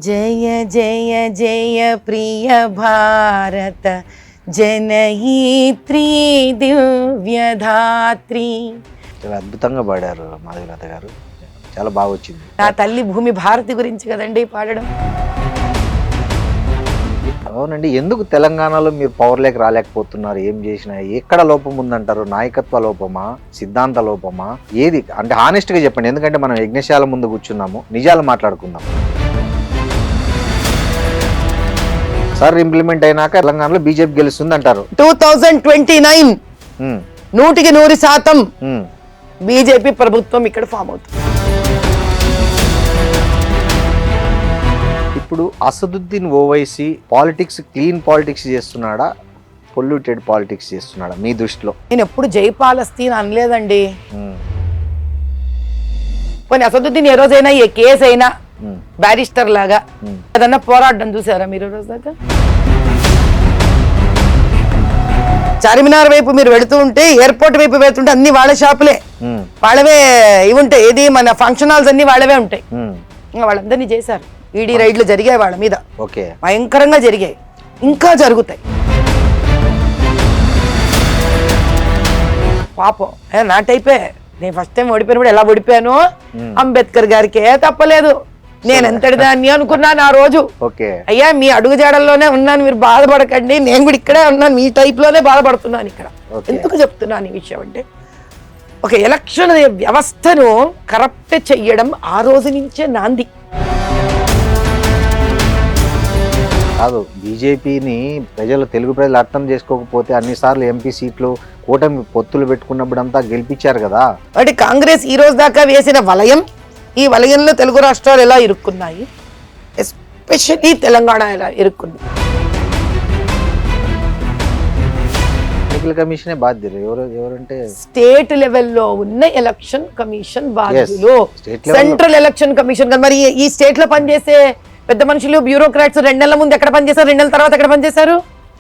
జయ జయ జయ ప్రియ భారత జనయిత్రి దివ్యధాత్రి. చాలా అద్భుతంగా పాడారు మాధవీలత గారు, చాలా బాగా వచ్చింది. నా తల్లి భూమి భారతి గురించి కదండి పాడడం. అవునండి, ఎందుకు తెలంగాణలో మీరు పవర్లోకి రాలేకపోతున్నారు? ఏం చేసినా ఎక్కడ లోపం ఉందంటారు? నాయకత్వ లోపమా, సిద్ధాంత లోపమా, ఏది అంటే హానెస్ట్గా చెప్పండి. ఎందుకంటే మనం యజ్ఞశాల ముందు కూర్చున్నాము, నిజాలు మాట్లాడుకుందాం. సార్ ఇంప్లిమెంట్ అయినాక తెలంగాణలో బీజేపీ గెలుస్తుంది అంటారు. 2029 100% బీజేపీ ప్రభుత్వం ఇక్కడ ఫామ్ అవుతుంది. ఇప్పుడు Asaduddin Owaisi politics clean politics చేస్తున్నాడా, పొల్యూటెడ్ పాలిటిక్స్ చేస్తున్నాడా మీ దృష్టిలో? నేను ఎప్పుడు జై పాలస్తీన్ అనలేదండి. కొన్ని అసదుద్దీన్ ఏ రోజైనా ఏ కేసు అయినా బ్యారిస్టర్ లాగా ఏదన్నా పోరాటం చూసారా మీరు? రోజు దాకా చార్మినార్ వైపు మీరు వెళుతూ ఉంటే, ఎయిర్పోర్ట్ వైపు వెళ్తుంటే అన్ని వాళ్ళ షాపులే, వాళ్ళవే ఇవి ఉంటాయి. ఏది మన ఫంక్షన్ హాల్స్ అన్ని వాళ్ళవే ఉంటాయి. వాళ్ళందరినీ చేశారు. ఈడీ రైడ్లు జరిగాయి వాళ్ళ మీద, భయంకరంగా జరిగాయి, ఇంకా జరుగుతాయి. పాపం నా టైపే. నేను ఫస్ట్ టైం ఓడిపోయినప్పుడు ఎలా ఓడిపోయాను, అంబేద్కర్ గారికి తప్పలేదు. నేను ఎంతటి దాన్ని అనుకున్నాను ఆ రోజు. అయ్యా మీ అడుగు జాడల్లోనే ఉన్నాను, మీరు బాధపడకండి, నేను కూడా ఇక్కడే ఉన్నాను, మీ టైప్ లోనే బాధపడుతున్నాను ఇక్కడ. ఎందుకు చెప్తున్నాను ఈ విషయం అంటే, ఒక ఎలక్షన్ వ్యవస్థను కరప్ట్ చెయ్యడం ఆ రోజు నుంచే నాంది. కాదు, బీజేపీని ప్రజలు, తెలుగు ప్రజలు అర్థం చేసుకోకపోతే అన్నిసార్లు ఎంపీ సీట్లు కూటమి పొత్తులు పెట్టుకున్నప్పుడంతా గెలిపించారు కదా. అంటే కాంగ్రెస్ ఈ రోజు దాకా వేసిన వలయం, ఈ వలయంలో తెలుగు రాష్ట్రాలు ఎలా ఇరుక్కున్నాయి, ఎస్పెషల్లీ తెలంగాణ ఎలా ఇరుక్కుంది. ఎన్నికల కమిషనే బాధ్యులు. ఎవరంటే స్టేట్ లెవెల్లో ఉన్న ఎలక్షన్ కమిషన్ బాధ్యులు, సెంట్రల్ ఎలక్షన్ కమిషన్. మరి ఈ స్టేట్ లో పనిచేసే పెద్ద మనుషులు, బ్యూరోక్రాట్స్ 2 నెలల ముందు ఎక్కడ పనిచేశారు, 2 నెలల తర్వాత ఎక్కడ పనిచేశారు?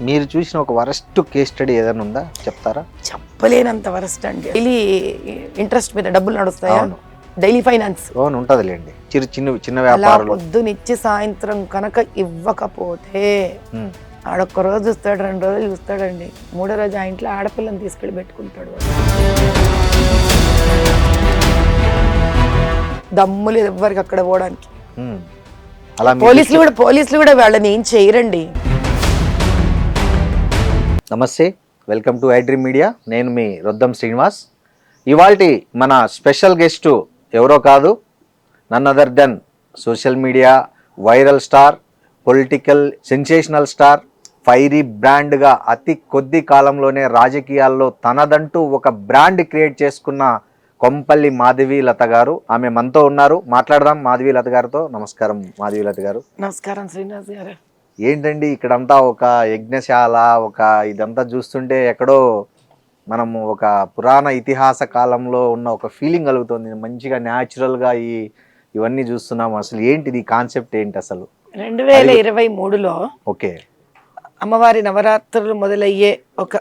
మీరు చూసిన ఒక వరస్ట్ కేస్ స్టడీ ఏదైనా ఉందా, చెప్తారా? చెప్పలేనంత వరస్ట్ అండి. డైలీ ఇంట్రెస్ట్ మీద డబ్బులు నడుస్తాయా? Daily finance ఉంటదిలేండి. చిన్న వ్యాపారాలు పొద్దునిచ్చి సాయంత్రం కనుక ఇవ్వకపోతే ఆడొక్క రోజు చూస్తాడు, 2 రోజులు చూస్తాడండి, 3వ రోజు ఆ ఇంట్లో ఆడపిల్లని తీసుకెళ్ళి పెట్టుకుంటాడు. దమ్ము లేదు ఎవ్వరికి అక్కడ పోవడానికి. పోలీసులు కూడా వాళ్ళని ఏం చేయరండి. నమస్తే, వెల్కమ్ టు ఐడ్రీమ్ మీడియా. నేను మీ రొద్దం శ్రీనివాస్. ఇవాల్టి మన స్పెషల్ గెస్ట్ ఎవరో కాదు, none other than social media viral star, political sensational star, fiery బ్రాండ్గా అతి కొద్ది కాలంలోనే రాజకీయాల్లో తనదంటూ ఒక బ్రాండ్ క్రియేట్ చేసుకున్న కొంపల్లి మాధవీలత గారు. ఆమె మనతో ఉన్నారు, మాట్లాడదాం మాధవీలత గారితో. నమస్కారం మాధవీలత గారు. నమస్కారం శ్రీనివాస్ గారు. ఏంటండి ఇక్కడంతా ఒక యజ్ఞశాల, ఒక ఇదంతా చూస్తుంటే ఎక్కడో మనము ఒక పురాణ ఇతిహాస కాలంలో ఉన్న ఒక ఫీలింగ్ కలుగుతుంది. మంచిగా న్యాచురల్గా ఇవన్నీ చూస్తున్నాము. అసలు ఏంటిది కాన్సెప్ట్ ఏంటి అసలు? 2023లో ఓకే, అమ్మవారి నవరాత్రులు మొదలయ్యే ఒక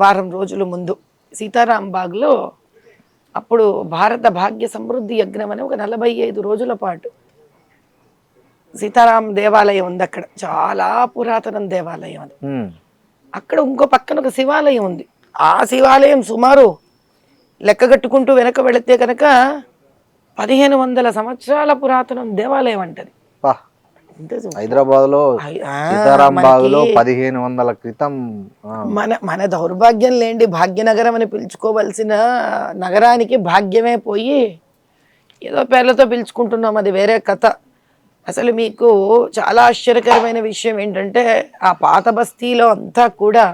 వారం రోజుల ముందు సీతారాంబాగ్లో అప్పుడు భారత భాగ్య సమృద్ధి యజ్ఞం అని ఒక 45 రోజుల పాటు సీతారాం దేవాలయం ఉంది. అక్కడ చాలా పురాతన దేవాలయం అది. అక్కడ ఇంకో పక్కన ఒక శివాలయం ఉంది. ఆ శివాలయం సుమారు లెక్కగట్టుకుంటూ వెనక వెళితే కనుక 1500 సంవత్సరాల పురాతన దేవాలయం అంటది. హైదరాబాద్ లో సీతారాంబాగులో 1500 క్రితం. మన దౌర్భాగ్యం లేండి, భాగ్యనగరం అని పిలుచుకోవలసిన నగరానికి భాగ్యమే పోయి ఏదో పేర్లతో పిలుచుకుంటున్నాం, అది వేరే కథ. అసలు మీకు చాలా ఆశ్చర్యకరమైన విషయం ఏంటంటే, ఆ పాత బస్తీలో అంతా కూడా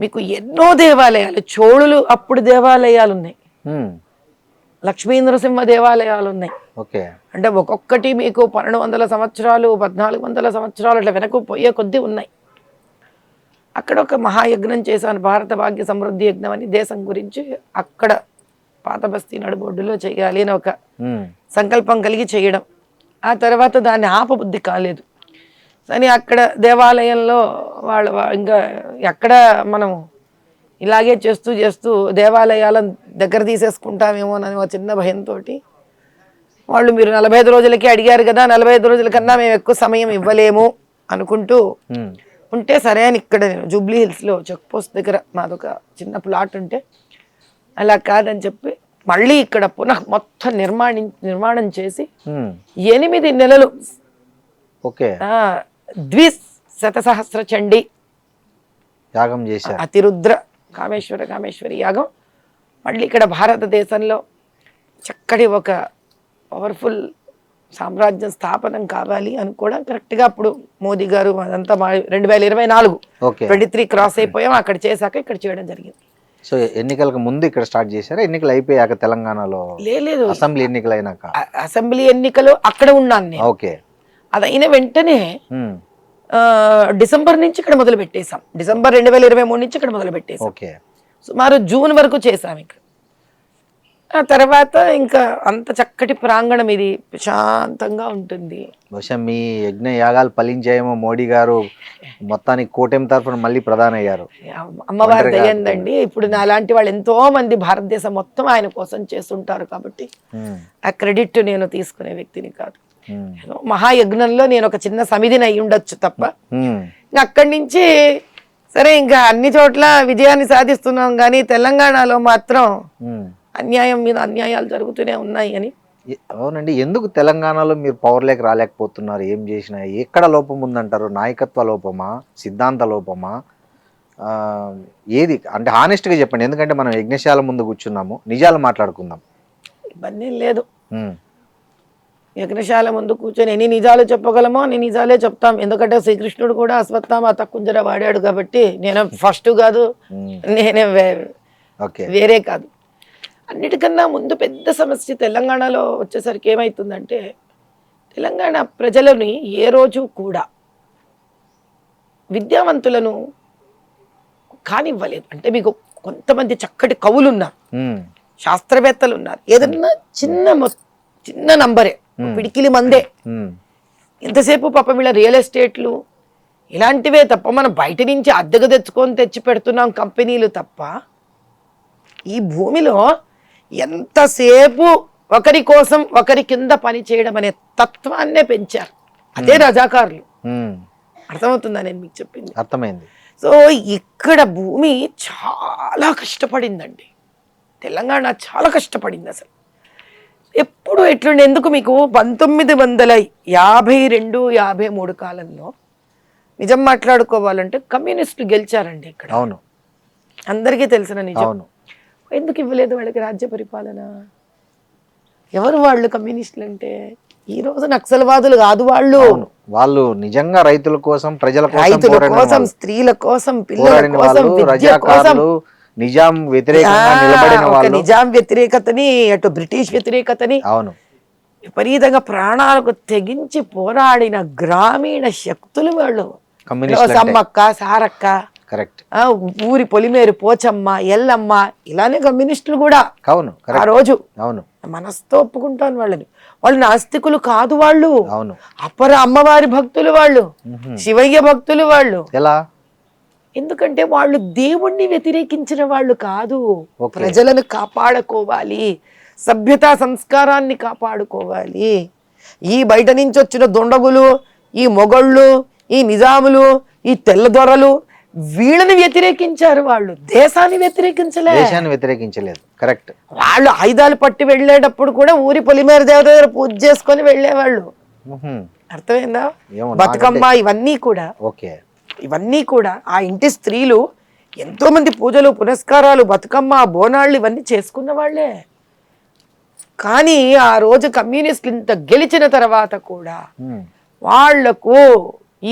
మీకు ఎన్నో దేవాలయాలు, చోళులు అప్పుడు దేవాలయాలు ఉన్నాయి, లక్ష్మీ నరసింహ దేవాలయాలు ఉన్నాయి. అంటే ఒక్కొక్కటి మీకు 1200 సంవత్సరాలు, 1400 సంవత్సరాలు అట్లా వెనక్కు పోయే కొద్దీ ఉన్నాయి. అక్కడ ఒక మహాయజ్ఞం చేశాను, భారత భాగ్య సమృద్ధి యజ్ఞం అని, దేశం గురించి అక్కడ పాత బస్తీ నడుబొడ్డులో చేయాలి అని ఒక సంకల్పం కలిగి చేయడం. ఆ తర్వాత దాన్ని ఆపబుద్ధి కాలేదు. కానీ అక్కడ దేవాలయంలో ఇంకా ఎక్కడ మనం ఇలాగే చేస్తూ చేస్తూ దేవాలయాలను దగ్గర తీసేసుకుంటామేమో అని ఒక చిన్న భయంతో వాళ్ళు మీరు 45 రోజులకి అడిగారు కదా, 45 రోజుల కన్నా మేము ఎక్కువ సమయం ఇవ్వలేము అనుకుంటూ ఉంటే, సరే అని ఇక్కడ నేను జూబ్లీ హిల్స్లో చెక్ పోస్ట్ దగ్గర మాదొక చిన్న ప్లాట్ ఉంటే, అలా కాదని చెప్పి మళ్ళీ ఇక్కడ పునః మొత్తం నిర్మాణం చేసి 8 నెలలు ఓకే ద్విశతసహస్ర చండీ యాగం చేశారు. అతిరుద్ర కామేశ్వరి యాగం మళ్ళీ ఇక్కడ భారతదేశంలో చక్కటి ఒక పవర్ఫుల్ సామ్రాజ్యం స్థాపనం కావాలి అని కూడా కరెక్ట్గా అప్పుడు మోదీ గారు అదంతా 2024 23 క్రాస్ అయిపోయాం, అక్కడ చేశాక ఇక్కడ చేయడం జరిగింది. సో ఎన్నికలకు ముందు ఇక్కడ స్టార్ట్ చేశారా, ఎన్నికలు అయిపోయాక తెలంగాణలో? లేదు, అసెంబ్లీ ఎన్నికలు అయినాక. అసెంబ్లీ ఎన్నికలు అక్కడ ఉన్నాను నేను. ఓకే. అది అయిన వెంటనే డిసెంబర్ నుంచి ఇక్కడ మొదలు పెట్టేశాం. డిసెంబర్ 2023 నుంచి ఇక్కడ మొదలు పెట్టేశాం. ఓకే. సుమారు జూన్ వరకు చేశాం ఇక్కడ. ఆ తర్వాత ఇంకా అంత చక్కటి ప్రాంగణం, ఇది ప్రశాంతంగా ఉంటుంది. బహుశా మీ యజ్ఞ యాగాలు ఫలించాయేమో, మోడీ గారు మొత్తానికి కూటమి తరఫున మళ్ళీ ప్రధాని అయ్యారు. అమ్మవారి దయ్యందండి. ఇప్పుడు నా లాంటి వాళ్ళు ఎంతో మంది భారతదేశం మొత్తం ఆయన కోసం చేస్తుంటారు కాబట్టి ఆ క్రెడిట్ నేను తీసుకునే వ్యక్తిని కాదు. మహాయజ్ఞంలో నేను ఒక చిన్న సమిధిని అయి ఉండొచ్చు తప్ప, అక్కడి నుంచి సరే ఇంకా అన్ని చోట్ల విజయాన్ని సాధిస్తున్నాం, కానీ తెలంగాణలో మాత్రం అన్యాయం మీద అన్యాయాలు జరుగుతూనే ఉన్నాయి అని. అవునండి, ఎందుకు తెలంగాణలో మీరు పవర్లోకి రాలేకపోతున్నారు? ఏం చేసినా ఎక్కడ లోపం ఉందంటారు? నాయకత్వ లోపమా, సిద్ధాంత లోపమా, ఏది అంటే హానెస్ట్గా చెప్పండి. ఎందుకంటే మనం యజ్ఞశాల ముందు కూర్చున్నాము, నిజాలు మాట్లాడుకుందాం. ఇవన్నీ లేదు. యజ్ఞశాల ముందు కూర్చొని ఎన్ని నిజాలు చెప్పగలమో అన్ని నిజాలే చెప్తాం. ఎందుకంటే శ్రీకృష్ణుడు కూడా అశ్వత్థామ కుంజర వాడాడు కాబట్టి నేను ఫస్ట్ కాదు, నేనే వేరే కాదు. అన్నిటికన్నా ముందు పెద్ద సమస్య తెలంగాణలో వచ్చేసరికి ఏమవుతుందంటే, తెలంగాణ ప్రజలని ఏ రోజు కూడా విద్యావంతులను కానివ్వలేదు. అంటే మీకు కొంతమంది చక్కటి కవులు ఉన్నారు, శాస్త్రవేత్తలు ఉన్నారు, ఏదన్నా చిన్న నంబరే, పిడికిలి మందే. ఇంతసేపు పాపం వీళ్ళ రియల్ ఎస్టేట్లు ఇలాంటివే తప్ప, మనం బయట నుంచి అద్దెకు తెచ్చుకొని తెచ్చి పెడుతున్నాం కంపెనీలు తప్ప, ఈ భూమిలో ఎంతసేపు ఒకరి కోసం ఒకరి కింద పని చేయడం అనే తత్వాన్నే పెంచారు. అదే రజాకారులు. అర్థమవుతుందా నేను మీకు చెప్పింది? అర్థమైంది. సో ఇక్కడ భూమి చాలా కష్టపడిందండి, తెలంగాణ చాలా కష్టపడింది. అసలు ఎప్పుడు ఎట్లుండి, ఎందుకు మీకు 1952, 53 కాలంలో నిజం మాట్లాడుకోవాలంటే కమ్యూనిస్టులు గెలిచారండి ఇక్కడ. అవును, అందరికీ తెలిసిన నిజం. ఎందుకు ఇవ్వలేదు వాళ్ళకి రాజ్య పరిపాలన? ఎవరు వాళ్ళు కమ్యూనిస్టులు అంటే? ఈ రోజు నక్సల్వాదులు కాదు వాళ్ళు. వాళ్ళు నిజంగా రైతుల కోసం, ప్రజల కోసం, స్త్రీల కోసం, పిల్లల కోసం, విద్య కోసం, నిజాం వ్యతిరేకంగా నిలబడిన వాళ్ళు. నిజాం వ్యతిరేకతని, అటు బ్రిటిష్ వ్యతిరేకతని విపరీతంగా ప్రాణాలకు తెగించి పోరాడిన గ్రామీణ శక్తులు వాళ్ళు. సమ్మక్క, సారక్క, ఊరి పొలిమేరు పోచమ్మ, ఎల్లమ్మ, ఇలానే కమ్యూనిస్టులు కూడా ఆ రోజు. మనసుతో ఒప్పుకుంటాను వాళ్ళని. వాళ్ళు నాస్తికులు కాదు, వాళ్ళు అపర అమ్మవారి భక్తులు, వాళ్ళు శివయ్య భక్తులు. వాళ్ళు ఎలా? ఎందుకంటే వాళ్ళు దేవుణ్ణి వ్యతిరేకించిన వాళ్ళు కాదు. ప్రజలను కాపాడుకోవాలి, సభ్యతా సంస్కారాన్ని కాపాడుకోవాలి. ఈ బయట నుంచి వచ్చిన దొండగులు, ఈ మొగళ్ళు, ఈ నిజాములు, ఈ తెల్లదొరలు వీళ్ళని వ్యతిరేకించారు. వాళ్ళు దేశాన్ని వ్యతిరేకించలేదు. కరెక్ట్. వాళ్ళు ఆయుధాలు పట్టి వెళ్ళేటప్పుడు కూడా ఊరి పొలిమేర దేవత దగ్గర పూజ చేసుకొని వెళ్ళేవాళ్ళు. అర్థమైందా? బతుకమ్మ ఇవన్నీ కూడా ఆ ఇంటి స్త్రీలు ఎంతో మంది పూజలు, పునస్కారాలు, బతుకమ్మ, బోనాళ్ళు ఇవన్నీ చేసుకున్న వాళ్ళే. కానీ ఆ రోజు కమ్యూనిస్టులు ఇంత గెలిచిన తర్వాత కూడా వాళ్లకు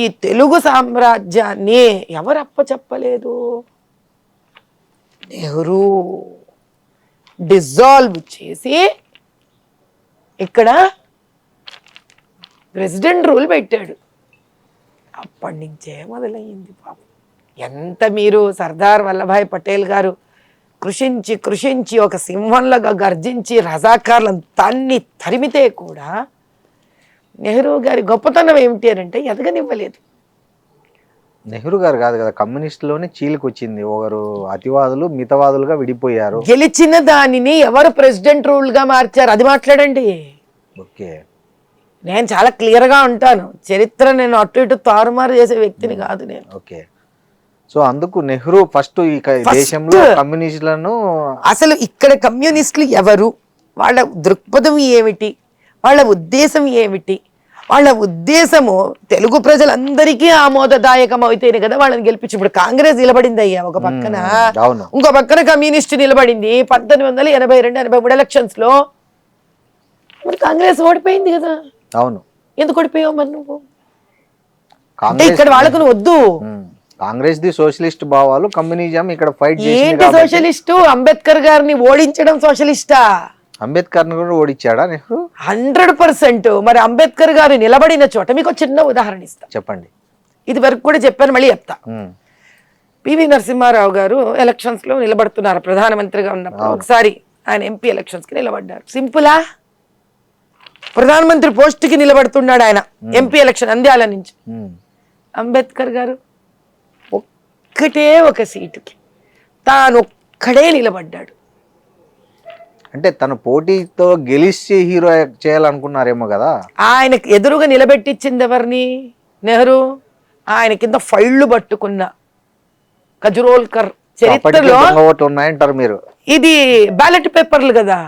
ఈ తెలుగు సామ్రాజ్యాన్ని ఎవరు అప్పచెప్పలేదు? నెహ్రూ డిజాల్వ్ చేసి ఇక్కడ ప్రెసిడెంట్ రూల్ పెట్టాడు. అప్పటి నుంచే మొదలయ్యింది పాపం. ఎంత మీరు సర్దార్ వల్లభాయ్ పటేల్ గారు కృషించి ఒక సింహంలాగా గర్జించి రజాకార్లను తరిమితే కూడా నెహ్రూ గారి గొప్పతనం ఏమిటి అని అంటే ఎదగనివ్వలేదు. నెహ్రూ గారు కాదు కదా, కమ్యూనిస్టులోనే చీలికి వచ్చింది. ఒకరు అతివాదులు మితవాదులుగా విడిపోయారు. గెలిచిన దానిని ఎవరు ప్రెసిడెంట్ రూల్ గా మార్చారు అది మాట్లాడండి. ఓకే, నేను చాలా క్లియర్ గా ఉంటాను. చరిత్ర నేను అటు ఇటు తారుమారు చేసే వ్యక్తిని కాదు నేను. ఓకే. సో అందుకు నెహ్రూ ఫస్ట్ ఈ దేశంలో కమ్యూనిస్టులను అసలు ఇక్కడ కమ్యూనిస్టులు ఎవరు, వాళ్ళ దృక్పథం ఏమిటి, వాళ్ళ ఉద్దేశం ఏమిటి, వాళ్ళ ఉద్దేశము తెలుగు ప్రజలందరికీ ఆమోదదాయకం అయితేనే కదా వాళ్ళని గెలిపించి. ఇప్పుడు కాంగ్రెస్ నిలబడింది అయ్యా ఒక పక్కన, అవును, ఇంకో పక్కన కమ్యూనిస్ట్ నిలబడింది 1982-83 ఎలక్షన్స్ లో. మరి కాంగ్రెస్ ఓడిపోయింది కదా. అవును, ఎందుకు ఓడిపోయావు మరి నువ్వు? అంటే కాంగ్రెస్ ఇక్కడ వాళ్ళకు నువ్వు వద్దు. కాంగ్రెస్ ది సోషలిస్ట్ భావాలు, కమ్యూనిజం ఇక్కడ ఫైట్ ఏంటి సోషలిస్టు? అంబేద్కర్ గారిని ఓడించడం సోషలిస్టా? అంబేద్కర్ ని కూడా ఓడించాడా నెహ్రూ? 100%. మరి అంబేద్కర్ గారు నిలబడిన చోట మీకు చిన్న ఉదాహరణ ఇస్తా, చెప్పండి. ఇది వరకు కూడా చెప్పాను, మళ్ళీ చెప్తా. పివి నరసింహారావు గారు ఎలక్షన్స్ లో నిలబడుతున్నారు ప్రధానమంత్రిగా ఉన్నప్పుడు. ఒకసారి ఆయన ఎంపీ ఎలక్షన్స్ కి నిలబడ్డారు. సింపులా? ప్రధానమంత్రి పోస్ట్ కి నిలబడుతున్నాడు ఆయన ఎంపీ ఎలక్షన్ నంద్యాల నుంచి. అంబేద్కర్ గారు ఒక్కటే ఒక సీటుకి తాను ఒక్కడే నిలబడ్డాడు. అంటే తన పోటీతో గెలిచి హీరో చేయాలనుకున్నారేమో కదా. ఆయనకు ఎదురుగా నిలబెట్టించింది ఎవరిని? నెహ్రూ. ఆయన కింద ఫైళ్లు పట్టుకున్న కజురోల్కర్ చరిత్రలో ఓట్లు ఉన్నాయంటారు మీరు. ఇది బ్యాలెట్ పేపర్లు కదా.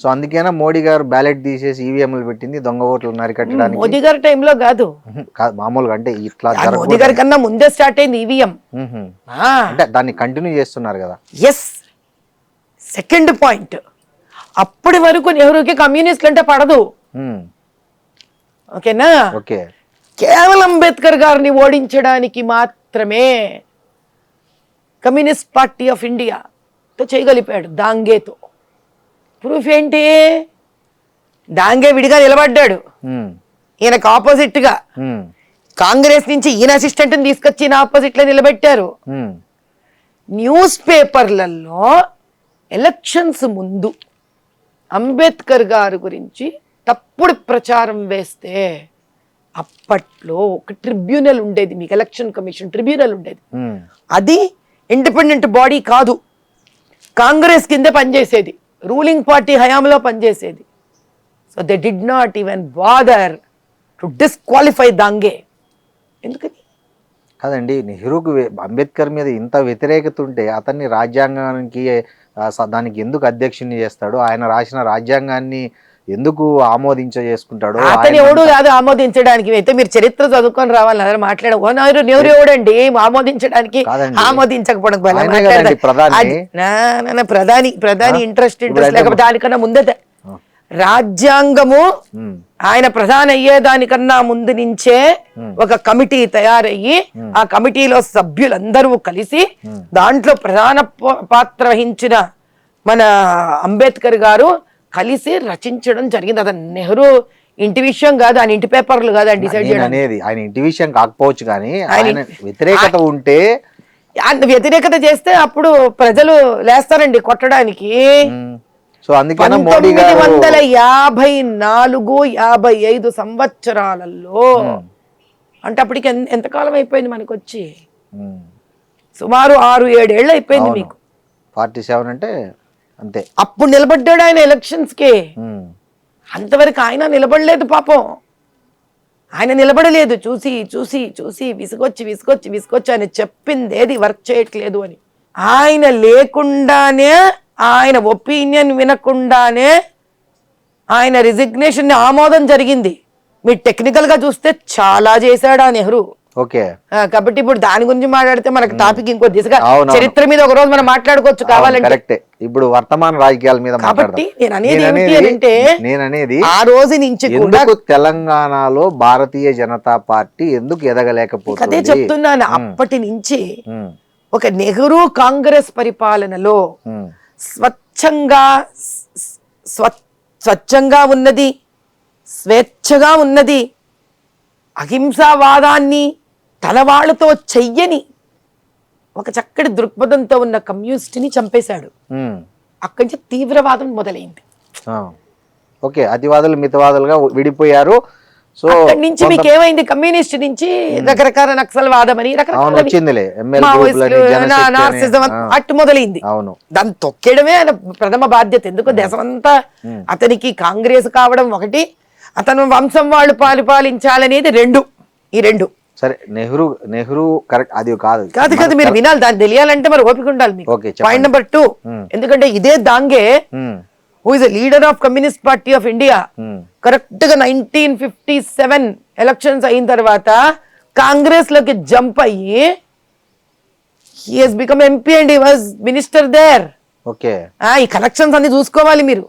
సో అందుకేనా మోడీ గారు బ్యాలెట్ తీసేసి ఈవీఎంలు పెట్టింది దొంగ ఓట్లు అరికట్టడానికి? మోదీ గారి టైంలో కాదు, మామూలుగా అంటే ఇట్లా మోదీ గారి కన్నా ముందే స్టార్ట్ అయింది ఈవీఎం. అంటే దాన్ని కంటిన్యూ చేస్తున్నారు కదా. ఎస్. సెకండ్ పాయింట్, అప్పటి వరకు నెహ్రూకి కమ్యూనిస్టులు అంటే పడదు. ఓకేనా? ఓకే. కేవలం అంబేద్కర్ గారిని ఓడించడానికి మాత్రమే కమ్యూనిస్ట్ పార్టీ ఆఫ్ ఇండియాతో చేయగలిపాడు దాంగేతో. ప్రూఫ్ ఏంటి? దాంగే విడిగా నిలబడ్డాడు, ఈయనకు ఆపోజిట్ గా. కాంగ్రెస్ నుంచి ఈయన అసిస్టెంట్ తీసుకొచ్చి ఈయన ఆపోజిట్ లో నిలబెట్టారు. న్యూస్ పేపర్లలో ఎలక్షన్స్ ముందు అంబేద్కర్ గారి గురించి తప్పుడు ప్రచారం వేస్తే, అప్పట్లో ఒక ట్రిబ్యునల్ ఉండేది, మీకు ఎలక్షన్ కమిషన్ ట్రిబ్యునల్ ఉండేది. అది ఇండిపెండెంట్ బాడీ కాదు, కాంగ్రెస్ కింద పనిచేసేది, రూలింగ్ పార్టీ హయాంలో పనిచేసేది. So they did not even bother to disqualify Dange. ఎందుకని? కాదండి, నెహ్రూకు అంబేద్కర్ మీద ఇంత వ్యతిరేకత ఉంటే అతన్ని రాజ్యాంగానికి దానికి ఎందుకు అధ్యక్షుని చేస్తాడు? ఆయన రాసిన రాజ్యాంగాన్ని ఎందుకు చేసుకుంటాడు? అతను ఎవడు కాదు ఆమోదించడానికి. అయితే మీరు చరిత్ర చదువుకొని రావాలి, అదే మాట్లాడే నెహ్రూ ఎవడండి ఆమోదించడానికి? ఆమోదించకపోవడం ప్రధాని ఇంట్రెస్ట్ లేకపోతే దానికన్నా ముందే రాజ్యాంగము ఆయన ప్రధాని అయ్యేదానికన్నా ముందు నుంచే ఒక కమిటీ తయారయ్యి, ఆ కమిటీలో సభ్యులందరూ కలిసి దాంట్లో ప్రధాన పాత్ర వహించిన మన అంబేద్కర్ గారు కలిసి రచించడం జరిగింది. అది నెహ్రూ ఇంటి విషయం కాదు, ఆయన ఇంటి పేపర్లు కాదు ఆయన డిసైడ్ చేయడం అనేది. ఆయన ఇంటి విషయం కాకపోవచ్చు, కానీ ఆయన వ్యతిరేకత ఉంటే, వ్యతిరేకత చేస్తే అప్పుడు ప్రజలు లేస్తారండి కొట్టడానికి. సో అందుకే 1954-55 సంవత్సరాలలో, అంటే అప్పటికి ఎంతకాలం అయిపోయింది మనకు వచ్చి? సుమారు 6-7 ఏళ్ళు అయిపోయింది మీకు. 47 అంటే అంతే. అప్పుడు నిలబడ్డాడు ఆయన ఎలక్షన్స్ కి. అంతవరకు ఆయన నిలబడలేదు పాపం. ఆయన నిలబడలేదు. చూసి చూసి చూసి విసుగొచ్చి ఆయన చెప్పింది ఏది వర్క్ చేయట్లేదు అని. ఆయన లేకుండానే, ఆయన ఒపీనియన్ వినకుండానే ఆయన రిజిగ్నేషన్ ని ఆమోదం జరిగింది. మీరు టెక్నికల్ గా చూస్తే చాలా చేశాడు ఆ నెహ్రూ. ఓకే. కాబట్టి ఇప్పుడు దాని గురించి మాట్లాడితే మనకు టాపిక్ ఇంకో దిశగా, చరిత్ర మీద ఒక రోజు మనం మాట్లాడుకోవచ్చు కావాలంటే. ఇప్పుడు వర్తమాన రాజకీయాల మీద కాబట్టి నేను అనేది ఆ రోజు నుంచి కూడా తెలంగాణలో భారతీయ జనతా పార్టీ ఎందుకు ఎదగలేకపోతుంది అదే చెప్తున్నాను. అప్పటి నుంచి ఒక నెహ్రూ కాంగ్రెస్ పరిపాలనలో స్వచ్ఛంగా ఉన్నది, స్వేచ్ఛగా ఉన్నది, అహింసావాదాన్ని తన వాళ్ళతో చెయ్యని ఒక చక్కటి దృక్పథంతో ఉన్న కమ్యూనిస్ట్ని చంపేశాడు. అక్కడి నుంచి తీవ్రవాదం మొదలైంది. ఓకే, అతివాదులు మితవాదులుగా విడిపోయారు. సో అక్కడి నుంచి మీకు ఏమైంది, కమ్యూనిస్ట్ నుంచి రకరకాల నక్సల్వాదం అని అవును వచ్చిందిలే మావోయిస్టులు, నార్సిజం అట్టు మొదలైంది. అవును దాన్ని తొక్కేయడమే ఆయన ప్రథమ బాధ్యత. ఎందుకు దేశమంతా అతనికి కాంగ్రెస్ కావడం ఒకటి, అతను వంశం వాళ్ళు పాలించాలనేది ఈ రెండు. సరే నెహ్రూ కరెక్ట్, అది కాదు కాదు మీరు వినాలి, దాన్ని తెలియాలంటే మరి ఓపిక ఉండాలి మీకు. ఓకే, పాయింట్ నెంబర్ 2, ఎందుకంటే ఇదే దాంగే who is a leader of Communist Party of India, correct గా 1957 ఎలక్షన్స్ అయిన తర్వాత కాంగ్రెస్ లోకి జంప్ అయ్యి he has become MP and he was minister there. Okay, ఈ కనెక్షన్స్ అన్ని చూసుకోవాలి మీరు.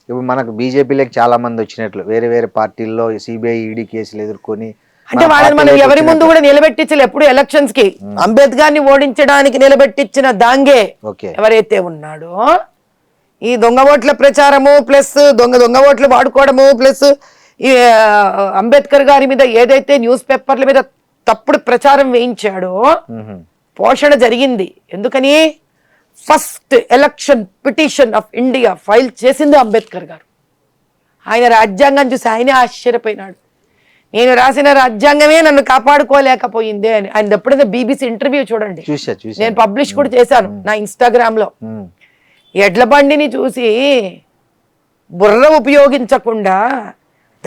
ఇప్పుడు మనకు బీజేపీలోకి చాలా మంది వచ్చినట్లు వేరే వేరే పార్టీల్లో సిబిఐ ఈడీ కేసులు ఎదుర్కొని, అంటే వాళ్ళని మనం ఎవరి ముందు కూడా నిలబెట్టించలే. ఎప్పుడు ఎలక్షన్స్ కి అంబేద్కర్ ని ఓడించడానికి నిలబెట్టించిన దాంగే ఎవరైతే ఉన్నాడో, ఈ దొంగ ఓట్ల ప్రచారము ప్లస్ దొంగ ఓట్లు వాడుకోవడము ప్లస్ ఈ అంబేద్కర్ గారి మీద ఏదైతే న్యూస్ పేపర్ల మీద తప్పుడు ప్రచారం వేయించాడో పోషణ జరిగింది. ఎందుకని first election petition of India file చేసింది అంబేద్కర్ గారు. ఆయన రాజ్యాంగం చూసి ఆయనే ఆశ్చర్యపోయినాడు. నేను రాసిన రాజ్యాంగమే నన్ను కాపాడుకోలేకపోయింది అని. ఆయన ఎప్పుడైనా బీబీసీ ఇంటర్వ్యూ చూడండి, నేను పబ్లిష్ కూడా చేశాను నా ఇన్స్టాగ్రామ్ లో. ఎడ్ల బండిని చూసి బుర్ర ఉపయోగించకుండా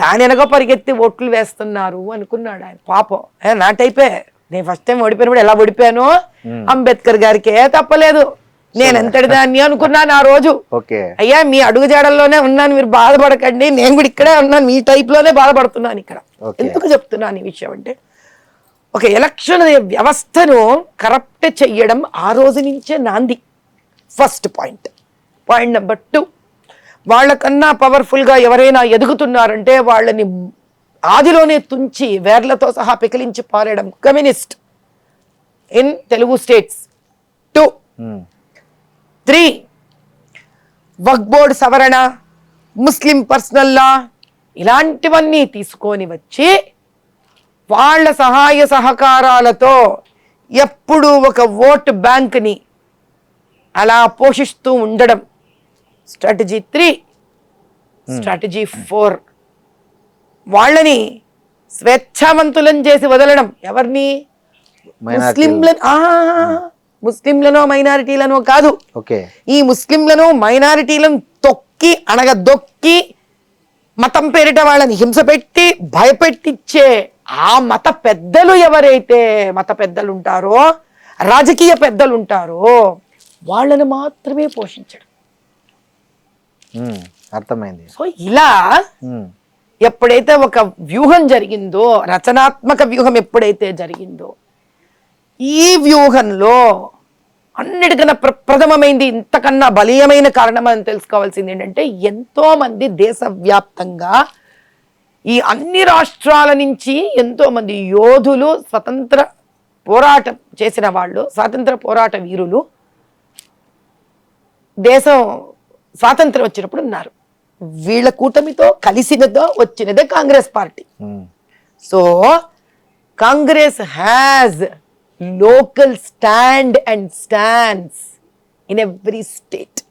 దాని వెనక పరిగెత్తి ఓట్లు వేస్తున్నారు అనుకున్నాడు ఆయన. పాపం నా టైపే. నేను ఫస్ట్ టైం ఓడిపోయినప్పుడు ఎలా ఓడిపోయానో అంబేద్కర్ గారికి తప్పలేదు. నేను ఎంతటి దాన్ని అనుకున్నాను ఆ రోజు. అయ్యా మీ అడుగు జాడల్లోనే ఉన్నాను, మీరు బాధపడకండి, నేను కూడా ఇక్కడే ఉన్నాను, మీ టైప్ లోనే బాధపడుతున్నాను ఇక్కడ. ఎందుకు చెప్తున్నాను ఈ విషయం అంటే, ఒక ఎలక్షన్ వ్యవస్థను కరప్ట్ చెయ్యడం ఆ రోజు నుంచే నాంది. First point. పాయింట్ నెంబర్ 2, వాళ్ళకన్నా పవర్ఫుల్ గా ఎవరైనా ఎదుగుతున్నారంటే వాళ్ళని ఆదిలోనే తుంచి వేర్లతో సహా పికిలించి పారేయడం communist in Telugu states. 2, 3 Waqf board సవరణ, ముస్లిం పర్సనల్ లా, ఇలాంటివన్నీ తీసుకొని వచ్చి వాళ్ళ సహాయ సహకారాలతో ఎప్పుడు ఒక ఓట్ బ్యాంక్ని అలా పోషిస్తూ ఉండడం. స్ట్రాటజీ 3. స్ట్రాటజీ 4, వాళ్ళని స్వేచ్ఛావంతులను చేసి వదలడం. ఎవరిని? ముస్లింలను మైనారిటీలను కాదు, ఈ ముస్లింలను మైనారిటీలను తొక్కి అణగదొక్కి మతం పేరిట వాళ్ళని హింస పెట్టి భయపెట్టించే ఆ మత పెద్దలు ఎవరైతే మత పెద్దలు ఉంటారో, రాజకీయ పెద్దలు ఉంటారో వాళ్ళని మాత్రమే పోషించడం. అర్థమైంది. సో ఇలా ఎప్పుడైతే ఒక వ్యూహం జరిగిందో, రచనాత్మక వ్యూహం ఎప్పుడైతే జరిగిందో, ఈ వ్యూహంలో అన్నిటికన్నా ప్రథమమైంది, ఇంతకన్నా బలీయమైన కారణం అని తెలుసుకోవాల్సింది ఏంటంటే, ఎంతో మంది దేశవ్యాప్తంగా ఈ అన్ని రాష్ట్రాల నుంచి ఎంతో మంది యోధులు, స్వతంత్ర పోరాటం చేసిన వాళ్ళు, స్వాతంత్ర పోరాట వీరులు దేశం స్వాతంత్రం వచ్చినప్పుడు ఉన్నారు. వీళ్ళ కూటమితో కలిసినదో వచ్చినదే Congress party. So Congress has local stand and stands in every state.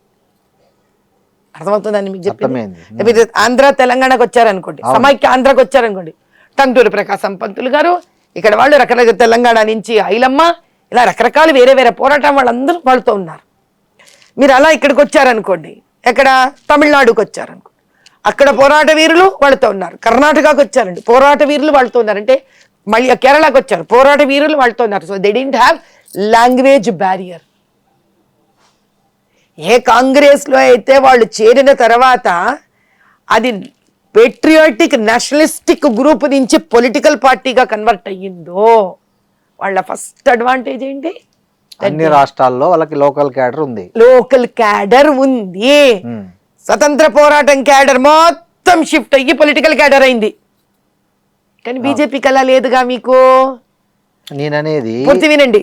అర్థమవుతుందని మీకు చెప్పింది. ఆంధ్ర తెలంగాణకు వచ్చారనుకోండి, సమైక్య ఆంధ్రాకి వచ్చారనుకోండి, టంటూరి ప్రకాశం పంతులు గారు, ఇక్కడ వాళ్ళు రకరకాల తెలంగాణ నుంచి ఐలమ్మ, ఇలా రకరకాల వేరే వేరే పోరాటం వాళ్ళందరూ వాళ్ళతో ఉన్నారు. మీరు అలా ఇక్కడికి వచ్చారనుకోండి, ఎక్కడ తమిళనాడుకి వచ్చారనుకోండి, అక్కడ పోరాట వీరులు వాళ్ళతో ఉన్నారు. కర్ణాటకకు వచ్చారండి, పోరాట వీరులు వాళ్ళతో ఉన్నారు. అంటే మళ్ళీ కేరళకు వచ్చారు, పోరాట వీరులు వాళ్ళతో ఉన్నారు. So they didn't have language barrier. ఏ కాంగ్రెస్లో అయితే వాళ్ళు చేరిన తర్వాత అది పేట్రియాటిక్ నేషనలిస్టిక్ గ్రూప్ నుంచి పొలిటికల్ పార్టీగా కన్వర్ట్ అయ్యిందో, వాళ్ళ ఫస్ట్ అడ్వాంటేజ్ ఏంటి? అన్ని రాష్ట్రాల్లో వాళ్ళకి లోకల్ క్యాడర్ ఉంది. లోకల్ క్యాడర్ ఉంది. స్వతంత్ర పోరాటం క్యాడర్ మొత్తం షిఫ్ట్ అయ్యి పొలిటికల్ క్యాడర్ అయింది. కానీ బీజేపీకి అలా లేదుగా. మీకు నేననేది పూర్తి వినండి.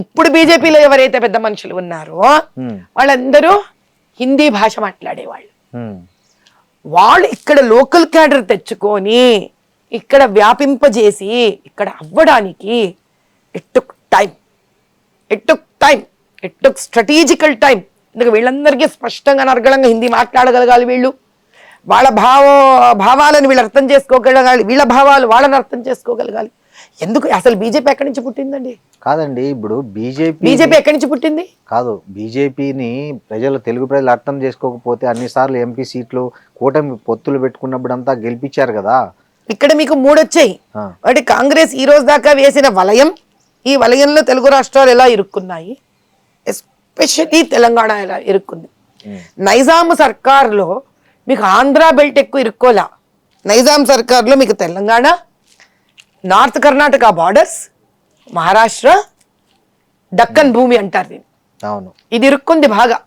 ఇప్పుడు బీజేపీలో ఎవరైతే పెద్ద మనుషులు ఉన్నారో వాళ్ళందరూ హిందీ భాష మాట్లాడేవాళ్ళు. వాళ్ళు ఇక్కడ లోకల్ క్యాడర్ తెచ్చుకొని ఇక్కడ వ్యాపింపజేసి ఇక్కడ అవ్వడానికి ఇట్ టుక్ స్ట్రాటజికల్ టైం. ఎందుకు వీళ్ళందరికీ స్పష్టంగా నర్గళంగా హిందీ మాట్లాడగలగాలి వీళ్ళు. వాళ్ళ భావాలను వీళ్ళు అర్థం చేసుకోగలగాలి, వీళ్ళ భావాలు వాళ్ళని అర్థం చేసుకోగలగాలి. ఎందుకు అసలు బీజేపీ ఎక్కడి నుంచి పుట్టిందండి? కాదండి, ఇప్పుడు బీజేపీ ఎక్కడి నుంచి పుట్టింది? కాదు, బీజేపీని తెలుగు ప్రజలు అర్థం చేసుకోకపోతే అన్నిసార్లు ఎంపీ సీట్లు కూటమి పొత్తులు పెట్టుకున్నప్పుడు అంతా గెలిపించారు కదా. ఇక్కడ మీకు 3 వచ్చాయి. అంటే కాంగ్రెస్ ఈ రోజు దాకా వేసిన వలయం, ఈ వలయంలో తెలుగు రాష్ట్రాలు ఎలా ఇరుక్కున్నాయి, ఎస్పెషల్లీ తెలంగాణ ఎలా ఇరుక్కుంది. నైజాం సర్కార్లో మీకు ఆంధ్ర బెల్ట్ ఎక్కువ ఇరుక్కోలా. నైజాం సర్కార్లో మీకు తెలంగాణ, నార్త్ కర్ణాటక బార్డర్స్, మహారాష్ట్ర, దక్కన్ భూమి అంటారు దీన్ని. అవును, ఇది ఇరుక్కుంది బాగా.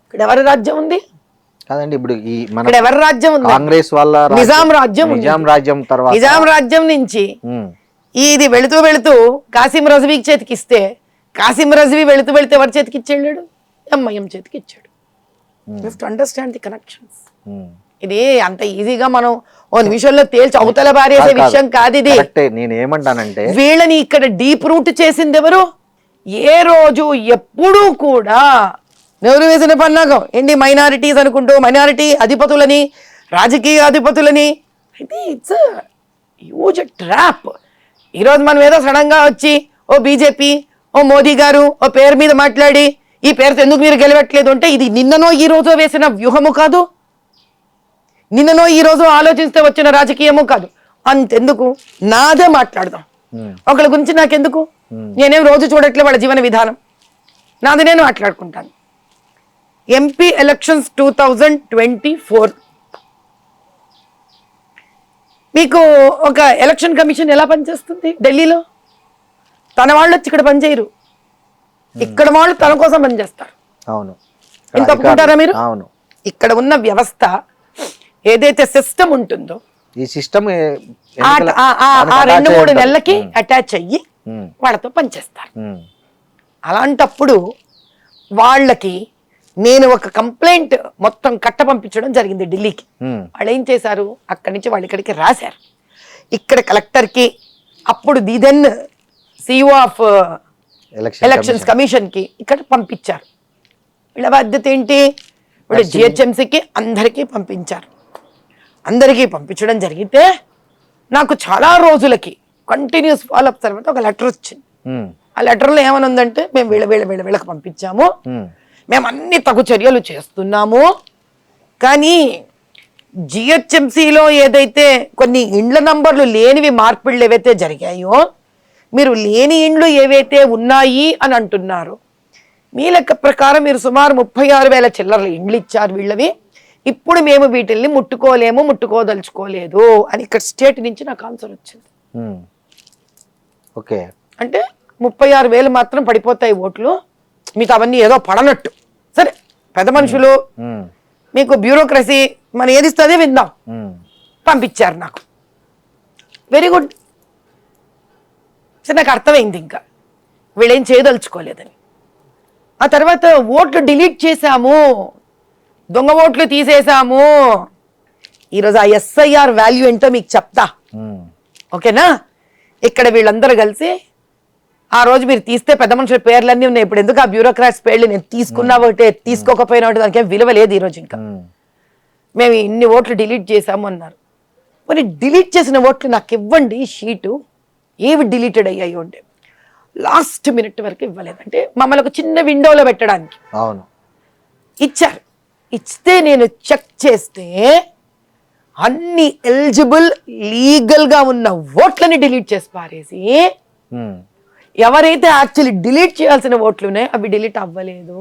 ఇక్కడ ఎవరి రాజ్యం ఉంది? కాదండి, ఇప్పుడు ఈ మన ఇక్కడ ఎవరి రాజ్యం ఉంది? కాంగ్రెస్ వాళ్ళ నిజాం రాజ్యం. నిజాం రాజ్యం తర్వాత నిజాం రాజ్యం నుంచి ఇది వెళుతూ వెళుతూ కాసిం రజ్వీకి చేతికి ఇస్తే, కాసిం రజ్వీ వెళుతూ వెళుతూ ఎవరి చేతికి ఇచ్చాడు? ఎంఐఎం చేతికి ఇచ్చాడు. You have to understand the connections. ఇది అంత ఈజీగా మనం ఓ నిమిషంలో తేల్చి అవతల పారేసే విషయం కాదు ఇది. నేను ఏమంటానంటే, వీళ్ళని ఇక్కడ డీప్ రూట్ చేసింది ఎవరు? ఏ రోజు ఎప్పుడూ కూడా నెహ్రూ వేసిన పన్నాగం ఏంటి, మైనారిటీస్ అనుకుంటూ మైనారిటీ అధిపతులని, రాజకీయ అధిపతులని. అయితే ఇట్స్ హ్యూజ్ ట్రాప్. ఈరోజు మనం ఏదో సడన్గా వచ్చి ఓ బీజేపీ, ఓ మోదీ గారు ఓ పేరు మీద మాట్లాడి ఈ పేరుతో ఎందుకు మీరు గెలవట్లేదు అంటే, ఇది నిన్ననో ఈ రోజు వేసిన వ్యూహము కాదు, నిన్ననో ఈ రోజు ఆలోచిస్తే వచ్చిన రాజకీయము కాదు. అంతెందుకు, నాదే మాట్లాడదాం. ఒకళ్ళ గురించి నాకెందుకు, నేనేం రోజు చూడట్లే వాళ్ళ జీవన విధానం, నాది నేను మాట్లాడుకుంటాను. ఎంపీ ఎలక్షన్స్ 2024 మీకు ఒక ఎలక్షన్ కమిషన్ ఎలా పనిచేస్తుంది? ఢిల్లీలో తన వాళ్ళు వచ్చి ఇక్కడ పనిచేయరు, ఇక్కడ వాళ్ళు తన కోసం పనిచేస్తారు. అవును, ఇంత ఒప్పుకుంటారా మీరు? అవును. ఇక్కడ ఉన్న వ్యవస్థ ఏదైతే సిస్టమ్ ఉంటుందో, ఈ సిస్టమ్ 2-3 నెలలకి అటాచ్ అయ్యి వాళ్ళతో పనిచేస్తారు. అలాంటప్పుడు వాళ్ళకి నేను ఒక కంప్లైంట్ మొత్తం కట్ట పంపించడం జరిగింది ఢిల్లీకి. వాళ్ళు ఏం చేశారు, అక్కడి నుంచి వాళ్ళు ఇక్కడికి రాశారు. ఇక్కడ కలెక్టర్కి, అప్పుడు దిదెన్ సిఇఓ ఆఫ్ ఎలక్షన్స్ కమిషన్ కి ఇక్కడ పంపించారు. వీళ్ళ బాధ్యత ఏంటి? వీళ్ళు జిహెచ్ఎంసీకి అందరికీ పంపించారు. అందరికీ పంపించడం జరిగితే నాకు చాలా రోజులకి కంటిన్యూస్ ఫాలోఅప్ తర్వాత ఒక లెటర్ వచ్చింది. ఆ లెటర్లో ఏమని ఉందంటే, మేము వీళ్ళకి పంపించాము, మేము అన్ని తగు చర్యలు చేస్తున్నాము, కానీ జిహెచ్ఎంసీలో ఏదైతే కొన్ని ఇండ్ల నంబర్లు లేనివి మార్పిళ్ళు ఏవైతే జరిగాయో, మీరు లేని ఇండ్లు ఏవైతే ఉన్నాయి అని అంటున్నారు, మీ లెక్క ప్రకారం మీరు సుమారు 36,000 చిల్లర్ల ఇండ్లు ఇచ్చారు వీళ్ళవి, ఇప్పుడు మేము వీటిల్ని ముట్టుకోదలుచుకోలేదు అని ఇక్కడ స్టేట్ నుంచి నాకు ఆన్సర్ వచ్చింది. ఓకే, అంటే 36,000 మాత్రం పడిపోతాయి ఓట్లు, మీకు అవన్నీ ఏదో పడనట్టు. సరే, పెద్ద మనుషులు, మీకు బ్యూరోక్రసీ మన ఏది ఇస్తుందే విందాం, పంపించారు నాకు. Very good. సరే, నాకు అర్థమైంది ఇంకా వీళ్ళేం చేయదలుచుకోలేదని. ఆ తర్వాత ఓట్లు డిలీట్ చేశాము, దొంగ ఓట్లు తీసేశాము. ఈరోజు ఆ ఎస్ఐఆర్ వాల్యూ ఏంటో మీకు చెప్తా, ఓకేనా? ఇక్కడ వీళ్ళందరూ కలిసి ఆ రోజు మీరు తీస్తే పెద్ద మనుషుల పేర్లన్నీ ఉన్నాయి. ఇప్పుడు ఎందుకు ఆ బ్యూరోక్రాట్స్ పేర్లు, నేను తీసుకున్నా ఒకటే తీసుకోకపోయినా ఒకటి, దానికి ఏం విలువ లేదు ఈరోజు. ఇంకా మేము ఇన్ని ఓట్లు డిలీట్ చేశాము అన్నారు. మరి డిలీట్ చేసిన ఓట్లు నాకు ఇవ్వండి షీటు, ఏవి డిలీటెడ్ అయ్యాయి అంటే లాస్ట్ మినిట్ వరకు ఇవ్వలేదు. అంటే మమ్మల్ని ఒక చిన్న విండోలో పెట్టడానికి అవును ఇచ్చారు. ఇస్తే నేను చెక్ చేస్తే అన్ని ఎలిజిబుల్ లీగల్గా ఉన్న ఓట్లని డిలీట్ చేసి పారేసి, ఎవరైతే యాక్చువల్లీ డిలీట్ చేయాల్సిన ఓట్లు ఉన్నాయో అవి డిలీట్ అవ్వలేదు.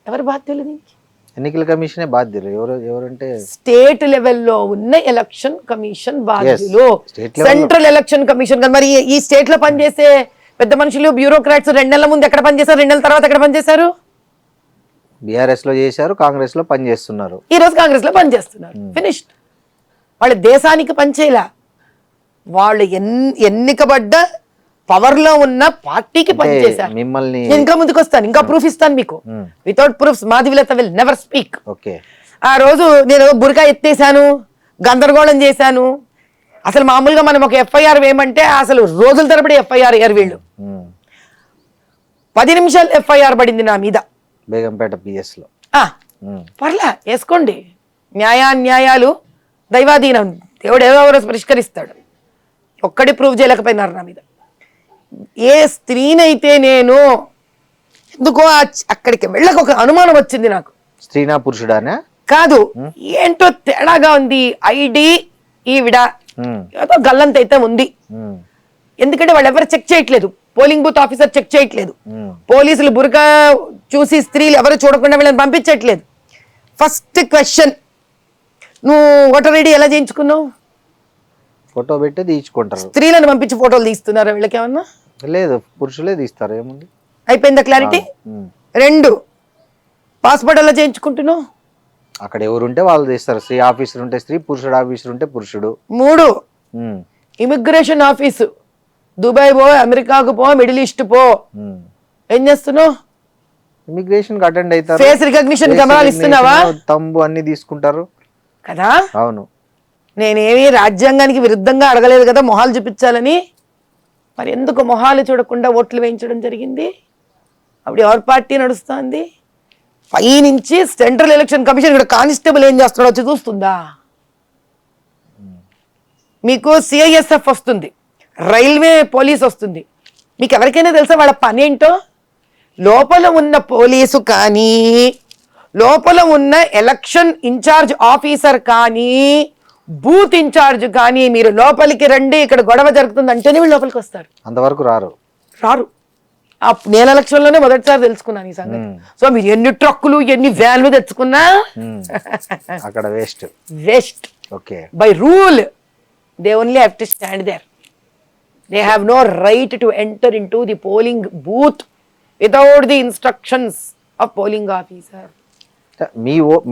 ఎవరు బాధ్యులు దీనికి? ఎన్నికల కమిషనే బాధ్యులు. ఎవరంటే స్టేట్ లెవెల్లో ఉన్న ఎలక్షన్ కమిషన్ బాధ్యులు, సెంట్రల్ ఎలక్షన్ కమిషన్. మరి ఈ స్టేట్ లో పనిచేసే పెద్ద మనుషులు బ్యూరోక్రాట్స్ 2 నెలల ముందు ఎక్కడ పనిచేశారు, 2 నెలల తర్వాత ఎక్కడ పనిచేశారు? బీఆర్ఎస్ లో చేశారు, కాంగ్రెస్ లో పనిచేస్తున్నారు, ఈ రోజు కాంగ్రెస్ లో పనిచేస్తున్నారు. ఫినిష్డ్. వాళ్ళు దేశానికి పనిచేయలా, వాళ్ళు ఎన్నికబడ్డ పవర్ లో ఉన్న పార్టీకి పనిచేశారు. మిమ్మల్ని ఇంకా ముందుకు వస్తాను, ఇంకా ప్రూఫ్ ఇస్తాను మీకు. Without proofs Madhavi Latha will never speak. ఆ రోజు నేను బురకా ఎత్తేసాను, గందరగోళం చేశాను. అసలు మామూలుగా మనం ఒక ఎఫ్ఐఆర్ వేయమంటే అసలు రోజుల తరబడి ఎఫ్ఐఆర్ అయ్యారు వీళ్ళు. 10 నిమిషాలు ఎఫ్ఐఆర్ పడింది నా మీద, బేగంపేట పిఎస్ లో. పర్లా వేసుకోండి, న్యాయాలు దైవాధీనం, దేవుడు ఏదో రోజు పరిష్కరిస్తాడు. ఒక్కడి ప్రూవ్ చేయలేకపోయినారు నా మీద. ఏ స్త్రీనైతే నేను ఎందుకో అక్కడికి వెళ్ళక ఒక అనుమానం వచ్చింది నాకు. స్త్రీనా పురుషుడానా కాదు, ఏంటో తేడాగా ఉంది. ఐడి ఈవిడ ఏదో గల్లంత అయితే ఉంది. ఎందుకంటే వాళ్ళు ఎవరు చెక్ చేయట్లేదు, పోలింగ్ బూత్ ఆఫీసర్ చెక్ చేయట్లేదు, పోలీసులు బురకా చూసి స్త్రీలు ఎవరు చూడకుండా వీళ్ళని పంపించట్లేదు. ఫస్ట్ క్వశ్చన్, నువ్వు ఓటర్ ఐడి ఎలా చేయించుకున్నావు? ఫోటో పెట్టి తీయించుకుంటారు. స్త్రీలను పంపించి ఫోటోలు తీస్తున్నారా వీళ్ళకి ఏమన్నా? లేదు, పురుషులే తీస్తారు. ఏముంది, అయిపోయిందా క్లారిటీ? 2, పాస్పోర్ట్ ఎలా చేయించుకుంటున్నావు? అక్కడ ఎవరుంటే వాళ్ళు తీస్తారు. స్త్రీ ఆఫీసర్ ఉంటే స్త్రీ, పురుషుడు ఆఫీసర్ ఉంటే పురుషుడు. 3, ఇమిగ్రేషన్ ఆఫీసు, దుబాయ్ పో, అమెరికాకు పో, మిడిల్ ఈస్ట్ పో, ఏం చేస్తున్నావు? ఇమిగ్రేషన్ కి అటెండ్ అవుతారు. ఫేస్ రికగ్నిషన్ కెమెరాలు ఇస్తున్నావా? తంబు అన్ని తీసుకుంటారు కదా. అవును, నేనేమి రాజ్యాంగానికి విరుద్ధంగా అడగలేదు కదా మొహాలు చూపించాలని. మరి ఎందుకు మొహాలు చూడకుండా ఓట్లు వేయించడం జరిగింది? అప్పుడు ఎవరి పార్టీ నడుస్తుంది? పై నుంచి సెంట్రల్ ఎలక్షన్ కమిషన్ ఇక్కడ కానిస్టేబుల్ ఏం చేస్తున్నాడో వచ్చి చూస్తుందా? మీకు సిఐఎస్ఎఫ్ వస్తుంది, రైల్వే పోలీస్ వస్తుంది. మీకు ఎవరికైనా తెలుసా వాళ్ళ పని ఏంటో? లోపల ఉన్న పోలీసు కానీ, లోపల ఉన్న ఎలక్షన్ ఇన్ఛార్జ్ ఆఫీసర్ కానీ, బూత్ ఇన్ఛార్జ్ కానీ మీరు లోపలికి రండి ఇక్కడ గొడవ జరుగుతుంది అంటేనే వీళ్ళు లోపలికి వస్తారు. అంతవరకు రారు. ఆ నేను ఎలక్షన్లోనే మొదటిసారి తెలుసుకున్నాను ఈ సంగతి. సో మీరు ఎన్ని ట్రక్కులు ఎన్ని వ్యాన్లు తెచ్చుకున్నా అక్కడ waste. Okay, by rule they only have to stand there. They have no right to enter in to the polling booth without the instructions of polling officer.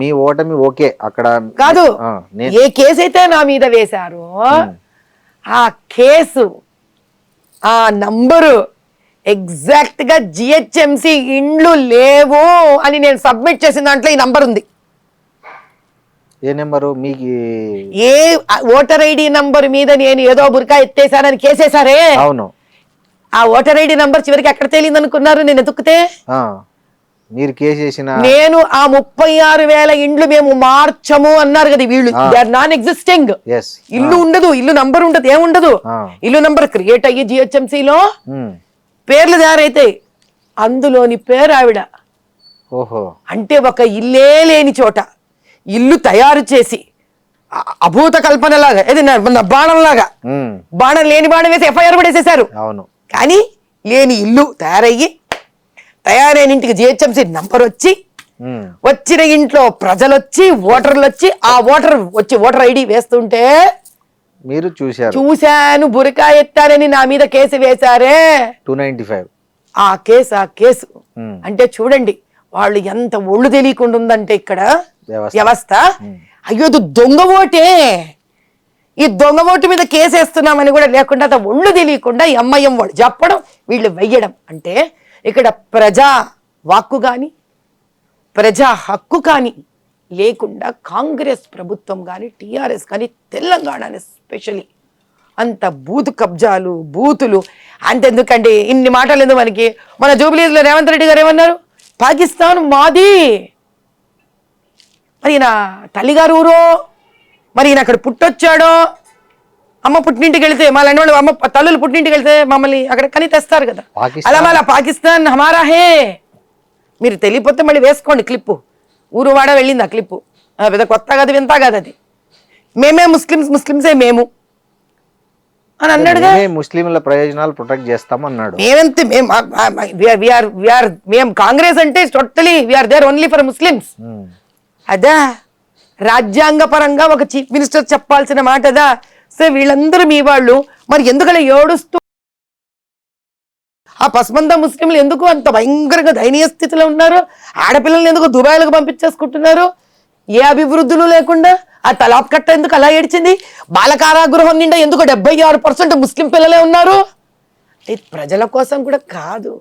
మీ ఓటమి ఓకే అక్కడ కాదు. ఏ కేసు అయితే నా మీద వేశారో ఆ కేసు ఆ నంబరు ఎగ్జాక్ట్ గా జిహెచ్ఎంసి ఇండ్లు లేవు అని నేను సబ్మిట్ చేసిన దాంట్లో ఈ నంబర్ ఉంది. ఏ నెంబరు? మీకు ఏ ఓటర్ ఐడి నంబర్ మీద నేను ఏదో బుర్కా ఎత్తేసానని కేసేసారే. అవును, ఆ ఓటర్ ఐడి నంబర్ చివరికి ఎక్కడ తేలింది అనుకున్నారు? నేను ఎతుకుతే మీరు కేసేసిన నేను ఆ 36,000 ఇండ్లు మేము మార్చము అన్నారు కదా వీళ్ళు. They are non existing. ఇల్లు ఉండదు, ఇల్లు నంబర్ ఉండదు, ఏముండదు. ఇల్లు నంబర్ క్రియేట్ అయ్యి జిహెచ్ఎంసీలో పేర్లు తయారైతాయి, అందులోని పేరు ఆవిడ. ఓహో, అంటే ఒక ఇల్లే లేని చోట ఇల్లు తయారు చేసి అభూత కల్పనలాగా, ఏది బాణంలాగా, బాణం లేని బాణం వేసి ఎఫ్ఐఆర్ కూడా వేసేసారు. అవును, కానీ లేని ఇల్లు తయారైన ఇంటికి జిహెచ్ఎంసీ నంబర్ వచ్చి, వచ్చిన ఇంట్లో ప్రజలు వచ్చి, ఓటర్లు వచ్చి, ఆ ఓటర్ వచ్చి ఓటర్ ఐడి వేస్తుంటే మీరు చూశాను. బురకా ఎత్తారని నా మీద కేసు వేశారే 295. ఆ కేసు అంటే చూడండి వాళ్ళు ఎంత ఒళ్ళు తెలియకుండా ఉందంటే ఇక్కడ వ్యవస్థ. అయ్యో దొంగ ఓటే, ఈ దొంగ ఓటు మీద కేసు వేస్తున్నామని కూడా లేకుండా అంత ఒళ్ళు తెలియకుండా ఎంఐఎం వాళ్ళు చెప్పడం, వీళ్ళు వెయ్యడం. అంటే ఇక్కడ ప్రజా వాక్కు కానీ ప్రజా హక్కు కానీ లేకుండా కాంగ్రెస్ ప్రభుత్వం కానీ టీఆర్ఎస్ కానీ తెలంగాణ ఎస్పెషలీ అంత బూత్ కబ్జాలు, బూతులు. అంతెందుకండి ఇన్ని మాటలు ఎందుకు మనకి? మన జూబ్లీస్లో రేవంత్ రెడ్డి గారు ఏమన్నారు? పాకిస్తాన్ మాది. మరి నా తల్లిగారు ఊరో, మరి ఈయన అక్కడ పుట్టొచ్చాడో, అమ్మ పుట్టింటికి వెళ్తే మళ్ళీ వాళ్ళు అమ్మ తల్లులు పుట్టింటికి వెళ్తే మమ్మల్ని అక్కడ కని తెస్తారు కదా. అలా మళ్ళీ పాకిస్తాన్ హమారా హే. మీరు తెలియపోతే మళ్ళీ వేసుకోండి క్లిప్పు. ఊరు వాడ వెళ్ళింది ఆ క్లిప్పు. పెద్ద కొత్త కాదు, వింత కాదు అది. మేమే ముస్లిమ్సే మేము అని అన్నాడుగా. ముస్లింల ప్రయోజనాలు ప్రొటెక్ట్ చేస్తామన్నాడు. మేము కాంగ్రెస్ అంటే totally we are there only for Muslims. అదా రాజ్యాంగ పరంగా ఒక చీఫ్ మినిస్టర్ చెప్పాల్సిన మాట అదా? సో వీళ్ళందరూ మీ వాళ్ళు, మరి ఎందుకలా ఏడుస్తూ ఆ పసమంద ముస్లింలు ఎందుకు అంత భయంకరంగా దయనీయ స్థితిలో ఉన్నారు? ఆడపిల్లల్ని ఎందుకు దుబాయ్లకు పంపించేసుకుంటున్నారు? ఏ అభివృద్ధులు లేకుండా ఆ తలాప్ కట్ట ఎందుకు అలా ఏడ్చింది? బాలకారాగృహం నిండా ఎందుకు 76% ముస్లిం పిల్లలే ఉన్నారు? ప్రజల కోసం కూడా కాదు,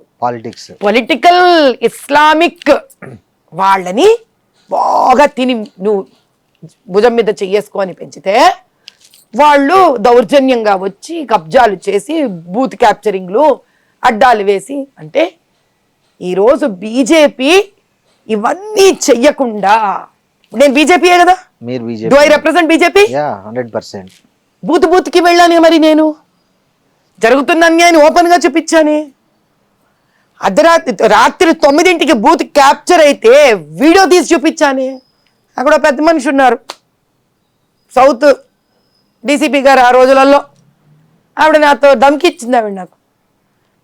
పొలిటికల్ ఇస్లామిక్ వాళ్ళని బాగా తిని నువ్వు భుజం మీద చెయ్యేసుకొని పెంచితే వాళ్ళు దౌర్జన్యంగా వచ్చి కబ్జాలు చేసి బూత్ క్యాప్చరింగ్లు అడ్డాలు వేసి. అంటే ఈరోజు బీజేపీ ఇవన్నీ చెయ్యకుండా నేను బీజేపీయే కదా, మీరు do BJP I represent BJP? 100%. బూత్కి వెళ్ళాను మరి, నేను జరుగుతున్న అన్యాయాన్ని ఓపెన్గా చూపించాను. రాత్రి 9ంటికి బూత్ క్యాప్చర్ అయితే వీడియో తీసి చూపించాను. అక్కడ పెద్ద మనిషి ఉన్నారు, సౌత్ డీసీపీ గారు. ఆ రోజులలో ఆవిడ నాతో ధమ్కి ఇచ్చింది. ఆవిడ నాకు,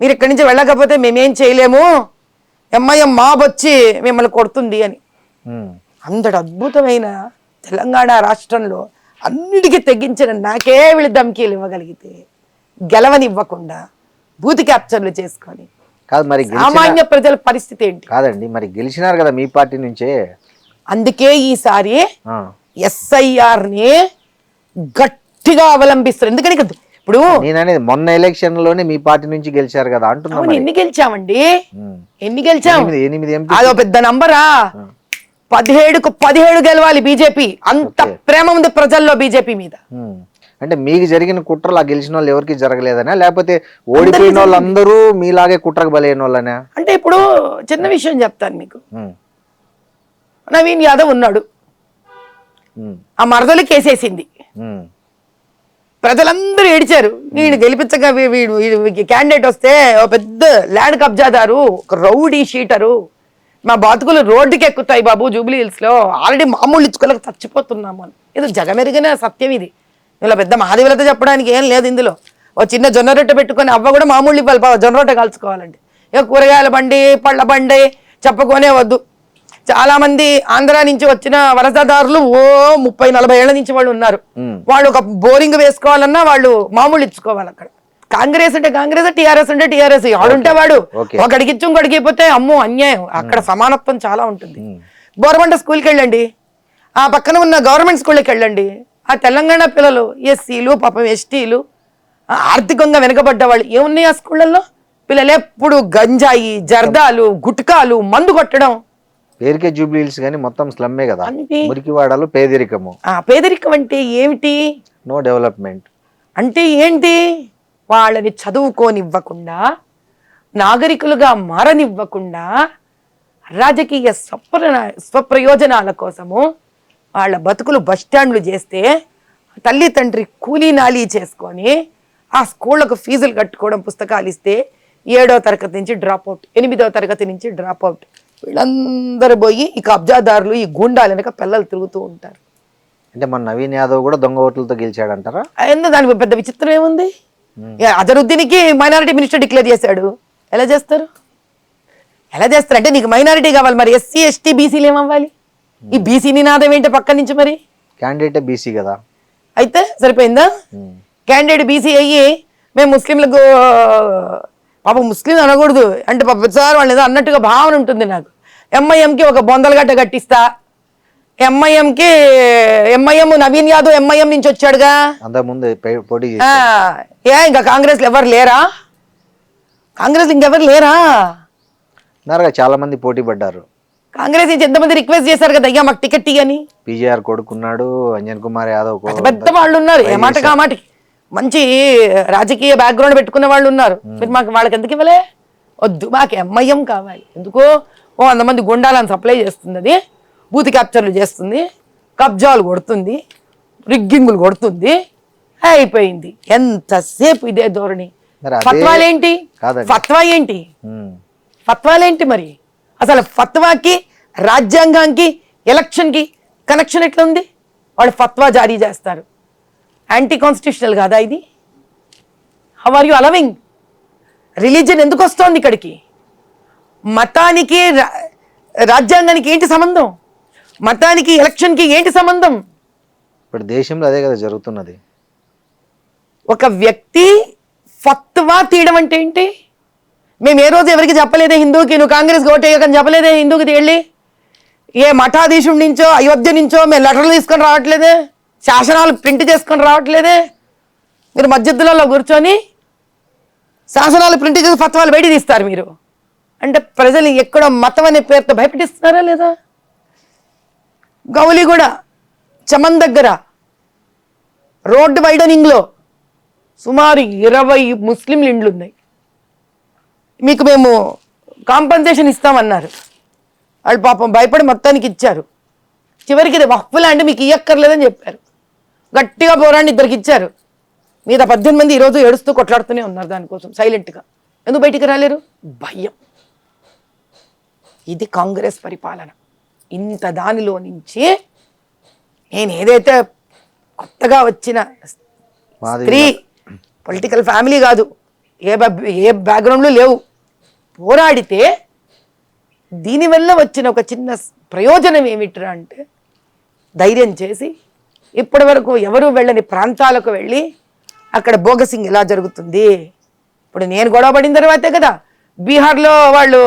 మీరు ఇక్కడి నుంచి వెళ్ళకపోతే మేమేం చేయలేము, ఎంఐఎం మాబ్ వచ్చి మిమ్మల్ని కొడుతుంది అని. అంతటి అద్భుతమైన తెలంగాణ రాష్ట్రంలో అన్నిటికీ తెగించిన నాకే వీళ్ళు ధమ్కీలు ఇవ్వగలిగితే, గెలవనివ్వకుండా బూత్ క్యాప్చర్లు చేసుకొని కాదు మరి సామాన్య ప్రజల పరిస్థితి ఏంటి? కాదండి, మరి గెలిచినారు కదా మీ పార్టీ నుంచే. అందుకే ఈసారి ఎస్ఐఆర్ని గట్టిగా అవలంబిస్తారు. ఎందుకని ఇప్పుడు నేననేది మొన్న ఎలక్షన్ లోనే మీ పార్టీ నుంచి గెలిచారు కదా అంటున్నా. ఎన్ని గెలిచామండి, ఎన్ని గెలిచాం? 8 ఎంపీ. అదో పెద్ద నంబరా? 17కు 17 గెలవాలి బీజేపీ. అంత ప్రేమ ఉంది ప్రజల్లో బీజేపీ మీద. అంటే మీకు జరిగిన కుట్రలు ఆ గెలిచిన వాళ్ళు ఎవరికి జరగలేదనా, లేకపోతే ఓడిపోయిన వాళ్ళందరూ మీలాగే కుట్రకు బలైన వాళ్ళనా? అంటే ఇప్పుడు చిన్న విషయం చెప్తాను మీకు. నవీన్ యాదవ్ ఉన్నాడు, ఆ మరదలు కేసేసింది, ప్రజలందరూ ఏడిచారు. వీడు గెలిపించగా వీడు క్యాండిడేట్ వస్తే ఓ పెద్ద ల్యాండ్ కబ్జాదారు, ఒక రౌడీ షీటరు, మా బతుకులు రోడ్డుకి ఎక్కుతాయి బాబు జూబ్లీ హిల్స్ లో, ఆల్రెడీ మామూలు ఇచ్చుకోలేక చచ్చిపోతున్నాము అని. ఇది జగమెరిగిన సత్యం. ఇది ఇలా పెద్ద మహాదేవులతో చెప్పడానికి ఏం లేదు ఇందులో. ఓ చిన్న జొన్న రొట్టె పెట్టుకొని అవ్వ కూడా మామూలు ఇవ్వాలి బాబు, జొన్న రొట్టె కాల్చుకోవాలంటే. ఇక కూరగాయల బండి, పళ్ళ బండి చెప్పుకొనే వద్దు. చాలా మంది ఆంధ్ర నుంచి వచ్చిన వలసదారులు 30-40 ఏళ్ల నుంచి వాళ్ళు ఉన్నారు. వాళ్ళు ఒక బోరింగ్ వేసుకోవాలన్నా వాళ్ళు మామూలు ఇచ్చుకోవాలి. అక్కడ కాంగ్రెస్ అంటే కాంగ్రెస్, టీఆర్ఎస్ అంటే టీఆర్ఎస్. ఆడుంటే వాడు ఒకడికి ఇచ్చి ఇంకొడికి పోతే అమ్మో అన్యాయం. అక్కడ సమానత్వం చాలా ఉంటుంది. బోరబండ స్కూల్కి వెళ్ళండి, ఆ పక్కన ఉన్న గవర్నమెంట్ స్కూల్కి వెళ్ళండి, ఆ తెలంగాణ పిల్లలు ఎస్సీలు పాపం ఎస్టీలు ఆర్థికంగా వెనుకబడ్డ వాళ్ళు ఏమున్నాయి ఆ స్కూళ్ళల్లో? పిల్లలు ఎప్పుడు గంజాయి, జర్దాలు, గుట్కాలు, మందు కొట్టడం. పేరుకే జూబ్లీ హిల్స్ కానీ మొత్తం స్లమ్మే కదా, మురికివాడలు, పేదరికము. పేదరికం అంటే ఏమిటి? నో డెవలప్మెంట్ అంటే ఏంటి? వాళ్ళని చదువుకోనివ్వకుండా, నాగరికులుగా మారనివ్వకుండా, రాజకీయ స్వప్రయోజనాల కోసము వాళ్ళ బతుకులు బస్టాండ్లు చేస్తే, తల్లి తండ్రి కూలీ నాలీ చేసుకొని ఆ స్కూళ్ళకు ఫీజులు కట్టుకోవడం, పుస్తకాలు ఇస్తే 7వ తరగతి నుంచి డ్రాప్అవుట్, 8వ తరగతి నుంచి డ్రాప్అవుట్. వీళ్ళందరూ పోయి ఈ కబ్జాదారులు, ఈ గూండాలు వెనక పిల్లలు తిరుగుతూ ఉంటారు. అంటే మన నవీన్ యాదవ్ కూడా దొంగ ఓట్లతో గెలిచాడంటారా? ఎందుకు దానికి పెద్ద విచిత్రం ఏముంది? అజరుద్దీన్కి మైనారిటీ మినిస్టర్ డిక్లేర్ చేశాడు. ఎలా చేస్తారు? అంటే నీకు మైనారిటీ కావాలి, మరి ఎస్సీ ఎస్టీ బీసీలు ఏమవ్వాలి? ఈ బీసీ నినాదం ఏంటి పక్క నుంచి? మరి క్యాండిడేట్ బీసీ కదా, అయితే సరిపోయిందా? క్యాండిడేట్ బీసీ అయ్యి మేము ముస్లింలకు, పాపం ముస్లిం అనకూడదు అంటే పాప సార్ వాళ్ళు ఏదో అన్నట్టుగా భావన ఉంటుంది నాకు. ఎంఐఎంకి ఒక బొందలగడ్డ కట్టిస్తా, ఎంఐఎం నవీన్ యాదవ్ ఎంఐఎం నుంచి వచ్చాడుగా, ఇంకా కాంగ్రెస్ ఎవరు లేరా? కాంగ్రెస్ ఇంకెవరు లేరా? చాలా మంది పోటీ పడ్డారు. కాంగ్రెస్ నుంచి ఎంతమంది రిక్వెస్ట్ చేశారు కదా, అయ్యా మాకు టికెట్ ఇయ్యని. పీజీఆర్ కొడుకున్నాడు, అంజన్ కుమార్ యాదవ్, పెద్ద వాళ్ళు ఉన్నారు. ఏ మాట కామాటికి మంచి రాజకీయ బ్యాక్గ్రౌండ్ పెట్టుకున్న వాళ్ళు ఉన్నారు. మీరు మాకు వాళ్ళకి ఎందుకు ఇవ్వలే? వద్దు, మాకు ఎంఐఎం కావాలి. ఎందుకో 100 మంది గుండాలను సప్లై చేస్తుంది, అది బూత్ క్యాప్చర్లు చేస్తుంది, కబ్జాలు కొడుతుంది, రిగ్గింగులు కొడుతుంది, అయిపోయింది. ఎంతసేపు ఇదే ధోరణి. ఫత్వాలేంటి? ఫత్వాలేంటి మరి? అసలు ఫత్వాకి, రాజ్యాంగానికి, ఎలక్షన్కి కనెక్షన్ ఎట్లా ఉంది? వాళ్ళు ఫత్వా జారీ చేస్తారు. యాంటీ కాన్స్టిట్యూషనల్ కాదా ఇది? How are you allowing? Religion ఎందుకు వస్తోంది ఇక్కడికి? మతానికి రాజ్యాంగానికి ఏంటి సంబంధం? మతానికి ఎలక్షన్కి ఏంటి సంబంధం? ఇప్పుడు దేశంలో అదే కదా జరుగుతున్నది. ఒక వ్యక్తి ఫత్వా తీయడం అంటే ఏంటి? మేము ఏ రోజు ఎవరికి చెప్పలేదే హిందూకి నువ్వు కాంగ్రెస్కి ఓటేయకని చెప్పలేదే హిందూకి వెళ్ళి. ఏ మఠాధీశుడి నుంచో అయోధ్య నుంచో మేము లెటర్లు తీసుకొని రావట్లేదే, శాసనాలు ప్రింట్ చేసుకొని రావట్లేదే. మీరు మధ్యలో కూర్చొని శాసనాలు ప్రింట్ చేసి ఫత్వాలు బయట తీస్తారు మీరు. అంటే ప్రజలు ఎక్కడో మతం అనే పేరుతో భయపెట్టిస్తున్నారా లేదా? గౌలిగూడ చమన్ దగ్గర రోడ్డు వైడనింగ్లో సుమారు 20 ముస్లింలు ఇండ్లు ఉన్నాయి. మీకు మేము కాంపన్సేషన్ ఇస్తామన్నారు. వాళ్ళు పాపం భయపడి మొత్తానికి ఇచ్చారు. చివరికి ఇది వక్ఫ్ ల్యాండ్ మీకు ఇయ్యక్కర్లేదని చెప్పారు. గట్టిగా పోరాడి ఇద్దరికి ఇచ్చారు. మీద 18 మంది ఈరోజు ఏడుస్తూ కొట్లాడుతూనే ఉన్నారు దానికోసం సైలెంట్గా. ఎందుకు బయటికి రాలేరు? భయం. ఇది కాంగ్రెస్ పరిపాలన. ఇంత దానిలో నుంచి నేను ఏదైతే కొత్తగా వచ్చిన స్త్రీ, పొలిటికల్ ఫ్యామిలీ కాదు, ఏ బ్యాక్గ్రౌండ్లు లేవు, పోరాడితే దీనివల్ల వచ్చిన ఒక చిన్న ప్రయోజనం ఏమిట్రా అంటే ధైర్యం చేసి ఇప్పటి వరకు ఎవరు వెళ్ళని ప్రాంతాలకు వెళ్ళి అక్కడ బోగసింగ్ ఎలా జరుగుతుంది. ఇప్పుడు నేను గొడవ పడిన తర్వాతే కదా బీహార్లో వాళ్ళు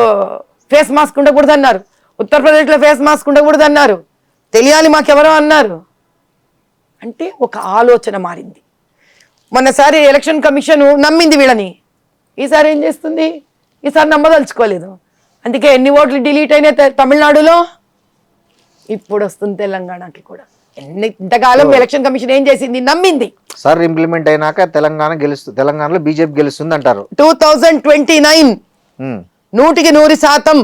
ఫేస్ మాస్క్ ఉండకూడదు అన్నారు, ఉత్తరప్రదేశ్లో ఫేస్ మాస్క్ ఉండకూడదు అన్నారు, తెలియాలి మాకెవరో అన్నారు. అంటే ఒక ఆలోచన మారింది. మొన్నసారి ఎలక్షన్ కమిషన్ నమ్మింది వీళ్ళని, ఈసారి ఏం చేస్తుంది? ఈసారి నమ్మదలుచుకోలేదు. అందుకే ఎన్ని ఓట్లు డిలీట్ అయినాయి తమిళనాడులో, ఇప్పుడు వస్తుంది తెలంగాణకి కూడా. ఇంతకాలం ఎలక్షన్ కమిషన్ ఏం చేసింది? నమ్మింది. సార్ ఇంప్లిమెంట్ అయినాక తెలంగాణలో బీజేపీ గెలుస్తుంది అంటారు. 2029 100%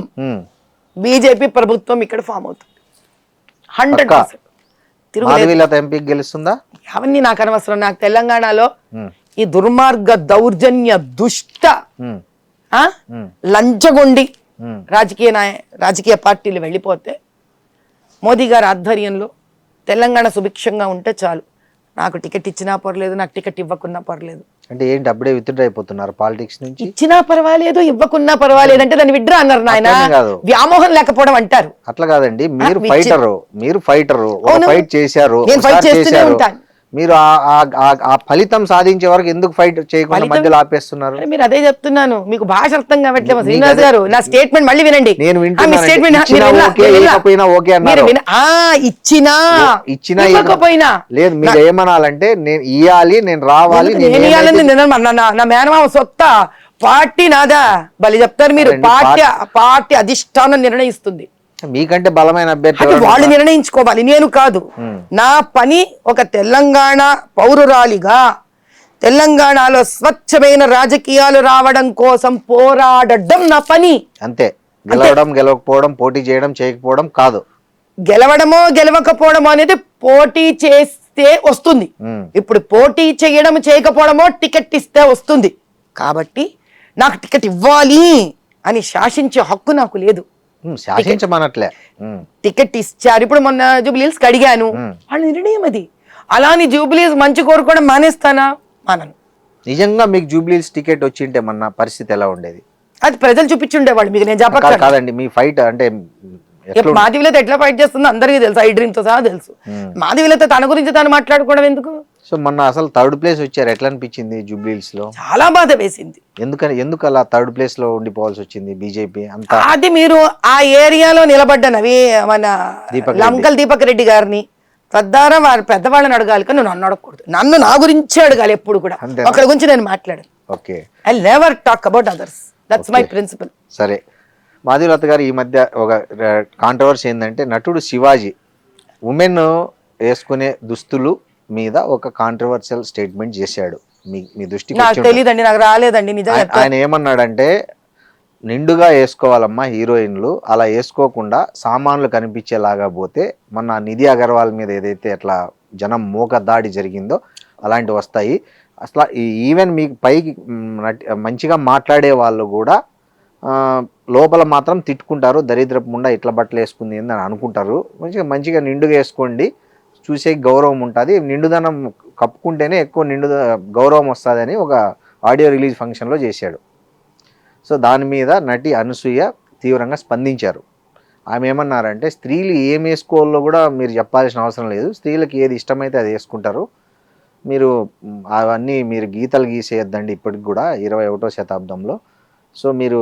బీజేపీ ప్రభుత్వం ఇక్కడ ఫామ్ అవుతుంది. 100%. మాధవీలత ఎంపీ గెలుస్తుందా? అవన్నీ నాకు అనవసరం. నాకు తెలంగాణలో ఈ దుర్మార్గ దౌర్జన్య దుష్ట లంచగొండి రాజకీయ పార్టీలు వెళ్ళిపోతే మోదీ గారి ఆధ్వర్యంలో తెలంగాణ సుభిక్షంగా ఉంటే చాలు. నాకు టికెట్ ఇచ్చినా పర్లేదు, నాకు టికెట్ ఇవ్వకున్నా పర్లేదు. అంటే ఏంటి అప్పుడే విత్డ్రా అయిపోతున్నారు పాలిటిక్స్ నుంచి? ఇచ్చినా పర్వాలేదు, ఇవ్వకున్నా పర్వాలేదు అంటే దాన్ని విత్డ్రా అన్నారు నాయన. వ్యామోహం లేకపోవడం అంటారు. అట్లా కాదండి, మీరు ఫైటరు ఫైట్ చేశారు, నేను ఫైట్ చేస్తూనే ఉంటాను. మీరు ఆ ఫలితం సాధించే వరకు ఎందుకు ఫైట్ చేయకుండా మధ్యలో ఆపేస్తున్నారు? మీరు అదే చెప్తున్నాను, మీకు భాష అర్థం కావట్లేదు శ్రీనివాస్ గారు. నా స్టేట్మెంట్ మళ్ళీ వినండి. నేను ఇచ్చినా ఇవ్వకపోయినా లేదు, మీరు ఏమనాలంటే నేను ఇయ్యాలి, నేను రావాలి, నా మేనమామ సొత్త పార్టీ నాదా బలి చెప్తారు మీరు. పార్టీ అధిష్టానం నిర్ణయిస్తుంది. మీకంటే బలమైన అభ్యర్థి వాళ్ళు నిర్ణయించుకోవాలి, నేను కాదు. నా పని ఒక తెలంగాణ పౌరురాలిగా తెలంగాణలో స్వచ్ఛమైన రాజకీయాలు రావడం కోసం పోరాడడం నా పని. అంతే. గెలవడం గెలవకపోవడం, పోటీ చేయడం చేయకపోవడం కాదు. గెలవడమో గెలవకపోవడమో అనేది పోటీ చేస్తే వస్తుంది. ఇప్పుడు పోటీ చేయడం చేయకపోవడమో టికెట్ ఇస్తే వస్తుంది. కాబట్టి నాకు టికెట్ ఇవ్వాలి అని శాసించే హక్కు నాకు లేదు. శాసించమనట్లే, టికెట్ ఇచ్చారు. ఇప్పుడు మొన్న జూబ్లీహిల్స్ అడిగాను, వాళ్ళ నిర్ణయం అది. అలాని జూబ్లీహిల్స్ మంచి కోరుకోవడం మానేస్తానా? మానను. నిజంగా మీకు జూబ్లీహిల్స్ టికెట్ వచ్చింటే మన పరిస్థితి ఎలా ఉండేది? అది ప్రజలు చూపించుండేవాళ్ళు మీకు. నేను చెప్పక కాదండి, మీ ఫైట్ అంటే మాధవీలత ఎట్లా ఫైట్ చేస్తుందో అందరికీ తెలుసు, ఐ డ్రీమ్ తో సహా తెలుసు. మాధవీలత తన గురించి తాను మాట్లాడుకోవడం ఎందుకు? సో మొన్న అసలు 3rd ప్లేస్ వచ్చారు, ఎట్లా అనిపించింది జూబ్లీహిల్స్ లో? చాలా బాధ వేసింది. ఎందుకు అలా 3rd ప్లేస్ లో ఉండిపోవాల్సి వచ్చింది బీజేపీ అంతా? అది మీరు ఆ ఏరియాలో నిలబడ్డనవి మన లంకల్ దీపక్ రెడ్డి గారిని తద్వారా వారి పెద్దవాళ్ళని అడగాలి, కానీ నన్ను అడగకూడదు. నన్ను నా గురించే అడగాలి ఎప్పుడు కూడా. ఒకరి గురించి నేను మాట్లాడాను. Okay, I never talk about others. That's my principle. సరే, మాధవీలత గారు ఈ మధ్య ఒక కాంట్రవర్సీ ఏంటంటే నటుడు శివాజీ ఉమెన్ వేసుకునే దుస్తులు మీద ఒక కాంట్రవర్షియల్ స్టేట్మెంట్ చేశాడు. మీ దృష్టికి నాకు తెలియదండి, నాకు రాలేదండి నిజంగా. ఆయన ఏమన్నాడంటే నిండుగా వేసుకోవాలమ్మా హీరోయిన్లు, అలా వేసుకోకుండా సామాన్లు కనిపించేలాగా పోతే మొన్న నిధి అగర్వాల్ మీద ఏదైతే అట్లా జనం మూక దాడి జరిగిందో అలాంటివి వస్తాయి. అసలు ఈవెన్ మీకు పైకి మంచిగా మాట్లాడే వాళ్ళు కూడా లోపల మాత్రం తిట్టుకుంటారు, దరిద్రపు ముండా ఇట్లా బట్టలు వేసుకుంది అని అనుకుంటారు. మంచిగా నిండుగా వేసుకోండి, చూసే గౌరవం ఉంటుంది, నిండుదనం కప్పుకుంటేనే ఎక్కువ గౌరవం వస్తుంది అని ఒక ఆడియో రిలీజ్ ఫంక్షన్లో చేశాడు. సో దాని మీద నటి అనసూయ తీవ్రంగా స్పందించారు. ఆమె ఏమన్నారంటే స్త్రీలు ఏం వేసుకోవాలో కూడా మీరు చెప్పాల్సిన అవసరం లేదు, స్త్రీలకు ఏది ఇష్టమైతే అది వేసుకుంటారు, మీరు అవన్నీ మీరు గీతలు గీసేయద్దండి ఇప్పటికి కూడా 21వ శతాబ్దంలో. సో మీరు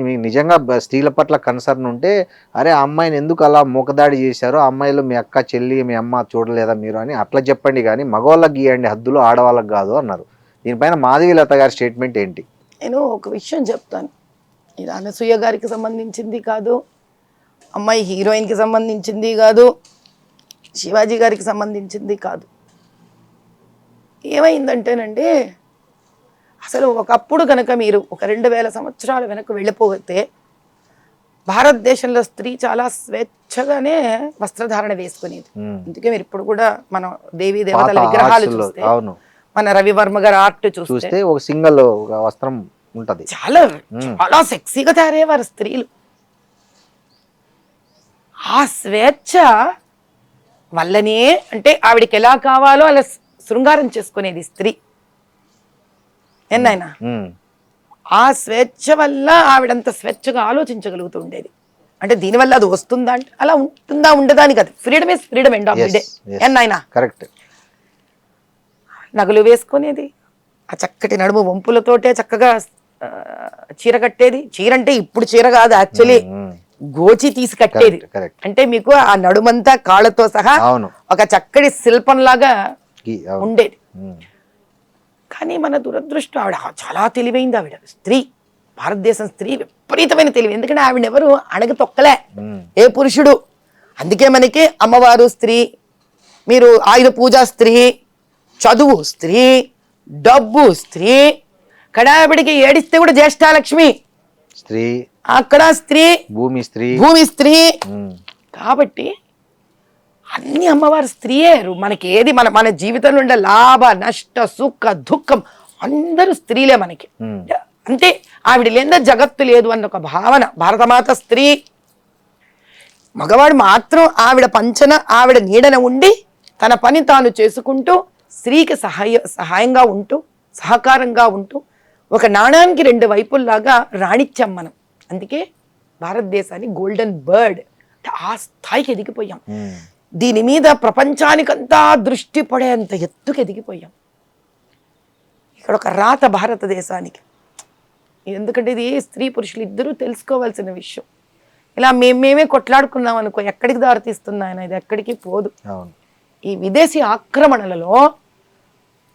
మీకు నిజంగా స్త్రీల పట్ల కన్సర్న్ ఉంటే అరే ఆ అమ్మాయిని ఎందుకు అలా మూకదాడి చేశారో, అమ్మాయిలు మీ అక్క చెల్లి మీ అమ్మ చూడలేదా మీరు అని అట్లా చెప్పండి, కానీ మగవాళ్ళకి గీయండి హద్దులు, ఆడవాళ్ళకి కాదు అన్నారు. దీనిపైన మాధవీలత గారి స్టేట్మెంట్ ఏంటి? నేను ఒక విషయం చెప్తాను. ఇది అనసూయ గారికి సంబంధించింది కాదు, అమ్మాయి హీరోయిన్కి సంబంధించింది కాదు, శివాజీ గారికి సంబంధించింది కాదు. ఏమైందంటేనండి, అసలు ఒకప్పుడు కనుక మీరు ఒక 2000 సంవత్సరాల వెనక్కి వెళ్ళిపోతే భారతదేశంలో స్త్రీ చాలా స్వేచ్ఛగానే వస్త్రధారణ వేసుకునేది. అందుకే మీరు ఇప్పుడు కూడా మనం దేవీ దేవతల విగ్రహాలు చూస్తే, అవును, మన రవివర్మ గారి ఆర్ట్ చూస్తే ఒక సింగిల్ వస్త్రం ఉంటది. చాలా చాలా సెక్సీగా తయారయ్యేవారు స్త్రీలు. ఆ స్వేచ్ఛ వల్లనే అంటే ఆవిడకి ఎలా కావాలో అలా శృంగారం చేసుకునేది స్త్రీ. ఎన్నైనా ఆ స్వేచ్ఛ వల్ల ఆవిడంత స్వేచ్ఛగా ఆలోచించగలుగుతూ ఉండేది. అంటే దీనివల్ల అది వస్తుందా అంటే అలా ఉంటుందా ఉండదా అని కాదు. Freedom is freedom end of the day. ఎన్నైనా కరెక్ట్. నగలు వేసుకునేది, ఆ చక్కటి నడుము వంపులతోటే చక్కగా చీర కట్టేది. చీర అంటే ఇప్పుడు చీర కాదు, యాక్చువల్లీ గోచి తీసి కట్టేది. అంటే మీకు ఆ నడుమంతా కాళ్ళతో సహా ఒక చక్కటి శిల్పం లాగా ఉండేది. కానీ మన దురదృష్టం, ఆవిడ చాలా తెలివైంది. ఆవిడ స్త్రీ, భారతదేశం స్త్రీ విపరీతమైన తెలివి. ఎందుకంటే ఆవిడ ఎవరు అణగ తొక్కలే ఏ పురుషుడు. అందుకే మనకి అమ్మవారు స్త్రీ, మీరు ఆయుధ పూజ స్త్రీ, చదువు స్త్రీ, డబ్బు స్త్రీ, కడావిడికి ఏడిస్తే కూడా జ్యేష్ఠాలక్ష్మి స్త్రీ, అక్కడ స్త్రీ, భూమి స్త్రీ, భూమి స్త్రీ. కాబట్టి అన్ని అమ్మవారు స్త్రీయే. మనకి ఏది మన మన జీవితంలో ఉండే లాభ నష్ట సుఖ దుఃఖం అందరూ స్త్రీలే మనకి. అంటే ఆవిడ లేదా జగత్తు లేదు అన్న ఒక భావన. భారతమాత స్త్రీ. మగవాడు మాత్రం ఆవిడ పంచన ఆవిడ నీడన ఉండి తన పని తాను చేసుకుంటూ స్త్రీకి సహాయంగా ఉంటూ సహకారంగా ఉంటూ ఒక నాణానికి రెండు వైపుల్లాగా రాణించాం మనం. అందుకే భారతదేశాన్ని గోల్డెన్ బర్డ్ ఆ స్థాయికి ఎదిగిపోయాం. దీని మీద ప్రపంచానికంతా దృష్టి పడేంత ఎత్తుకు ఎదిగిపోయాం. ఇక్కడ ఒక రాత భారతదేశానికి. ఎందుకంటే ఇది స్త్రీ పురుషులు ఇద్దరూ తెలుసుకోవాల్సిన విషయం. ఇలా మేమే కొట్లాడుకున్నాం అనుకో, ఎక్కడికి దారితీస్తుంది ఆయన, ఇది ఎక్కడికి పోదు. ఈ విదేశీ ఆక్రమణలలో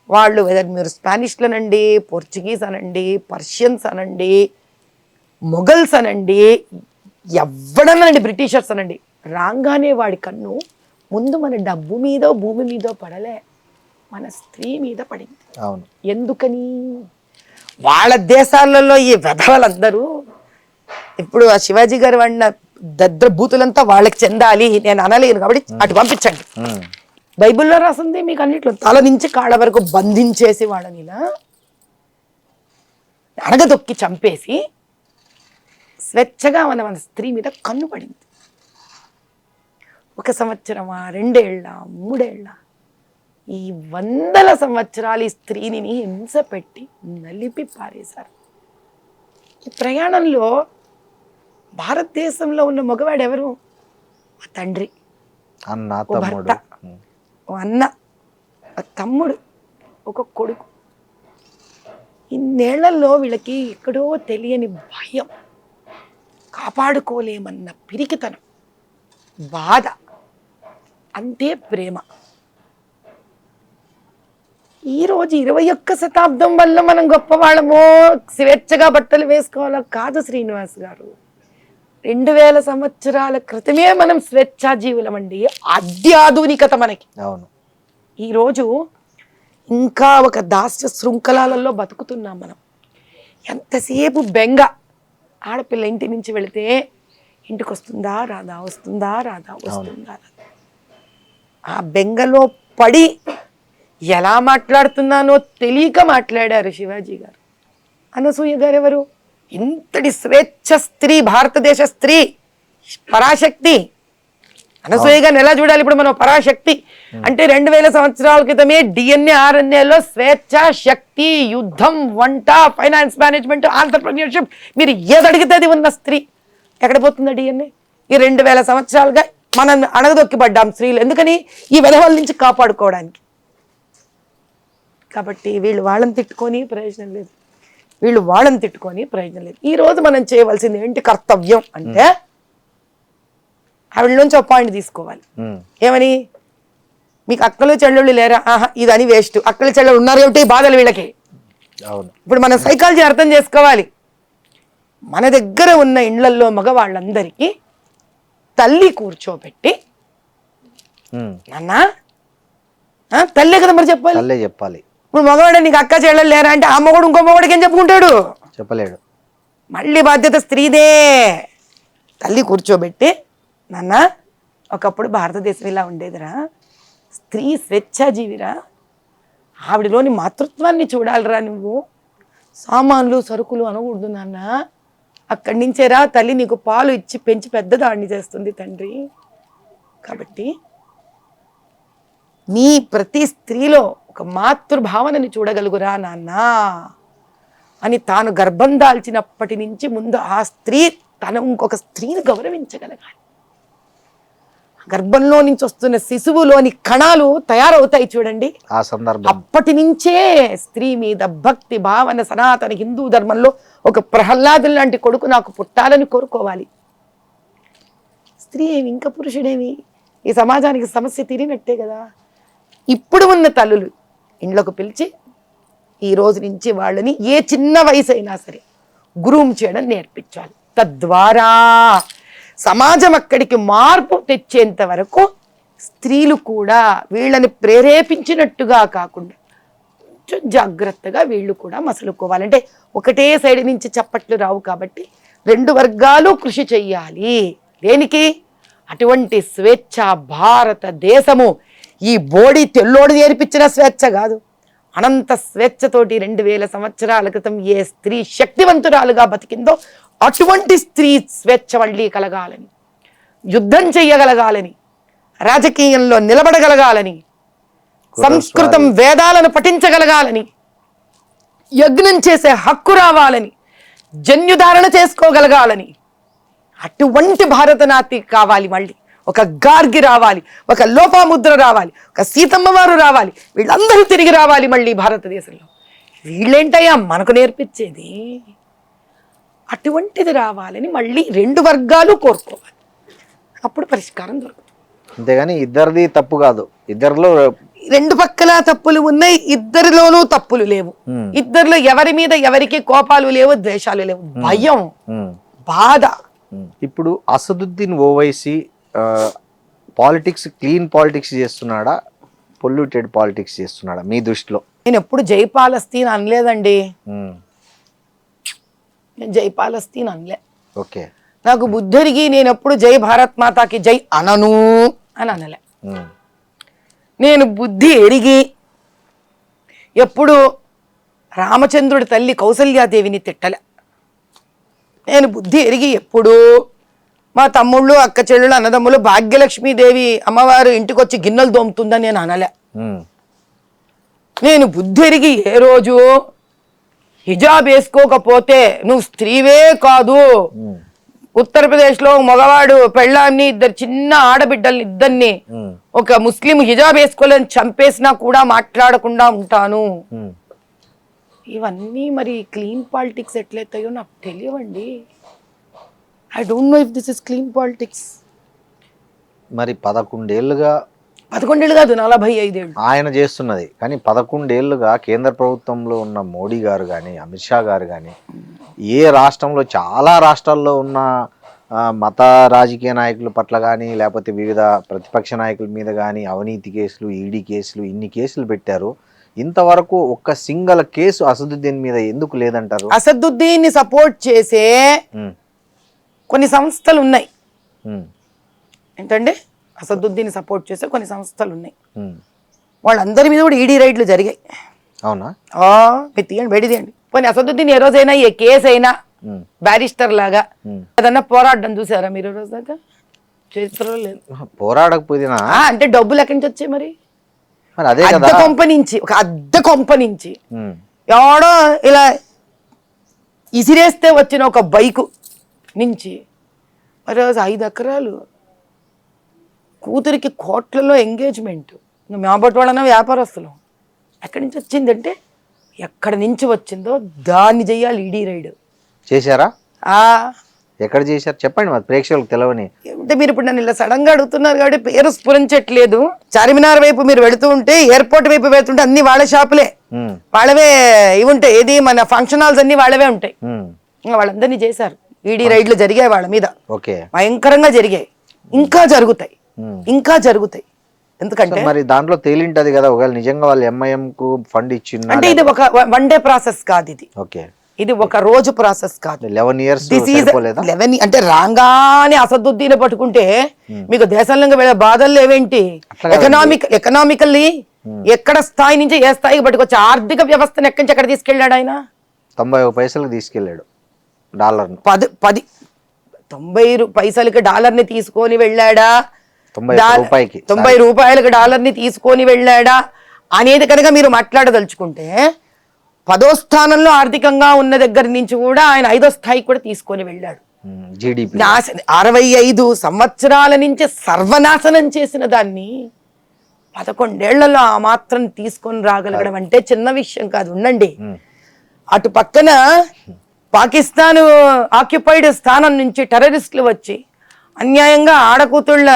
వాళ్ళు మీరు స్పానిష్లు అనండి, పోర్చుగీస్ అనండి, పర్షియన్స్ అనండి, మొఘల్స్ అనండి, ఎవడనండి, బ్రిటిషర్స్ అనండి, రాగానే వాడి కన్ను ముందు మన డబ్బు మీదో భూమి మీదో పడలే, మన స్త్రీ మీద పడింది. ఎందుకని? వాళ్ళ దేశాలలో ఈ వెధవలందరూ ఇప్పుడు ఆ శివాజీ గారు వాడిన దద్ర బూతులంతా వాళ్ళకి చెందాలి నేను అనలేను కాబట్టి అటు పంపించండి. బైబిల్లో రాసింది మీకు అన్నిట్లో తల నుంచి కాళ్ళ వరకు బంధించేసి వాళ్ళని అడగదొక్కి చంపేసి స్వేచ్ఛగా మన స్త్రీ మీద కన్ను పడింది. 1 సంవత్సరమా, 2 ఏళ్ళ, 3 ఏళ్ళ, ఈ 100 సంవత్సరాలు ఈ స్త్రీని హింస పెట్టి నలిపి పారేశారు. ఈ ప్రయాణంలో భారతదేశంలో ఉన్న మగవాడు ఎవరు? ఆ తండ్రి, ఓ భర్త, ఓ అన్న, ఓ తమ్ముడు, ఒక కొడుకు. ఇన్నేళ్లలో వీళ్ళకి ఎక్కడో తెలియని భయం, కాపాడుకోలేమన్న పిరికితనం, బాధ, అంతే ప్రేమ. ఈరోజు 21వ శతాబ్దం వల్ల మనం గొప్పవాళ్ళమో స్వేచ్ఛగా బట్టలు వేసుకోవాలో కాదు శ్రీనివాస్ గారు. 2000 సంవత్సరాల క్రితమే మనం స్వేచ్ఛా జీవులమండి. అత్యాధునికత మనకి. ఈరోజు ఇంకా ఒక దాస్య శృంఖలాలలో బతుకుతున్నాం మనం. ఎంతసేపు బెంగ. ఆడపిల్ల ఇంటి నుంచి వెళితే ఇంటికి వస్తుందా రాదా, వస్తుందా రాదా, వస్తుందా రాదా. ఆ బెంగలో పడి ఎలా మాట్లాడుతున్నానో తెలియక మాట్లాడారు శివాజీ గారు. అనసూయ గారు ఎవరు? ఇంతటి స్వేచ్ఛ స్త్రీ, భారతదేశ స్త్రీ, పరాశక్తి. అనసూయ గారిని ఎలా చూడాలి ఇప్పుడు మనం? పరాశక్తి అంటే 2000 సంవత్సరాల క్రితమే DNA RNAలో స్వేచ్ఛ, శక్తి, యుద్ధం, వంట, ఫైనాన్స్ మేనేజ్మెంట్, ఆంటర్‌ప్రెన్యూర్‌షిప్, మీరు ఏది అడిగితే అది ఉన్న స్త్రీ. ఎక్కడ పోతుందా DNA? ఈ 2000 సంవత్సరాలుగా మనం అణగదొక్కిపడ్డాం స్త్రీలు. ఎందుకని? ఈ విధవల నుంచి కాపాడుకోవడానికి. కాబట్టి వీళ్ళు వాళ్ళని తిట్టుకొని ప్రయోజనం లేదు, వీళ్ళు వాళ్ళని తిట్టుకొని ప్రయోజనం లేదు. ఈరోజు మనం చేయవలసింది ఏంటి కర్తవ్యం అంటే, ఆవిడ నుంచి ఒక పాయింట్ తీసుకోవాలి. ఏమని? మీకు అక్కలు చెల్లెళ్ళు లేరా? ఆహా, ఇదని వేస్ట్. అక్కలు చెల్లెళ్ళు ఉన్నారు ఏమిటి బాధలు వీళ్ళకి. ఇప్పుడు మనం సైకాలజీ అర్థం చేసుకోవాలి. మన దగ్గర ఉన్న ఇండ్లల్లో మగవాళ్ళందరికీ తల్లి కూర్చోబెట్టి, నాన్న తల్లే కదా మరి చెప్పాలి. ఇప్పుడు మగవాడు నీకు అక్క చెల్లెలు లేరా అంటే ఆ మగవాడు ఇంకో మగవాడికి ఏం చెప్పుకుంటాడు? చెప్పలేడు. మళ్ళీ బాధ్యత స్త్రీదే. తల్లి కూర్చోబెట్టి, నాన్న ఒకప్పుడు భారతదేశం ఇలా ఉండేదిరా, స్త్రీ స్వేచ్ఛాజీవిరా, ఆవిడలోని మాతృత్వాన్ని చూడాలిరా నువ్వు, సామాన్లు సరుకులు అనకూడదు నాన్న, అక్కడి నుంచేరా తల్లి నీకు పాలు ఇచ్చి పెంచి పెద్దదాన్ని చేస్తుంది తండ్రి. కాబట్టి నీ ప్రతి స్త్రీలో ఒక మాతృభావనని చూడగలుగురా నాన్న అని తాను గర్భం దాల్చినప్పటి నుంచి ముందు ఆ స్త్రీ తన ఇంకొక స్త్రీని గౌరవించగలగాలి. గర్భంలో నుంచి వస్తున్న శిశువులోని కణాలు తయారవుతాయి చూడండి, ఆ సందర్భం అప్పటి నుంచే స్త్రీ మీద భక్తి భావన సనాతన హిందూ ధర్మంలో ఒక ప్రహ్లాదుని లాంటి కొడుకు నాకు పుట్టాలని కోరుకోవాలి. స్త్రీ ఏమి ఇంకా పురుషుడేమి, ఈ సమాజానికి సమస్య తీరినట్టే కదా. ఇప్పుడు ఉన్న తల్లులు ఇండ్లకు పిలిచి ఈ రోజు నుంచి వాళ్ళని ఏ చిన్న వయసు అయినా సరే గ్రూమ్ చేయడం నేర్పించాలి. తద్వారా సమాజం అక్కడికి మార్పు తెచ్చేంత వరకు స్త్రీలు కూడా వీళ్ళని ప్రేరేపించినట్టుగా కాకుండా కొంచెం జాగ్రత్తగా వీళ్ళు కూడా మసలుకోవాలంటే ఒకటే సైడ్ నుంచి చప్పట్లు రావు కాబట్టి రెండు వర్గాలు కృషి చెయ్యాలి. దేనికి? అటువంటి స్వేచ్ఛ భారతదేశము ఈ బోడి తెల్లోడు నేర్పించిన స్వేచ్ఛ కాదు, అనంత స్వేచ్ఛతోటి 2000 సంవత్సరాల క్రితం ఏ స్త్రీ శక్తివంతురాలుగా బతికిందో అటువంటి స్త్రీ స్వేచ్ఛ మళ్ళీ కలగాలని, యుద్ధం చెయ్యగలగాలని, రాజకీయంలో నిలబడగలగాలని, సంస్కృతం వేదాలను పఠించగలగాలని, యజ్ఞం చేసే హక్కు రావాలని, జన్యుధారణ చేసుకోగలగాలని, అటువంటి భారతనాటి కావాలి. మళ్ళీ ఒక గార్గి రావాలి, ఒక లోపాముద్ర రావాలి, ఒక సీతమ్మ వారు రావాలి, వీళ్ళందరూ తిరిగి రావాలి మళ్ళీ భారతదేశంలో. వీళ్ళేంటయ్యా మనకు నేర్పించేది? అటువంటిది రావాలని మళ్ళీ రెండు వర్గాలు కోరుకోవాలి, అప్పుడు పరిష్కారం దొరుకుతుంది. అంతేగాని ఇద్దరిది తప్పు కాదు, ఇద్దరిలో రెండు పక్కల తప్పులు ఉన్నాయి, ఇద్దరిలోనూ తప్పులు లేవు. ఇద్దరిలో ఎవరి మీద ఎవరికి కోపాలు లేవు, ద్వేషాలు లేవు, భయం బాధ. ఇప్పుడు Asaduddin Owaisi politics clean politics చేస్తున్నాడా, పొల్యూటెడ్ పాలిటిక్స్ చేస్తున్నాడా మీ దృష్టిలో? నేను ఎప్పుడు జై పాలస్తీన్ అనలేదండి, నేను జై పాలస్తీన్ అనలే. ఓకే, నాకు బుద్ధుడికి నేను ఎప్పుడు జై భారత్ మాతాకి జై అనను అని అనలే. నేను బుద్ధి ఎరిగి ఎప్పుడు రామచంద్రుడి తల్లి కౌసల్యాదేవిని తిట్టలే. నేను బుద్ధి ఎరిగి ఎప్పుడు మా తమ్ముళ్ళు అక్క చెల్లెళ్ళు అన్నదమ్ములు భాగ్యలక్ష్మీదేవి అమ్మవారు ఇంటికి వచ్చి గిన్నెలు దోముతుందని నేను అనలే. నేను బుద్ధి ఎరిగి ఏ రోజు హిజాబ్ వేసుకోకపోతే నువ్వు స్త్రీవే కాదు, ఉత్తరప్రదేశ్లో మగవాడు పెళ్ళాన్ని ఇద్దరు చిన్న ఆడబిడ్డల్ని ఇద్దరిని ఒక ముస్లిం హిజాబ్ వేసుకోలేని చంపేసినా కూడా మాట్లాడకుండా ఉంటాను. ఇవన్నీ మరి క్లీన్ పాలిటిక్స్ ఎట్లయితాయో నాకు తెలియవండి. I don't know if this is clean politics. మరి 11 ఏళ్ళుగా 11 ఏళ్ళు కాదు 45 ఏళ్ళు ఆయన చేస్తున్నది, కానీ 11 ఏళ్ళుగా కేంద్ర ప్రభుత్వంలో ఉన్న మోడీ గారు కానీ అమిత్ షా గారు కానీ ఏ రాష్ట్రంలో చాలా రాష్ట్రాల్లో ఉన్న మత రాజకీయ నాయకుల పట్ల కానీ లేకపోతే వివిధ ప్రతిపక్ష నాయకుల మీద కానీ అవినీతి కేసులు, ఈడీ కేసులు, ఇన్ని కేసులు పెట్టారు. ఇంతవరకు ఒక్క సింగల్ కేసు అసదుద్దీన్ మీద ఎందుకు లేదంటారు? అసదుద్దీన్ ని సపోర్ట్ చేసే కొన్ని సంస్థలు ఉన్నాయి. ఏంటంటే అసదుద్దీన్ సపోర్ట్ చేసే కొన్ని సంస్థలు ఉన్నాయి, వాళ్ళందరి మీద కూడా ఈడీ రైడ్లు జరిగాయి. అవునా? మీరు తీయండి, బయట తీయండి. పోనీ అసదుద్దీన్ ఏ రోజైనా ఏ కేసు అయినా బ్యారిస్టర్ లాగా ఏదన్నా పోరాడడం చూసారా మీరు? రోజు దాకా చరిత్రలో లేదు. పోరాడకపోయినా అంటే డబ్బులు ఎక్కడి నుంచి వచ్చాయి మరి? అదే కదా, అద్దె కొంప నుంచి, ఒక అద్దె కొంప నుంచి ఎవడో ఇలా ఇసిరేస్తే వచ్చిన ఒక బైకు నుంచి మరి 5 ఎకరాలు కూతురికి కోట్లలో ఎంగేజ్మెంట్. మేబట్టి వాళ్ళన్నా వ్యాపారస్తులు. ఎక్కడి నుంచి వచ్చిందంటే ఎక్కడి నుంచి వచ్చిందో దాన్ని చెయ్యాలి ఈడీ రైడ్. చేశారా? ఎక్కడ చేశారు చెప్పండి, మరి ప్రేక్షకులకు తెలవని. అంటే మీరు ఇప్పుడు నన్ను ఇలా సడన్ గా అడుగుతున్నారు కాబట్టి పేరు స్ఫురించట్లేదు. చార్మినార్ వైపు మీరు వెళుతూ ఉంటే, ఎయిర్పోర్ట్ వైపు వెళ్తుంటే అన్ని వాళ్ళ షాపులే, వాళ్ళవే ఇవి ఉంటాయి. ఏది మన ఫంక్షన్ హాల్స్ అన్ని వాళ్ళవే ఉంటాయి. వాళ్ళందరినీ చేశారు, ఈడీ రైడ్లు జరిగాయి వాళ్ళ మీద, భయంకరంగా జరిగాయి, ఇంకా జరుగుతాయి, ఇంకా జరుగుతాయి. ఎందుకంటే మరి దాంట్లో తేలింటది కదా, ఒకవేళ నిజంగా వాళ్ళు ఎంఐఎం కు ఫండ్ ఇచ్చింది అంటే ఇది ఒక వన్ డే ప్రాసెస్ కాదు ఇది. ఓకే, ఇది ఒక రోజు ప్రాసెస్ కాదు. 11 years దిస్ ఈజ్ సరిపోలేదా? 11 అంటే రాగానే అసదుద్దీన్ పట్టుకుంటే మీకు దేశంలో వెళ్ళే బాధలు లేవేంటి? ఎకనామికల్లీ ఎక్కడ స్థాయి నుంచి ఏ స్థాయికి పట్టుకొచ్చి ఆర్థిక వ్యవస్థను ఎక్కడి నుంచి ఎక్కడ తీసుకెళ్ళాడు ఆయన? 91 పైసలకు తీసుకెళ్ళాడు డాలర్ను. 90 పైసలకి డాలర్ని తీసుకొని వెళ్ళాడా? 90 రూపాయలకి డాలర్ని తీసుకొని వెళ్ళాడా అనేది కనుక మీరు మాట్లాడదలుచుకుంటే 10వ స్థానంలో ఆర్థికంగా ఉన్న దగ్గర నుంచి కూడా ఆయన 5వ స్థాయికి కూడా తీసుకొని వెళ్ళాడు. జీడిపి 65 సంవత్సరాల నుంచి సర్వనాశనం చేసిన దాన్ని 11 ఏళ్లలో ఆ మాత్రం తీసుకొని రాగలగడం అంటే చిన్న విషయం కాదు. ఉండండి, అటు పక్కన పాకిస్తాన్ ఆక్యుపైడ్ స్థానం నుంచి టెర్రరిస్టులు వచ్చి అన్యాయంగా ఆడకూతుళ్ళ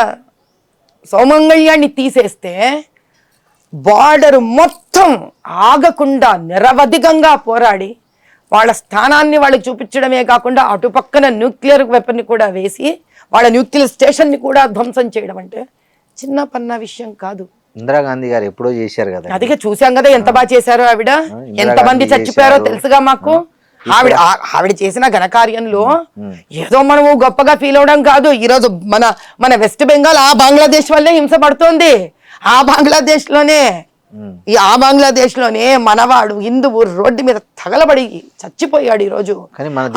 సౌమంగళ్యాన్ని తీసేస్తే బార్డర్ మొత్తం ఆగకుండా నిరవధికంగా పోరాడి వాళ్ళ స్థానాన్ని వాళ్ళకి చూపించడమే కాకుండా అటు పక్కన న్యూక్లియర్ వెపన్ని కూడా వేసి వాళ్ళ న్యూక్లియర్ స్టేషన్ని కూడా ధ్వంసం చేయడం అంటే చిన్న పన్న విషయం కాదు. ఇందిరాగాంధీ గారు ఎప్పుడో చేశారు కదా. అదిగా చూసాం కదా ఎంత బాగా చేశారో ఆవిడ, ఎంతమంది చచ్చిపోయారో తెలుసుగా మాకు. ఆవిడ చేసిన ఘనకార్యంలో ఏదో మనము గొప్పగా ఫీల్ అవడం కాదు. ఈరోజు మన వెస్ట్ బెంగాల్ ఆ బంగ్లాదేశ్ వల్లే హింస పడుతోంది. ఆ బంగ్లాదేశ్ లోనే మనవాడు హిందువు రోడ్డు మీద తగలబడి చచ్చిపోయాడు. ఈరోజు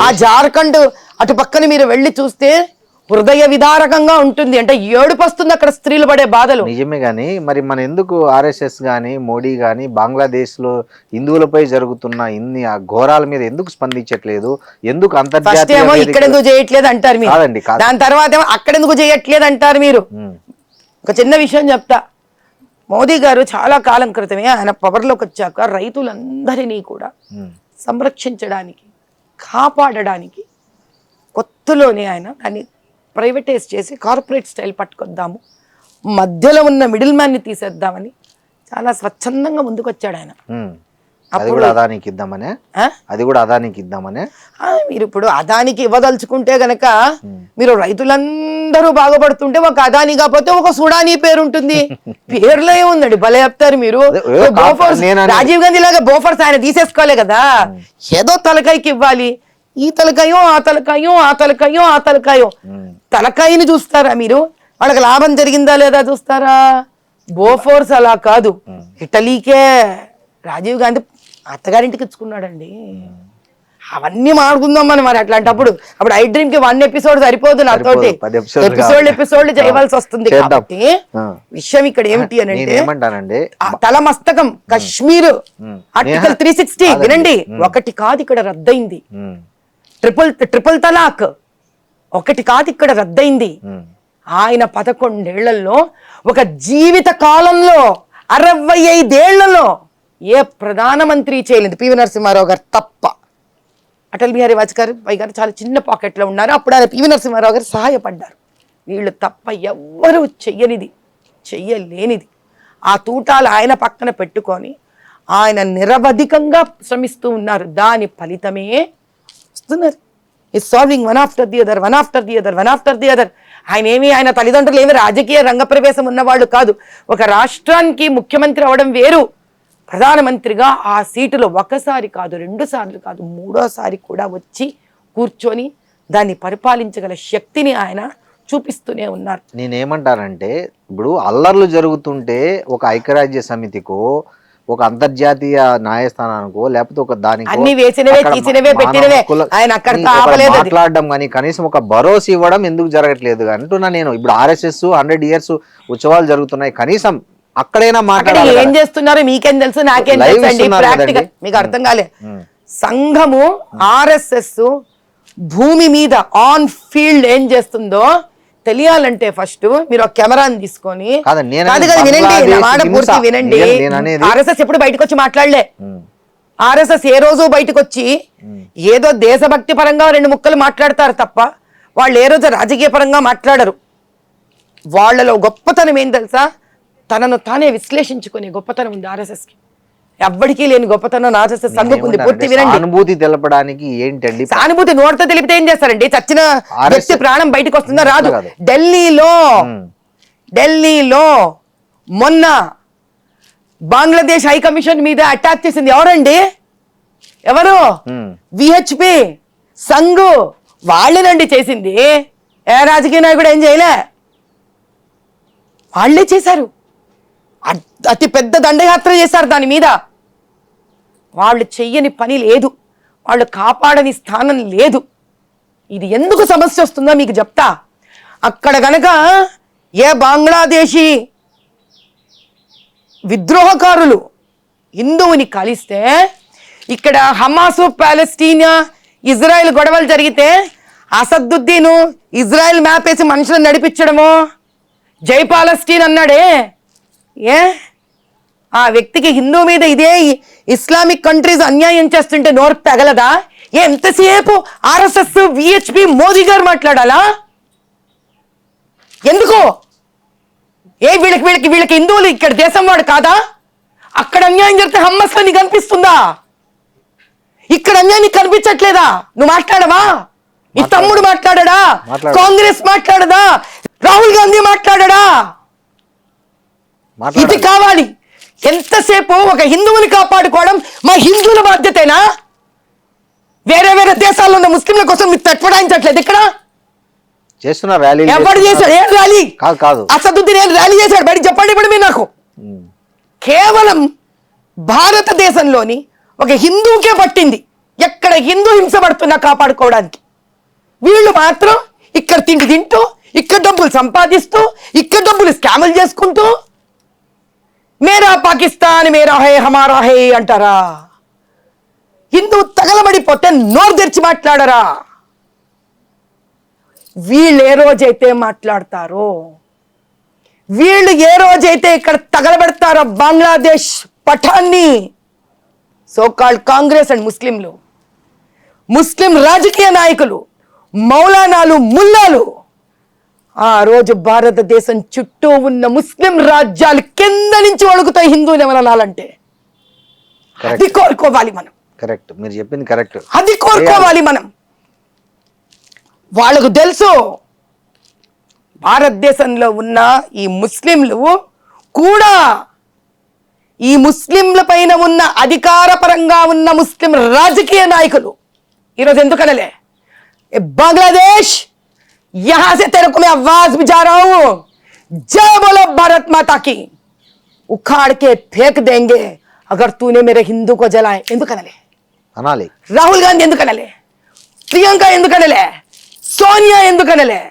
ఆ జార్ఖండ్ అటు పక్కన మీరు వెళ్ళి చూస్తే హృదయ విదారకంగా ఉంటుంది. అంటే ఏడుపు వస్తుంది అక్కడ స్త్రీలు పడే బాధలు. నిజమే గానీ మరి మన ఎందుకు RSS గానీ మోడీ గానీ బంగ్లాదేశ్ లో హిందువులపై జరుగుతున్న ఇన్ని ఆ ఘోరాల మీద ఎందుకు స్పందించట్లేదు? ఎందుకు అంతర్జాతీయ ఇక్కడ ఎందుకు చేయట్లేదు అంటారు మీరు, దాని తర్వాత ఏమో అక్కడ ఎందుకు చేయట్లేదు అంటారు మీరు. ఒక చిన్న విషయం చెప్తా. మోదీ గారు చాలా కాలం క్రితమే ఆయన పవర్లోకి వచ్చాక రైతులందరినీ కూడా సంరక్షించడానికి కాపాడడానికి కొత్తలోనే ఆయన దాన్ని ప్రైవేటైజ్ చేసి కార్పొరేట్ స్టైల్ పట్టుకొద్దాము, మధ్యలో ఉన్న మిడిల్ మ్యాన్ని తీసేద్దామని చాలా స్వచ్ఛందంగా ముందుకు వచ్చాడు ఆయన. అది కూడా అదానికి ఇద్దామనే మీరు ఇప్పుడు అదానికి ఇవ్వదలుచుకుంటే గనక మీరు రైతులందరూ బాగుపడుతుంటే ఒక అదాని కాకపోతే ఒక సుడానీ పేరు ఉంటుంది. పేర్లో ఏముందండి, భలే చెప్తారు మీరు. రాజీవ్ గాంధీ లాగా బోఫర్స్ ఆయన తీసేసుకోలే కదా, ఏదో తలకాయకి ఇవ్వాలి. ఈ తలకాయో ఆ తలకాయో ఆ తలకాయో ఆ తలకాయో తలకాయని చూస్తారా మీరు? వాళ్ళకి లాభం జరిగిందా లేదా చూస్తారా? బోఫోర్స్ అలా కాదు. ఇటలీకే రాజీవ్ గాంధీ అత్తగారింటికి ఇచ్చుకున్నాడండి. అవన్నీ మాడుకుందాం మనం. మరి అట్లాంటప్పుడు అప్పుడు ఐ డ్రీమ్ కి 1 ఎపిసోడ్ సరిపోదు, నాతోటి ఎపిసోడ్ చేయవలసి వస్తుంది. కాబట్టి విషయం ఇక్కడ ఏమిటి అని అంటే తల మస్తకం కశ్మీర్ ఆర్టికల్ 360 వినండి, ఒకటి కాదు ఇక్కడ రద్దయింది. ట్రిపుల్ తలాక్ ఒకటి కాదు ఇక్కడ రద్దయింది. ఆయన 11 ఏళ్లలో ఒక జీవిత కాలంలో 65 ఏళ్లలో ఏ ప్రధానమంత్రి చేయలేదు, పివి నరసింహారావు గారు తప్ప. అటల్ బిహారీ వాజ్పేయి గారు చాలా చిన్న పాకెట్లో ఉన్నారు, అప్పుడు ఆయన పివి నరసింహారావు గారు సహాయపడ్డారు. వీళ్ళు తప్ప ఎవ్వరూ చెయ్యలేనిది ఆ తూటాలు ఆయన పక్కన పెట్టుకొని ఆయన నిరవధికంగా శ్రమిస్తూ ఉన్నారు. దాని ఫలితమే వస్తున్నారు. ఈ solving one after the other. ఆయన తల్లిదండ్రులు ఏమి రాజకీయ రంగప్రవేశం ఉన్నవాళ్ళు కాదు. ఒక రాష్ట్రానికి ముఖ్యమంత్రి అవడం వేరు, ప్రధానమంత్రిగా ఆ సీటులో ఒకసారి కాదు 2 సార్లు కాదు 3వ కూడా వచ్చి కూర్చొని దాన్ని పరిపాలించగల శక్తిని ఆయన చూపిస్తూనే ఉన్నారు. నేనేమంటానంటే ఇప్పుడు అల్లర్లు జరుగుతుంటే ఒక ఐక్యరాజ్య సమితికో ఒక అంతర్జాతీయ న్యాయస్థానానికో లేకపోతే ఒక దానికి మాట్లాడడం కానీ కనీసం ఒక భరోసా ఇవ్వడం ఎందుకు జరగట్లేదు అంటున్నా నేను. ఇప్పుడు RSS 100 years ఉత్సవాలు జరుగుతున్నాయి, కనీసం అక్కడైనా మాట్లాడాలి. ఏం చేస్తున్నారు మీకేం తెలుసు, నాకేం తెలుసు. ప్రాక్టికల్ మీకు అర్థం కాలే. సంఘము RSS భూమి మీద ఆన్ ఫీల్డ్ ఏం చేస్తుందో తెలియాలంటే ఫస్ట్ మీరు ఒక కెమెరాని తీసుకొని వినండి. RSS ఎప్పుడు బయటకు వచ్చి మాట్లాడలే. RSS ఏ రోజు బయటకు వచ్చి ఏదో దేశభక్తి పరంగా 2 ముక్కలు మాట్లాడతారు తప్ప వాళ్ళు ఏ రోజు రాజకీయ పరంగా మాట్లాడరు. వాళ్ళలో గొప్పతనం ఏం తెలుసా, తనను తానే విశ్లేషించుకునే గొప్పతనం ఉంది RSS కి. ఎవ్వడికి లేని గొప్పతనం RSS సంఘకుంది. పూర్తి వినండి. అనుభూతి తెలపడానికి ఏంటండి? సానుభూతి నోటితో తెలిపితే ఏం చేస్తారండి? చచ్చిన వ్యక్తి ప్రాణం బయటకు వస్తుందా? రాదు. ఢిల్లీలో మొన్న బంగ్లాదేశ్ హై కమిషన్ మీద అటాక్ చేసింది ఎవరండి? ఎవరు? ఉమ్. విహెచ్పి సంఘ్ వాళ్ళేనండి చేసింది. ఏ రాజకీయ నాయకుడు ఏం చేయలే, వాళ్ళే చేశారు. అతి పెద్ద దండయాత్ర చేశారు దాని మీద. వాళ్ళు చెయ్యని పని లేదు, వాళ్ళు కాపాడని స్థానం లేదు. ఇది ఎందుకు సమస్య వస్తుందో మీకు చెప్తా. అక్కడ గనక ఏ బంగ్లాదేశీ విద్రోహకారులు హిందువుని కలిస్తే, ఇక్కడ హమాసు పాలస్తీనా ఇజ్రాయెల్ గొడవలు జరిగితే అసదుద్దీను ఇజ్రాయెల్ మ్యాప్ వేసి మనుషులను నడిపించడము, జై పాలస్తీన్ అన్నాడే, ఏ ఆ వ్యక్తికి హిందూ మీద ఇదే ఇస్లామిక్ కంట్రీస్ అన్యాయం చేస్తుంటే నోరు తగలదా? ఎంతసేపు ఆర్ఎస్ఎస్ విహెచ్పి మోదీ గారు మాట్లాడాలా? ఎందుకు? ఏ వీళ్ళకి హిందువులు ఇక్కడ దేశం వాడు కాదా? అక్కడ అన్యాయం జరిగితే హమ్మస్ లో నీకు కనిపిస్తుందా? ఇక్కడ అన్యాయం నీకు కనిపించట్లేదా? నువ్వు మాట్లాడవా? నీ తమ్ముడు మాట్లాడడా? కాంగ్రెస్ మాట్లాడదా? రాహుల్ గాంధీ మాట్లాడడా? ఇది కావాలి. ఎంతసేపు ఒక హిందువుని కాపాడుకోవడం మా హిందువుల బాధ్యతేనా? వేరే వేరే దేశాల్లో ఉన్న ముస్లింల కోసం మీరు తట్పడాయించట్లేదు. ఇక్కడ చేస్తున్న ర్యాలీ ఎవరు చేశాడు? ఏం ర్యాలీ? కాదు అసదుద్దీన్ ఏం ర్యాలీ చేశాడు? బయట చెప్పండి ఇప్పుడు మీరు నాకు. కేవలం భారతదేశంలోని ఒక హిందూకే పట్టింది, ఎక్కడ హిందూ హింస పడుతున్నా కాపాడుకోవడానికి. వీళ్ళు మాత్రం ఇక్కడ తిండి తింటూ, ఇక్కడ డబ్బులు సంపాదిస్తూ, ఇక్కడ డబ్బులు స్కాములు చేసుకుంటూ మేరా పాకిస్తాన్ మేరా హై హమారా హై అంటారా? హిందూ తగలబడిపోతే నోరు తెరిచి మాట్లాడరా? వీళ్ళు ఏ రోజైతే మాట్లాడతారో, వీళ్ళు ఏ రోజైతే ఇక్కడ తగలబెడతారో బంగ్లాదేశ్ పఠాన్ని, సోకాల్డ్ కాంగ్రెస్ అండ్ ముస్లింలు, ముస్లిం రాజకీయ నాయకులు, మౌలానాలు, ముల్లాలు, ఆ రోజు భారతదేశం చుట్టూ ఉన్న ముస్లిం రాజ్యాలు కింద నుంచి ఒడుగుతాయి హిందువులు ఏమనాలంటే. అది కోరుకోవాలి మనం. కరెక్ట్, మీరు చెప్పింది కరెక్ట్. అది కోరుకోవాలి మనం. వాళ్ళకు తెలుసు భారతదేశంలో ఉన్న ఈ ముస్లింలు కూడా, ఈ ముస్లింల పైన ఉన్న అధికారపరంగా ఉన్న ముస్లిం రాజకీయ నాయకులు ఈరోజు ఎందుకనలే, బంగ్లాదేశ్ यहां से तेरे को मैं आवाज भी जा रहा हूं, जय बोलो भारत माता की, उखाड़ के फेंक देंगे अगर तूने मेरे हिंदू को जलाए. ఎందుకనలే అనాలి? రాహుల్ గాంధీ ఎందుకనలే? ప్రియాంక ఎందుకనలే? సోనియా ఎందుకనలే?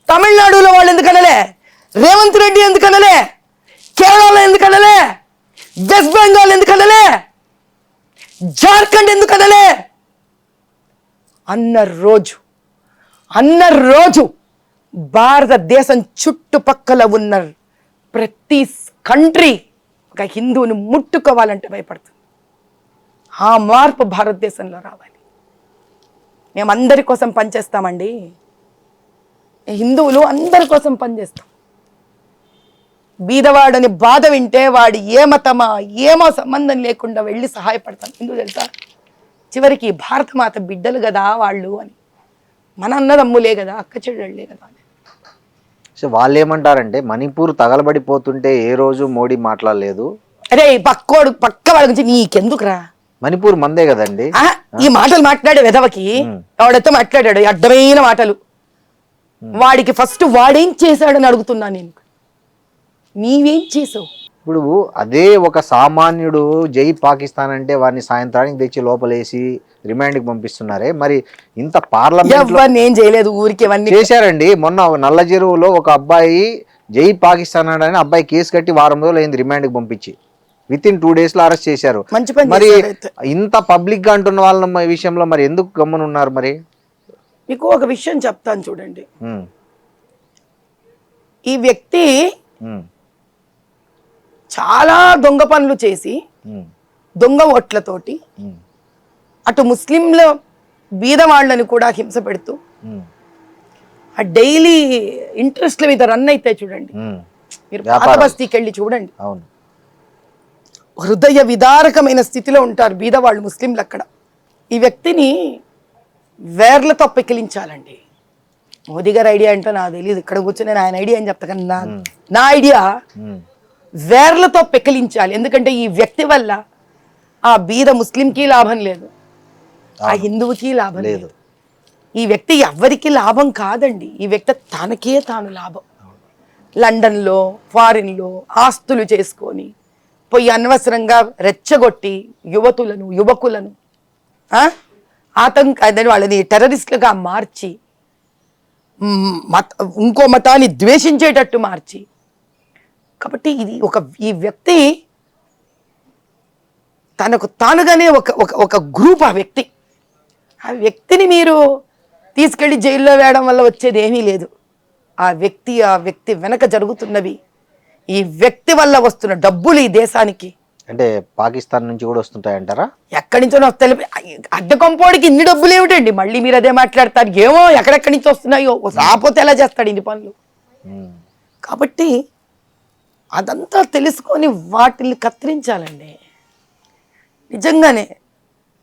తమిళనాడులో వాళ్ళు ఎందుకనలే? రేవంత్ రెడ్డి ఎందుకనలే? కేరళలో ఎందుకనలే? వెస్ట్ బెంగాల్ ఎందుకనలే? జార్ఖండ్ ఎందుకనలే? అన్న రోజు భారతదేశం చుట్టుపక్కల ఉన్న ప్రతి కంట్రీ ఒక హిందువుని ముట్టుకోవాలంటే భయపడుతుంది. ఆ మార్పు భారతదేశంలో రావాలి. మేము అందరి కోసం పనిచేస్తామండి. హిందువులు అందరి కోసం పనిచేస్తాం. బీదవాడని బాధ వింటే వాడు ఏ మతమా ఏమో సంబంధం లేకుండా వెళ్ళి సహాయపడతాం. ఎందుకు తెలుసా? చివరికి భారతమాత బిడ్డలు కదా వాళ్ళు అని, మన అన్నదమ్ములే కదా, అక్క చెల్లెళ్ళే కదా. సో వాళ్ళు ఏమంటారంటే, మణిపూర్ తగలబడిపోతుంటే ఏ రోజు మోడీ మాట్లాడలేదు. అరే పక్క వాళ్ళ గురించి నీకెందుకురా? మణిపూర్ మందే కదండి. ఈ మాటలు మాట్లాడే వెధవకి ఎవడైతే మాట్లాడాడు అడ్డమైన మాటలు, వాడికి ఫస్ట్ వాడేం చేశాడని అడుగుతున్నా నేను. నీవేం చేసావు? ఇప్పుడు అదే ఒక సామాన్యుడు జై పాకిస్తాన్ అంటే వారిని సాయంత్రానికి తెచ్చి లోపలేసి రిమాండ్కి పంపిస్తున్నారే, మరి ఇంత పార్లమెంట్ ఏం చేయలేదు, ఊరికి చేశారండి. మొన్న నల్ల చెరువులో ఒక అబ్బాయి జై పాకిస్తాన్ అని అబ్బాయి కేసు కట్టి వారం రోజులు అయింది రిమాండ్కి పంపించి, విత్ ఇన్ 2 days లో అరెస్ట్ చేశారు. మరి ఇంత పబ్లిక్ గా అంటున్న వాళ్ళ విషయంలో మరి ఎందుకు గమ్మునున్నారు? మరి మీకు ఒక విషయం చెప్తాను చూడండి. ఈ వ్యక్తి చాలా దొంగ పనులు చేసి దొంగ ఓట్లతోటి అటు ముస్లింల బీద వాళ్ళని కూడా హింస పెడుతూ ఆ డైలీ ఇంట్రెస్ట్ల మీద రన్ అయితే చూడండి. మీరు పాత బస్తీకి వెళ్ళి చూడండి, హృదయ విదారకమైన స్థితిలో ఉంటారు బీద వాళ్ళు ముస్లింలు అక్కడ. ఈ వ్యక్తిని వేర్లతో పెకిలించాలండి. మోదీ గారి ఐడియా ఏంటో నాకు తెలియదు, ఇక్కడ కూర్చొని నేను ఆయన ఐడియా అని చెప్తా, కానీ నా ఐడియా వేర్లతో పెకిలించాలి. ఎందుకంటే ఈ వ్యక్తి వల్ల ఆ బీద ముస్లింకి లాభం లేదు, ఆ హిందువుకి లాభం లేదు. ఈ వ్యక్తి ఎవరికి లాభం కాదండి, ఈ వ్యక్తి తనకే తాను లాభం. లండన్లో ఫారిన్లో ఆస్తులు చేసుకొని పోయి అనవసరంగా రెచ్చగొట్టి యువకులను వాళ్ళని టెర్రరిస్టులుగా మార్చి ఇంకో మతాన్ని ద్వేషించేటట్టు మార్చి. కాబట్టి ఈ వ్యక్తి తనకు తానుగానే ఒక గ్రూప్. ఆ వ్యక్తిని మీరు తీసుకెళ్లి జైల్లో వేయడం వల్ల వచ్చేది ఏమీ లేదు. ఆ వ్యక్తి వెనక జరుగుతున్నవి, ఈ వ్యక్తి వల్ల వస్తున్న డబ్బులు ఈ దేశానికి అంటే పాకిస్తాన్ నుంచి కూడా వస్తుంటాయంటారా? ఎక్కడి నుంచో వస్తాయి. అడ్డకొంపోడికి ఇన్ని డబ్బులు ఏమిటండి? మళ్ళీ మీరు అదే మాట్లాడతారు. ఏమో ఎక్కడెక్కడి నుంచి వస్తున్నాయో, రాపోతే ఎలా చేస్తాడు ఇన్ని పనులు? కాబట్టి అదంతా తెలుసుకొని వాటిని కత్తిరించాలండి. నిజంగానే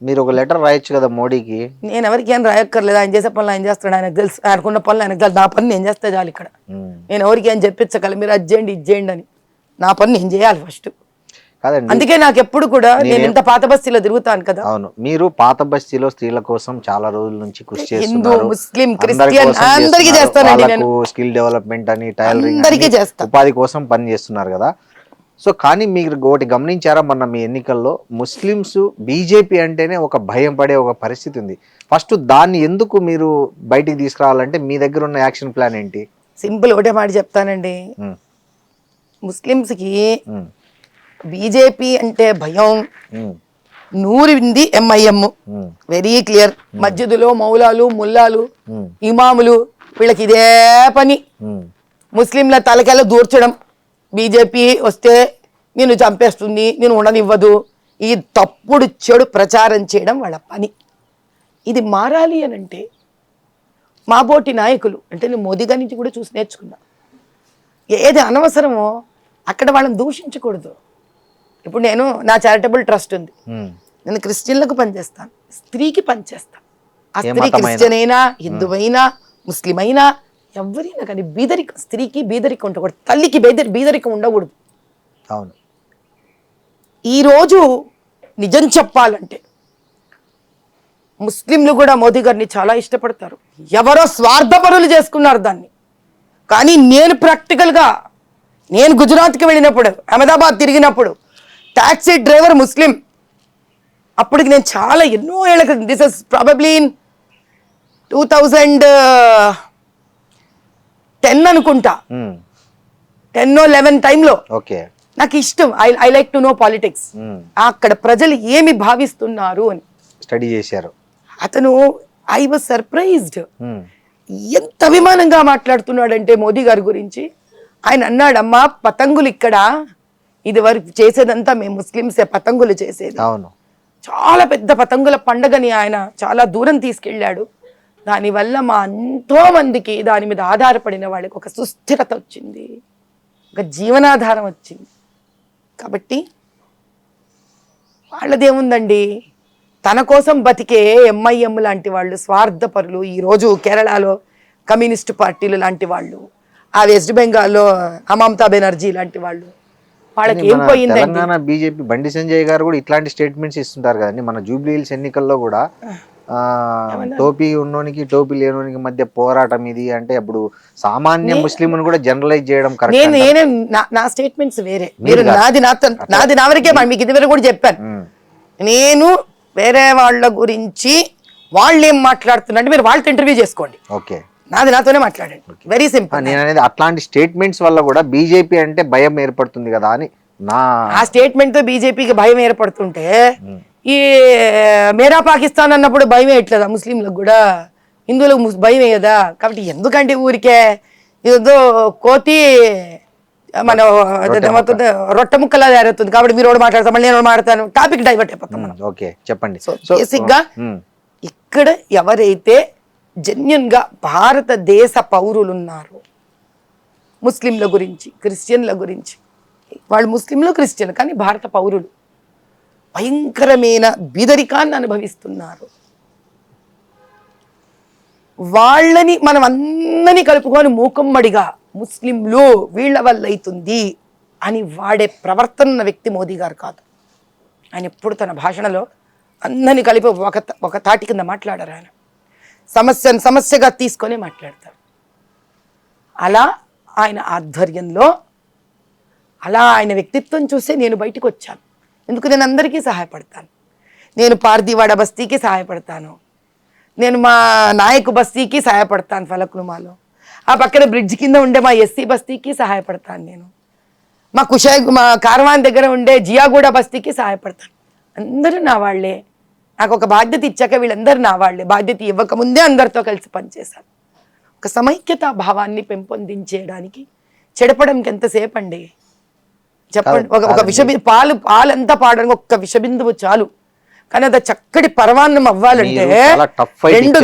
మీరు ఒక లెటర్ రాయొచ్చు కదా మోడీకి. నేను ఎవరికి ఏం రాయక్కర్లేదు, ఆయన చేసే పనులు ఆయన చేస్తాడు, ఆయనకు తెలుసు. ఆయనకున్న పనులు ఆయనకు తెలుసు. నా పని నేను చేస్తే చాలు. ఇక్కడ నేను ఎవరికి ఏం చెప్పించగల, మీరు అది చేయండి ఇది చేయండి అని. నా పని నేను చేయాలి ఫస్ట్. కాదండి, అందుకే నాకు ఎప్పుడు కూడా నేను ఇంత పాత బస్తీలో తిరుగుతాను కదా. అవును, మీరు పాత బస్తీలో స్త్రీల కోసం చాలా రోజుల నుంచి కృషి హిందూ చేస్తున్నారు. ముస్లిం క్రిస్టియన్ అందరికీ చేస్తానండి నేను. స్కిల్ డెవలప్మెంట్ అని, టైలరింగ్ అందరికీ చేస్తా, ఉపాధి కోసం పని చేస్తున్నారు కదా. సో కానీ మీరు ఒకటి గమనించారా, మొన్న మీ ఎన్నికల్లో ముస్లిమ్స్ బీజేపీ అంటేనే ఒక భయం పడే ఒక పరిస్థితి ఉంది. ఫస్ట్ దాన్ని ఎందుకు మీరు బయటికి తీసుకురావాలంటే మీ దగ్గర ఉన్న యాక్షన్ ప్లాన్ ఏంటి? సింపుల్ ఒకటే మాట చెప్తానండి. ముస్లిమ్స్కి బీజేపీ అంటే భయం, నూరింది ఎంఐఎం. Very clear. మస్జిదులో మౌలాలు ముల్లాలు ఇమాములు వీళ్ళకి ఇదే పని. ముస్లింల తలకెళ్ళ దూర్చడం, బీజేపీ వస్తే నేను చంపేస్తుంది, నేను ఉండనివ్వదు, ఈ తప్పుడు చెడు ప్రచారం చేయడం వాళ్ళ పని. ఇది మారాలి అని అంటే మా బోటి నాయకులు అంటే నేను మోదీ గారి నుంచి కూడా చూసి నేర్చుకున్నా. ఏది అనవసరమో అక్కడ వాళ్ళని దూషించకూడదు. ఇప్పుడు నా చారిటబుల్ ట్రస్ట్ ఉంది, నేను క్రిస్టియన్లకు పనిచేస్తాను, స్త్రీకి పనిచేస్తాను. ఆ స్త్రీ క్రిస్టియన్ అయినా హిందువైనా ముస్లిం అయినా ఎవరైనా కానీ బీదరికం, స్త్రీకి బీదరికం ఉండకూడదు, తల్లికి బీదరికం ఉండకూడదు. అవును. ఈరోజు నిజం చెప్పాలంటే ముస్లింలు కూడా మోదీ గారిని చాలా ఇష్టపడతారు. ఎవరో స్వార్థపరులు చేసుకున్నారు దాన్ని. కానీ నేను ప్రాక్టికల్గా నేను గుజరాత్కి వెళ్ళినప్పుడు, అహ్మదాబాద్ తిరిగినప్పుడు టాక్సీ డ్రైవర్ ముస్లిం. అప్పటికి నేను చాలా ఎన్నో ఏళ్ళ క్రితం, దిస్ ఇస్ ప్రాబబ్లీ ఇన్ 2010 అనుకుంటా, 10-11 టైంలో. నాకు ఇష్టం, I like to know politics. అక్కడ ప్రజలు ఏమి భావిస్తున్నారు అని స్టడీ చేశారు. అతను ఐ వాజ్ సర్ప్రైజ్డ్. ఎంత అభిమానంగా మాట్లాడుతున్నాడంటే మోదీ గారి గురించి. ఆయన అన్నాడు, అమ్మా పతంగులు ఇక్కడ ఇది వరకు చేసేదంతా మేము ముస్లింసే పతంగులు చేసేది. అవును, చాలా పెద్ద పతంగుల పండగని ఆయన చాలా దూరం తీసుకెళ్ళాడు. దానివల్ల మా ఎంతో మందికి దాని మీద ఆధారపడిన వాళ్ళకి ఒక సుస్థిరత వచ్చింది, ఒక జీవనాధారం వచ్చింది. కాబట్టి వాళ్ళదేముందండి, తన కోసం బతికే ఎంఐఎం లాంటి వాళ్ళు స్వార్థపరులు. ఈరోజు కేరళలో కమ్యూనిస్టు పార్టీలు లాంటి వాళ్ళు, ఆ వెస్ట్ బెంగాల్లో మమతా బెనర్జీ లాంటి వాళ్ళు, వాళ్ళకి ఏం పోయిందండి? తెలంగాణ బీజేపీ బండి సంజయ్ గారు కూడా ఇట్లాంటి స్టేట్మెంట్స్ ఇస్తుంటారు కదండి. మన జూబ్లీ హిల్స్ ఎన్నికల్లో కూడా టోపీ ఉన్నోనికి టోపీ లేనోనికి మధ్య పోరాటం ఇది అంటే, అప్పుడు సామాన్య ముస్లింను కూడా జనరలైజ్ చేయడం కరెక్ట్. నా స్టేట్మెంట్స్ వేరే, మీరు నాది నా వరకే. మీకు ఇది వరకు కూడా చెప్పాను. నేను వేరే వాళ్ళ గురించి వాళ్ళు ఏం మాట్లాడుతున్నట్టు మీరు వాళ్ళతో ఇంటర్వ్యూ చేసుకోండి. ఓకే, నాతోనే మాట్లాడండి. Very simple. నేను అనేది అట్లాంటి స్టేట్మెంట్స్ వల్ల కూడా బీజేపీ అంటే భయం ఏర్పడుతుంది కదా అని ఆ స్టేట్మెంట్ తో బీజేపీకి భయం ఏర్పడుతుంటే ఈ మేరా పాకిస్తాన్ అన్నప్పుడు భయం వేయట్లేదా ముస్లింలకు కూడా? హిందువులకు భయం వేయదా? కాబట్టి ఎందుకంటే ఊరికే ఏదో కోతి మన రొట్టె ముక్కలా తయారవుతుంది. కాబట్టి మీరు కూడా మాట్లాడతాం, మళ్ళీ నేను మాట్లాడతాను, టాపిక్ డైవర్ట్ అయిపోతాం. ఓకే, చెప్పండి. బేసిక్ గా ఇక్కడ ఎవరైతే జెన్యున్ గా భారతదేశ పౌరులు ఉన్నారు, ముస్లింల గురించి క్రిస్టియన్ల గురించి, వాళ్ళు ముస్లింలు క్రిస్టియన్లు కానీ భారత పౌరులు భయంకరమైన బీదరికాన్ని అనుభవిస్తున్నారు. వాళ్ళని మనం అందరినీ కలుపుకొని మూకమ్మడిగా ముస్లింలు వీళ్ళ వల్ల అవుతుంది అని వాడే ప్రవర్తన వ్యక్తి మోదీ గారు కాదు. ఆయన ఎప్పుడు తన భాషణలో అందరినీ కలిపి ఒక తాటి కింద మాట్లాడారు. ఆయన సమస్యగా తీసుకొని మాట్లాడతారు. అలా ఆయన ఆధ్వర్యంలో, అలా ఆయన వ్యక్తిత్వం చూసి నేను బయటకు వచ్చాను. ఎందుకు నేను అందరికీ సహాయపడతాను. నేను పార్దీవాడ బస్తీకి సహాయపడతాను, నేను మా నాయకు బస్తీకి సహాయపడతాను, ఫలక్నుమాలో ఆ పక్కన బ్రిడ్జ్ కింద ఉండే మా ఎస్సీ బస్తీకి సహాయపడతాను, నేను మా కార్వాన్ దగ్గర ఉండే జియాగూడ బస్తీకి సహాయపడతాను. అందరూ నా వాళ్ళే. నాకు ఒక బాధ్యత ఇచ్చాక వీళ్ళందరూ నా వాళ్ళే. బాధ్యత ఇవ్వకముందే అందరితో కలిసి పనిచేశాను. ఒక సమైక్యతా భావాన్ని పెంపొందించేయడానికి చెడపడానికి ఎంతసేపు అండి చెప్పండి. ఒక పాలంతా పాడడానికి ఒక్క విషబిందువు చాలు. కానీ అది చక్కటి పరమాన్నం అవ్వాలంటే 2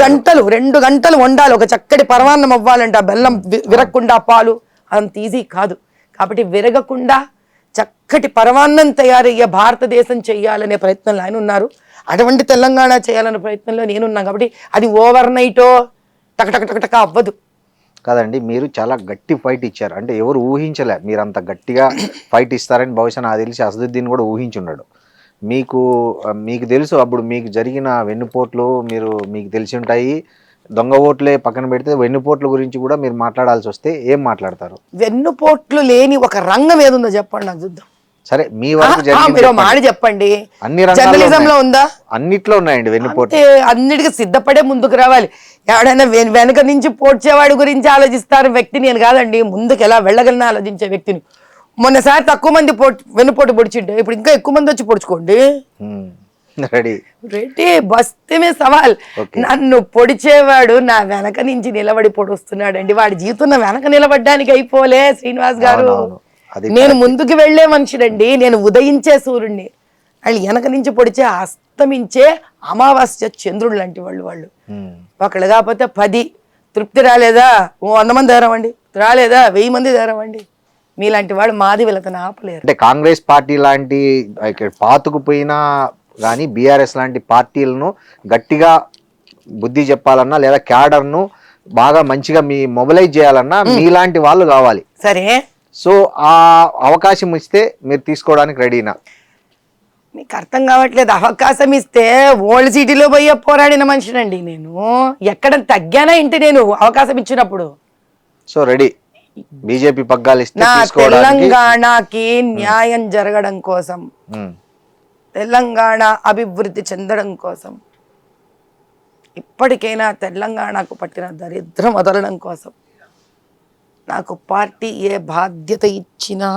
గంటలు వండాలి. ఒక చక్కటి పరమాన్నం అవ్వాలంటే ఆ బెల్లం విరగకుండా పాలు అంత ఈజీ కాదు. కాబట్టి విరగకుండా చక్కటి పరమాన్నం తయారయ్యే భారతదేశం చెయ్యాలనే ప్రయత్నంలో ఆయన ఉన్నారు. అటువంటి తెలంగాణ చేయాలనే ప్రయత్నంలో నేనున్నాను. కాబట్టి అది ఓవర్ నైటో టక అవ్వదు కాదండి. మీరు చాలా గట్టి ఫైట్ ఇచ్చారు. అంటే ఎవరు ఊహించలే మీరు అంత గట్టిగా ఫైట్ ఇస్తారని. బహుశా నాకు తెలిసి అసదుద్దీన్ కూడా ఊహించున్నాడు. మీకు తెలుసు అప్పుడు మీకు జరిగిన వెన్నుపోట్లు మీకు తెలిసి ఉంటాయి. దొంగ ఓట్లే పక్కన పెడితే వెన్నుపోట్ల గురించి కూడా మీరు మాట్లాడాల్సి వస్తే ఏం మాట్లాడతారు? వెన్నుపోట్లు లేని ఒక రంగం ఏదుందో చెప్పండి నాకు చూద్దాం. సరే మీ వరకు మాట చెప్పండి. అన్ని జర్నలిజంలో ఉందా? అన్నిట్లో ఉన్నాయండి వెన్నుపోట్లు. అన్నిటికీ సిద్ధపడే ముందుకు రావాలి. ఎవడైనా వెనక నుంచి పోడ్చేవాడి గురించి ఆలోచిస్తారు వ్యక్తి నేను కాదండి. ముందుకు ఎలా వెళ్ళగలనా ఆలోచించే వ్యక్తిని. మొన్నసారి తక్కువ మంది వెన్నుపోటు పొడిచిండే, ఇప్పుడు ఇంకా ఎక్కువ మంది వచ్చి పొడుచుకోండి. రెడీ బస్తమే సవాల్. నన్ను పొడిచేవాడు నా వెనక నుంచి నిలబడి పొడుస్తున్నాడు అండి. వాడి జీవితం వెనక నిలబడ్డానికి అయిపోలే శ్రీనివాస్ గారు. నేను ముందుకు వెళ్లే మనిషినండి. నేను ఉదయించే సూర్యుడిని. వాళ్ళు వెనక నుంచి పొడిచే అస్తమించే అమావాస్య చంద్రుడు లాంటి వాళ్ళు. ఒకళ్ళు కాకపోతే 10 తృప్తి రాలేదా 100 మంది తేరవండి, రాలేదా 1000 మంది తేరవండి. మీలాంటి వాడు మాది వీళ్ళతను ఆపలేరు. అంటే కాంగ్రెస్ పార్టీ లాంటి పాతుకుపోయినా కానీ బీఆర్ఎస్ లాంటి పార్టీలను గట్టిగా బుద్ధి చెప్పాలన్నా లేదా క్యాడర్ను బాగా మంచిగా మొబిలైజ్ చేయాలన్నా మీలాంటి వాళ్ళు కావాలి. సరే, సో ఆ అవకాశం ఇస్తే మీరు తీసుకోవడానికి రెడీనా? మీకు అర్థం కావట్లేదు. అవకాశం ఇస్తే ఓల్డ్ సిటీలో పోయే పోరాడిన మనిషినండి నేను. ఎక్కడ తగ్గానా ఇంటి నేను అవకాశం ఇచ్చినప్పుడు. సో రెడీ బీజేపీ పగ్గాలు ఇస్తే తెలంగాణకి న్యాయం జరగడం కోసం, తెలంగాణ అభివృద్ధి చెందడం కోసం, ఇప్పటికైనా తెలంగాణకు పట్టిన దరిద్రం వదలడం కోసం నాకు పార్టీ ఏ బాధ్యత ఇచ్చినా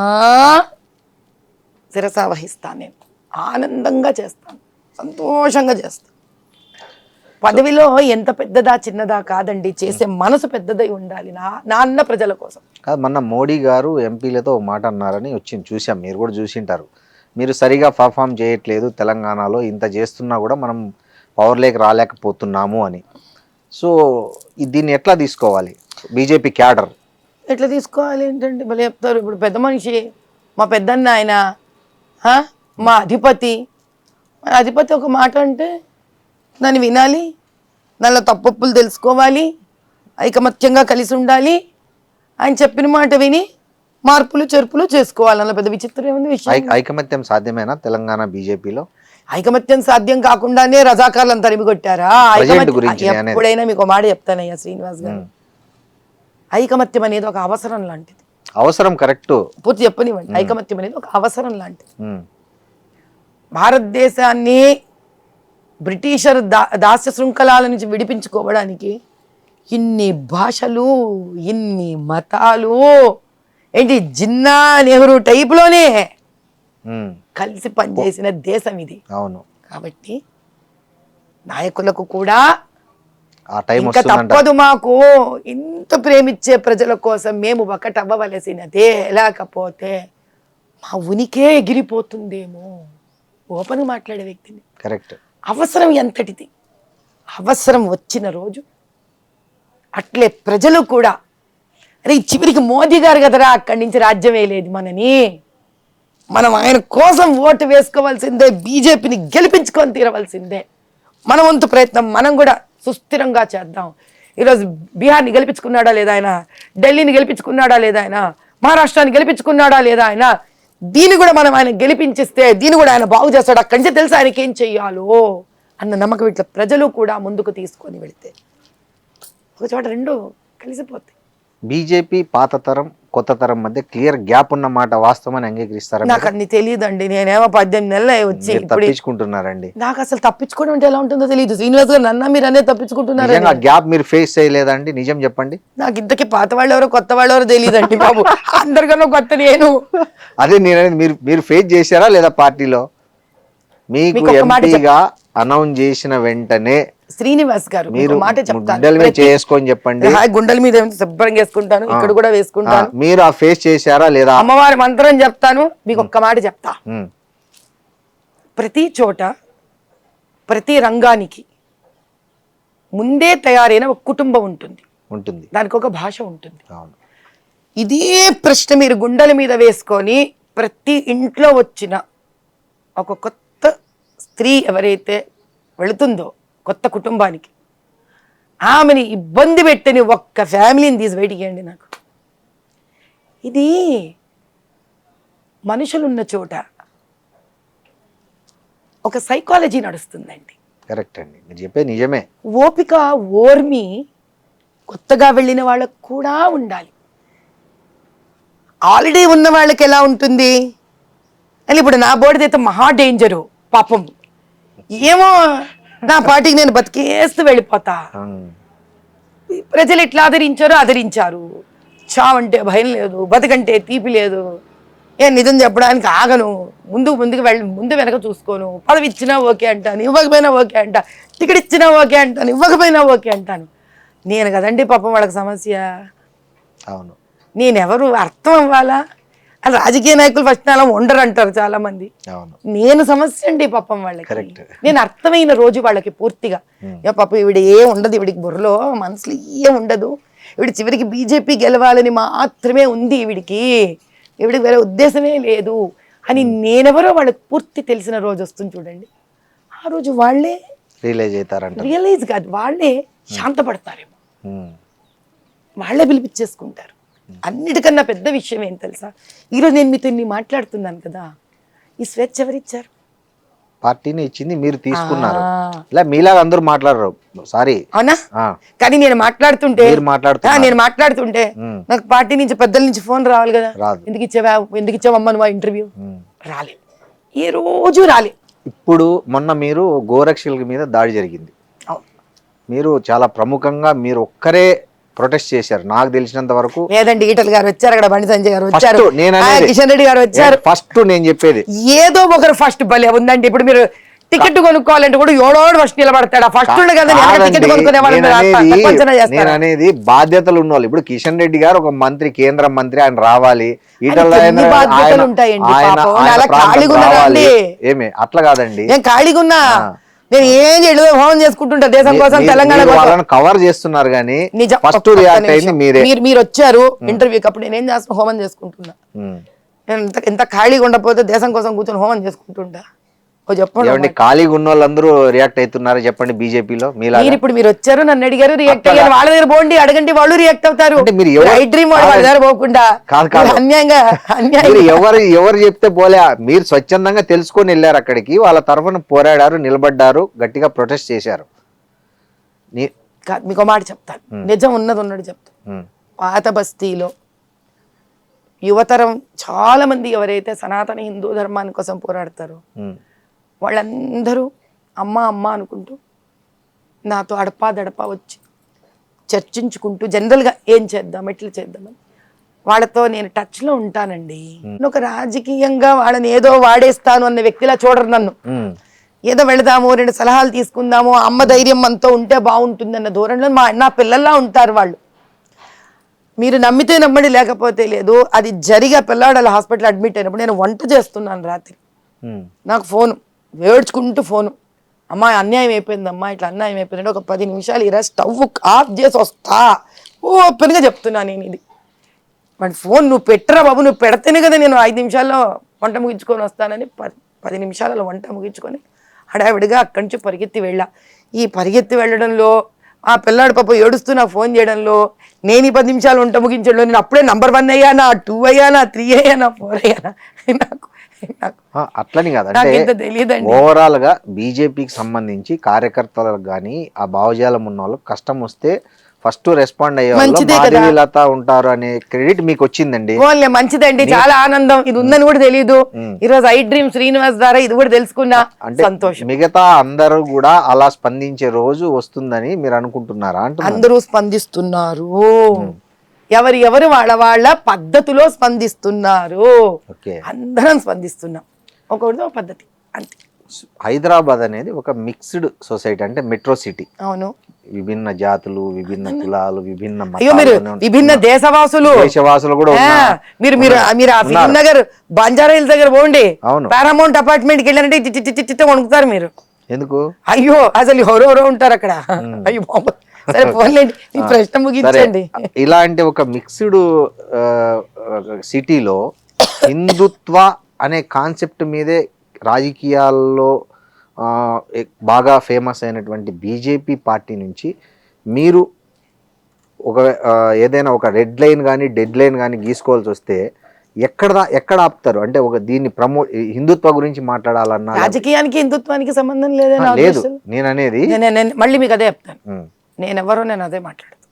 శిరస వహిస్తాను. నేను ఆనందంగా చేస్తాను, సంతోషంగా చేస్తాను. పదవిలో ఎంత పెద్దదా చిన్నదా కాదండి, చేసే మనసు పెద్దదై ఉండాలి నా అన్న ప్రజల కోసం. మొన్న మోడీ గారు ఎంపీలతో మాట అన్నారని వచ్చింది, చూసాం, మీరు కూడా చూసింటారు. మీరు సరిగా పర్ఫామ్ చేయట్లేదు, తెలంగాణలో ఇంత చేస్తున్నా కూడా మనం పవర్లోకి రాలేకపోతున్నాము అని. సో దీన్ని ఎట్లా తీసుకోవాలి బీజేపీ క్యాడర్? ఎట్లా తీసుకోవాలి ఏంటంటే భలే చెప్తారు. ఇప్పుడు పెద్ద మనిషి మా పెద్దన్న ఆయన, మా అధిపతి ఒక మాట అంటే దాన్ని వినాలి, దానిలో తప్పులు తెలుసుకోవాలి, ఐకమత్యంగా కలిసి ఉండాలి. ఆయన చెప్పిన మాట విని మార్పులు చెరుపులు చేసుకోవాలి. అలా పెద్ద విచిత్రం ఏముంది విషయం. ఐకమత్యం సాధ్యమేనా తెలంగాణ బీజేపీలో? ఐకమత్యం సాధ్యం కాకుండానే రజాకార్లను తరిమి కొట్టారా? ఎప్పుడైనా మీకు మాట చెప్తానయ్యా శ్రీనివాస్ గారు, ఐకమత్యం అనేది ఒక అవసరం లాంటిది. అవసరం, కరెక్ట్, పూర్తి చెప్పనివ్వండి. ఐకమత్యం అనేది ఒక అవసరం లాంటిది. భారతదేశాన్ని బ్రిటిషర్ దాస్య శృంఖలాల నుంచి విడిపించుకోవడానికి ఇన్ని భాషలు, ఇన్ని మతాలు, ఏంటి జిన్నా నెహ్రూ టైప్లోనే కలిసి పనిచేసిన దేశం ఇది. అవును. కాబట్టి నాయకులకు కూడా ఇంకా తప్పదు, మాకు ఇంత ప్రేమించే ప్రజల కోసం మేము ఒకటవ్వవలసినదే, లేకపోతే మా ఉనికే ఎగిరిపోతుందేమో. ఓపెన్గా మాట్లాడే వ్యక్తిని. కరెక్ట్. అవసరం ఎంతటిది, అవసరం వచ్చిన రోజు అట్లే ప్రజలు కూడా, అరే చివరికి మోదీ గారు కదరా అక్కడి నుంచి రాజ్యం వేయలేదు మనని, మనం ఆయన కోసం ఓటు వేసుకోవాల్సిందే, బీజేపీని గెలిపించుకొని తీరవలసిందే. మన వంతు ప్రయత్నం మనం కూడా సుస్థిరంగా చేద్దాం. ఈరోజు బీహార్ని గెలిపించుకున్నాడా లేదా ఆయన, ఢిల్లీని గెలిపించుకున్నాడా లేదా ఆయన, మహారాష్ట్రాన్ని గెలిపించుకున్నాడా లేదా ఆయన, దీన్ని కూడా మనం ఆయన గెలిపించిస్తే దీన్ని కూడా ఆయన బాగు చేస్తాడు, అక్కడి నుంచి తెలుసు ఆయనకి ఏం చెయ్యాలో అన్న నమ్మకం ఇట్లా ప్రజలు కూడా ముందుకు తీసుకొని వెళితే ఒక చోట రెండు కలిసిపోతాయి. బీజేపీ పాత తరం కొత్త తరం మధ్య క్లియర్ గ్యాప్ ఉన్న మాట వాస్తవాన్ని అంగీకరిస్తారా? నాకు అన్ని తెలియదండి. నేనేమో 18 నెలలు వచ్చి ఇప్పుడు తప్పించుకుంటున్నారండి. నాకు అసలు తప్పించుకోవడం అంటే ఎలా ఉంటుందో తెలియదు. శ్రీనివాస్ గారు నన్న మీరు అనే తప్పించుకుంటున్నారు. గ్యాప్ మీరు ఫేస్ చేయలేదండి? నిజం చెప్పండి. నాకు ఇంతకీ పాత వాళ్ళు ఎవరో కొత్త వాళ్ళు ఎవరో తెలియదండి బాబు. అందరికన్నా కొత్త నేను. అదే నేను మీరు ఫేస్ చేశారా లేదా పార్టీలో? మీకు ఎంపీగా అనౌన్స్ చేసిన వెంటనే శ్రీనివాస్ గారు మీరు మాట చెప్తాను, చేసుకొని చెప్పండి. గుండెల మీద శుభ్రంగా వేసుకుంటాను, ఇక్కడ కూడా వేసుకుంటాను. మీరు ఆ ఫేస్ చేశారా లేదా? అమ్మవారి మంత్రం చెప్తాను. మీకు ఒక్క మాట చెప్తా, ప్రతి చోట ప్రతి రంగానికి ముందే తయారైన ఒక కుటుంబం ఉంటుంది, దానికి ఒక భాష ఉంటుంది. ఇదే ప్రశ్న మీరు గుండెల మీద వేసుకొని ప్రతి ఇంట్లో వచ్చిన ఒక కొత్త స్త్రీ ఎవరైతే వెళుతుందో కొత్త కుటుంబానికి, ఆమెని ఇబ్బంది పెట్టని ఒక్క ఫ్యామిలీని తీసి బయటికి ఇవ్వండి నాకు. ఇది మనుషులున్న చోట ఒక సైకాలజీ నడుస్తుందండి. కరెక్ట్ అండి, మీరు చెప్పే నిజమే. ఓపిక ఓర్మి కొత్తగా వెళ్ళిన వాళ్ళకు కూడా ఉండాలి. ఆల్రెడీ ఉన్న వాళ్ళకి ఎలా ఉంటుంది అని ఇప్పుడు నా బోర్డుదైతే మహా డేంజరు పాపం. ఏమో నా పార్టీకి నేను బతికేస్తూ వెళ్ళిపోతా. ప్రజలు ఎట్లా ఆదరించారు. చావంటే భయం లేదు, బతకంటే తీపి లేదు. నిజం చెప్పడానికి ఆగను, ముందుకు ముందు వెనక చూసుకోను. పదవి ఇచ్చినా ఓకే అంటాను, ఇవ్వకపోయినా ఓకే అంటా. టికెట్ ఇచ్చినా ఓకే అంటాను, ఇవ్వకపోయినా ఓకే అంటాను. నేను కదండి పాపం వాళ్ళకి సమస్య. అవును, నేనెవరు అర్థం అవ్వాలా? అది రాజకీయ నాయకులు ఫస్ట్ అలా ఉండరు అంటారు చాలా మంది. నేను సమస్య అండి పాపం వాళ్ళకి. నేను అర్థమైన రోజు వాళ్ళకి పూర్తిగా పాపం ఈవిడ ఏం ఉండదు, ఈవిడికి బుర్రలో మనసులో ఏం ఉండదు, ఈవిడ చివరికి బీజేపీ గెలవాలని మాత్రమే ఉంది, ఈవిడికి వేరే ఉద్దేశమే లేదు అని నేనెవరో వాళ్ళకి పూర్తి తెలిసిన రోజు వస్తుంది చూడండి. ఆ రోజు వాళ్ళే రియలైజ్ కాదు, వాళ్ళే శాంతపడతారేమో, వాళ్ళే పిలిపించేసుకుంటారు. అన్నిటికన్నా పెద్ద విషయం ఏం తెలుసా, ఈరోజు నేను మీతో ఇన్ని మాట్లాడుతున్నాను కదా, ఈ స్వేచ్ఛ ఎవరిచ్చారు? పార్టీని ఇచ్చింది, మీరు తీసుకున్నారు. ఇలా మీలాగా అందరూ మాట్లాడరు. సారీ, అవునా? కానీ నేను మాట్లాడుతుంటే నాకు పార్టీ నుంచి పెద్దల నుంచి ఫోన్ రావాలి కదా, ఎందుకు ఇచ్చావమ్మా నువ్వు ఇంటర్వ్యూ? రాలే, ఏ రోజు రాలే. ఇప్పుడు మొన్న మీరు గోరక్షల మీద దాడి జరిగింది, మీరు చాలా ప్రముఖంగా మీరు ఒక్కరే ప్రొటెస్ట్ చేశారు నాకు తెలిసినంత వరకు. లేదండి, ఈటల్ గారు వచ్చారు, అక్కడ బండి సంజయ్ గారు వచ్చారు, కిషన్ రెడ్డి గారు వచ్చారు. ఫస్ట్ నేను చెప్పేది ఏదో ఒకరు ఫస్ట్ భలే ఉందండి. ఇప్పుడు మీరు టికెట్ కొనుక్కోవాలంటే కూడా ఎవడోడు ఫస్ట్ నిలబడతాడు. ఫస్ట్ టికెట్ కొనుక్కునే నేను అనేది బాధ్యతలు ఉన్నవాళ్ళు. ఇప్పుడు కిషన్ రెడ్డి గారు ఒక మంత్రి, కేంద్ర మంత్రి, ఆయన రావాలి. ఏమి అట్లా కాదండి, నేను ఖాళీగా ఉన్నా, నేను ఏం చేయలేదు, హోమం చేసుకుంటుంటా దేశం కోసం, తెలంగాణ కోసం. కవర్ చేస్తున్నారు కానీ ఫస్ట్ రియాక్ట్ అయింది మీరే. మీరు వచ్చారు ఇంటర్వ్యూకి, అప్పుడు నేనేం చేస్తున్నా, హోమం చేసుకుంటున్నా. నేను ఎంత ఖాళీగా ఉండకపోతే దేశం కోసం కూర్చొని హోమం చేసుకుంటుంటా. చెప్పండి, ఖాళీగా ఉన్న వాళ్ళందరూ రియాక్ట్ అవుతున్నారు చెప్పండి బీజేపీలో. ఇప్పుడు మీరు వచ్చారు, నన్ను అడిగారు, రియాక్ట్ అయ్యారు. వాళ్ళ దగ్గర పోండి, అడగండి, వాళ్ళు రియాక్ట్ అవుతారు. వాళ్ళ దగ్గర పోకుండా ఎవరు చెప్తే పోలే, మీరు స్వచ్ఛందంగా తెలుసుకొని వెళ్ళారు అక్కడికి, వాళ్ళ తరఫున పోరాడారు, నిలబడ్డారు, గట్టిగా ప్రొటెస్ట్ చేశారు. మీకు మాట చెప్తాను, నిజం ఉన్నది చెప్తాను. పాత బస్తీలో యువతరం చాలా మంది ఎవరైతే సనాతన హిందూ ధర్మాని కోసం పోరాడతారో వాళ్ళందరూ అమ్మ అమ్మ అనుకుంటూ నాతో అడపా వచ్చి చర్చించుకుంటూ జనరల్గా ఏం చేద్దాం, ఎట్లా చేద్దామని వాళ్ళతో నేను టచ్లో ఉంటానండి. ఒక రాజకీయంగా వాళ్ళని ఏదో వాడేస్తాను అన్న వ్యక్తిలా చూడరు నన్ను. ఏదో వెళదాము, 2 సలహాలు తీసుకుందాము, అమ్మ ధైర్యం మనతో ఉంటే బాగుంటుంది అన్న ధోరణిలో నా పిల్లల్లా ఉంటారు వాళ్ళు. మీరు నమ్మితే నమ్మండి, లేకపోతే లేదు. అది జరిగే పిల్లాడు హాస్పిటల్ అడ్మిట్ అయినప్పుడు నేను వంట చేస్తున్నాను రాత్రి, నాకు ఫోను వేడ్చుకుంటూ ఫోను, అమ్మా అన్యాయం అయిపోయిందమ్మా, ఇట్లా అన్యాయం అయిపోయిందంటే ఒక 10 నిమిషాలు ఇలా స్టవ్ ఆఫ్ చేసి వస్తా, ఓపెన్గా చెప్తున్నా నేను. ఇది వాడి ఫోన్ నువ్వు పెట్టరా బాబు, నువ్వు పెడితేనే కదా నేను 5 నిమిషాల్లో వంట ముగించుకొని వస్తానని 10 నిమిషాలలో వంట ముగించుకొని హడావిడిగా అక్కడి నుంచి పరిగెత్తి వెళ్ళా. ఈ పరిగెత్తి వెళ్ళడంలో ఆ పిల్లాడు పాప ఏడుస్తూ నాకు ఫోన్ చేయడంలో, నేను ఈ 10 నిమిషాలు వంట ముగించడంలో నేను అప్పుడే నంబర్ 1 అయ్యానా, 2 అయ్యానా, 3 అయ్యానా, 4 అయ్యానా నాకు నాకు అట్లని కాదు, నాకు అంటే ఇంత తెలియదండి. ఓవరాల్ గా బీజేపీకి సంబంధించి కార్యకర్తలకు కానీ ఆ భావజాలం ఉన్న వాళ్ళకి కష్టం వస్తే ఫస్ట్ రెస్పాండ్ అయ్యే వాళ్ళు మంచిదే కదా. మాధవీలత ఉంటారు అనే క్రెడిట్ మీకు వచ్చిందండి. ఓన్లీ మంచిదండి, చాలా ఆనందం. ఇది ఉందని కూడా తెలియదు. ఈరోజు ఐ డ్రీమ్ శ్రీనివాస్ ద్వారా ఇది కూడా తెలుసుకున్నా, అంటే సంతోషం. మిగతా అందరూ కూడా అలా స్పందించే రోజు వస్తుందని మీరు అనుకుంటున్నారా అంటున్నాను. అందరూ స్పందిస్తున్నారు, ఎవరు వాళ్ళ పద్ధతిలో స్పందిస్తున్నారు. ఓకే, అందరం స్పందిస్తున్నాం, ఒకరితో పద్ధతి అంతే. హైదరాబాద్ అనేది ఒక మిక్స్డ్ సొసైటీ, అంటే మెట్రో సిటీ. అవును, విభిన్న జాతులు, విభిన్న కులాలు, విభిన్న అయ్యో మీరు విభిన్న దేశవాసులు కూడా ఉన్నారు. మీరు మీరు మీరు ఆ ఫిలిం నగర్ బంజారా హిల్స్ దగ్గర పోండి, అవును, పారామౌంట్ అపార్ట్మెంట్కి వెళ్ళారంటే చిట్ట వణుకుతారు మీరు. ఎందుకు? అయ్యో అసలు ఎవరెవరో ఉంటారు అక్కడ. అయ్యో బాబు, సరే పోన్లేండి, ఈ ప్రశ్న ముగించండి. ఇలాంటి ఒక మిక్స్డ్ సిటీలో హిందుత్వ అనే కాన్సెప్ట్ మీదే రాజకీయాల్లో బాగా ఫేమస్ అయినటువంటి బీజేపీ పార్టీ నుంచి మీరు ఒక ఏదైనా ఒక రెడ్ లైన్ కానీ డెడ్ లైన్ కానీ గీసుకోవాల్సి వస్తే ఎక్కడ ఆపుతారు? అంటే ఒక దీన్ని హిందుత్వ గురించి మాట్లాడాలన్నా, రాజకీయానికి హిందుత్వానికి సంబంధం లేదని లేదు నేను అనేది. మళ్ళీ మీకు అదే చెప్తాను, నేను అదే మాట్లాడతాను.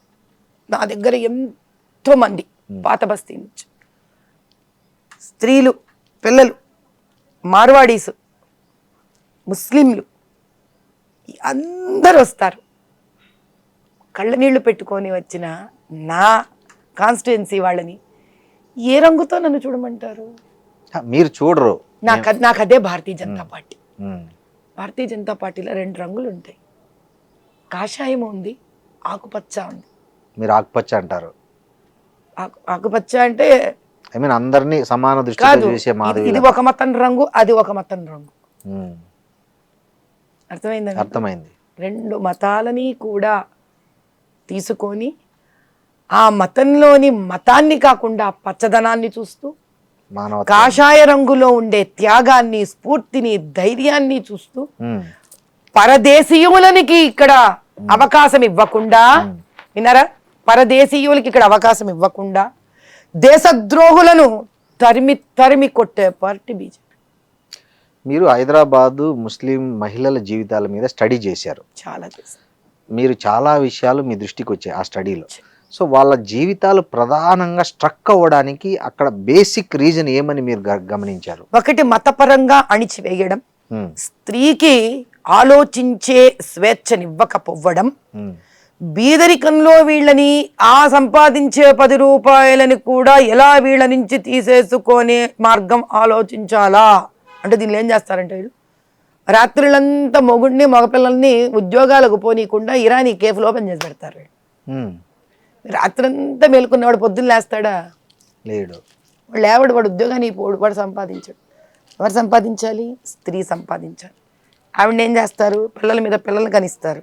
నా దగ్గర ఎంతో మంది పాత బస్తీ నుంచి స్త్రీలు, పిల్లలు, మార్వాడీసు, ముస్లింలు అందరూ వస్తారు. కళ్ళ నీళ్లు పెట్టుకొని వచ్చిన నా కాన్స్టిట్యుయెన్సీ వాళ్ళని ఏ రంగుతో నన్ను చూడమంటారు? మీరు చూడరు. నాకు అదే భారతీయ జనతా పార్టీ. భారతీయ జనతా పార్టీలో 2 రంగులు ఉంటాయి, కాషాయం ఉంది, ఆకుపచ్చ ఉంది. మీరు ఆకుపచ్చ అంటారు. ఆకుపచ్చ అంటే ఐ మీన్ అందరినీ సమాన దృష్టితో చూసే మాధవి. ఇది ఒక మతం రంగు, అది ఒక మతం రంగు. అర్థమైందండి? అర్థమైంది. 2 మతాలని కూడా తీసుకొని ఆ మతంలోని మతాన్ని కాకుండా పచ్చదనాన్ని చూస్తూ, కాషాయ రంగులో ఉండే త్యాగాన్ని, స్ఫూర్తిని, ధైర్యాన్ని చూస్తూ, పరదేశీయులకి ఇక్కడ అవకాశం ఇవ్వకుండా, విన్నారా, పరదేశీయులకి ఇక్కడ అవకాశం ఇవ్వకుండా దేశద్రోహులను తరిమి కొట్టే పార్టీ బీజేపీ. మీరు హైదరాబాదు ముస్లిం మహిళల జీవితాల మీద స్టడీ చేశారు, చాలా చేశారు. మీరు చాలా విషయాలు మీ దృష్టికి వచ్చాయి ఆ స్టడీలో. సో వాళ్ళ జీవితాలు ప్రధానంగా స్ట్రక్ అవ్వడానికి అక్కడ బేసిక్ రీజన్ ఏమని మీరు గమనించారు? ఒకటి, మతపరంగా అణిచివేయడం, స్త్రీకి ఆలోచించే స్వేచ్ఛనివ్వకపోవడం, బీదరికంలో వీళ్ళని ఆ సంపాదించే 10 రూపాయలని కూడా ఎలా వీళ్ళ నుంచి తీసేసుకునే మార్గం ఆలోచించాలా అంటే, దీనిలో ఏం చేస్తారంటే వీళ్ళు రాత్రులంతా మొగుడిని మగపిల్లల్ని ఉద్యోగాలకు పోనీయకుండా ఇరానీ కేఫ్లు ఓపెన్ చేసి పెడతారు. రాత్రంతా మేలుకున్నవాడు పొద్దున్న లేస్తాడా? లేడు. వాడు ఉద్యోగానికి పోడు, వాడు సంపాదించాడు. ఎవరు సంపాదించాలి? స్త్రీ సంపాదించాలి. ఆవిడని ఏం చేస్తారు? పిల్లల మీద పిల్లల్ని కనిస్తారు.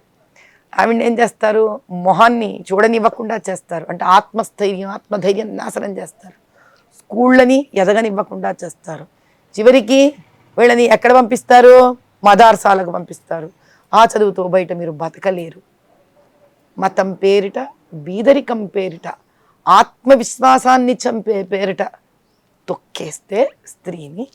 ఆవిడని ఏం చేస్తారు? మొహాన్ని చూడనివ్వకుండా చేస్తారు, అంటే ఆత్మధైర్యం నాశనం చేస్తారు. స్కూళ్ళని ఎదగనివ్వకుండా చేస్తారు. చివరికి వీళ్ళని ఎక్కడ పంపిస్తారు? మదార్సాలకు పంపిస్తారు. ఆ చదువుతో బయట మీరు బతకలేరు. మతం పేరిట, బీదరికం పేరిట, ఆత్మవిశ్వాసాన్ని చంపే పేరిట తొక్కేస్తే స్త్రీని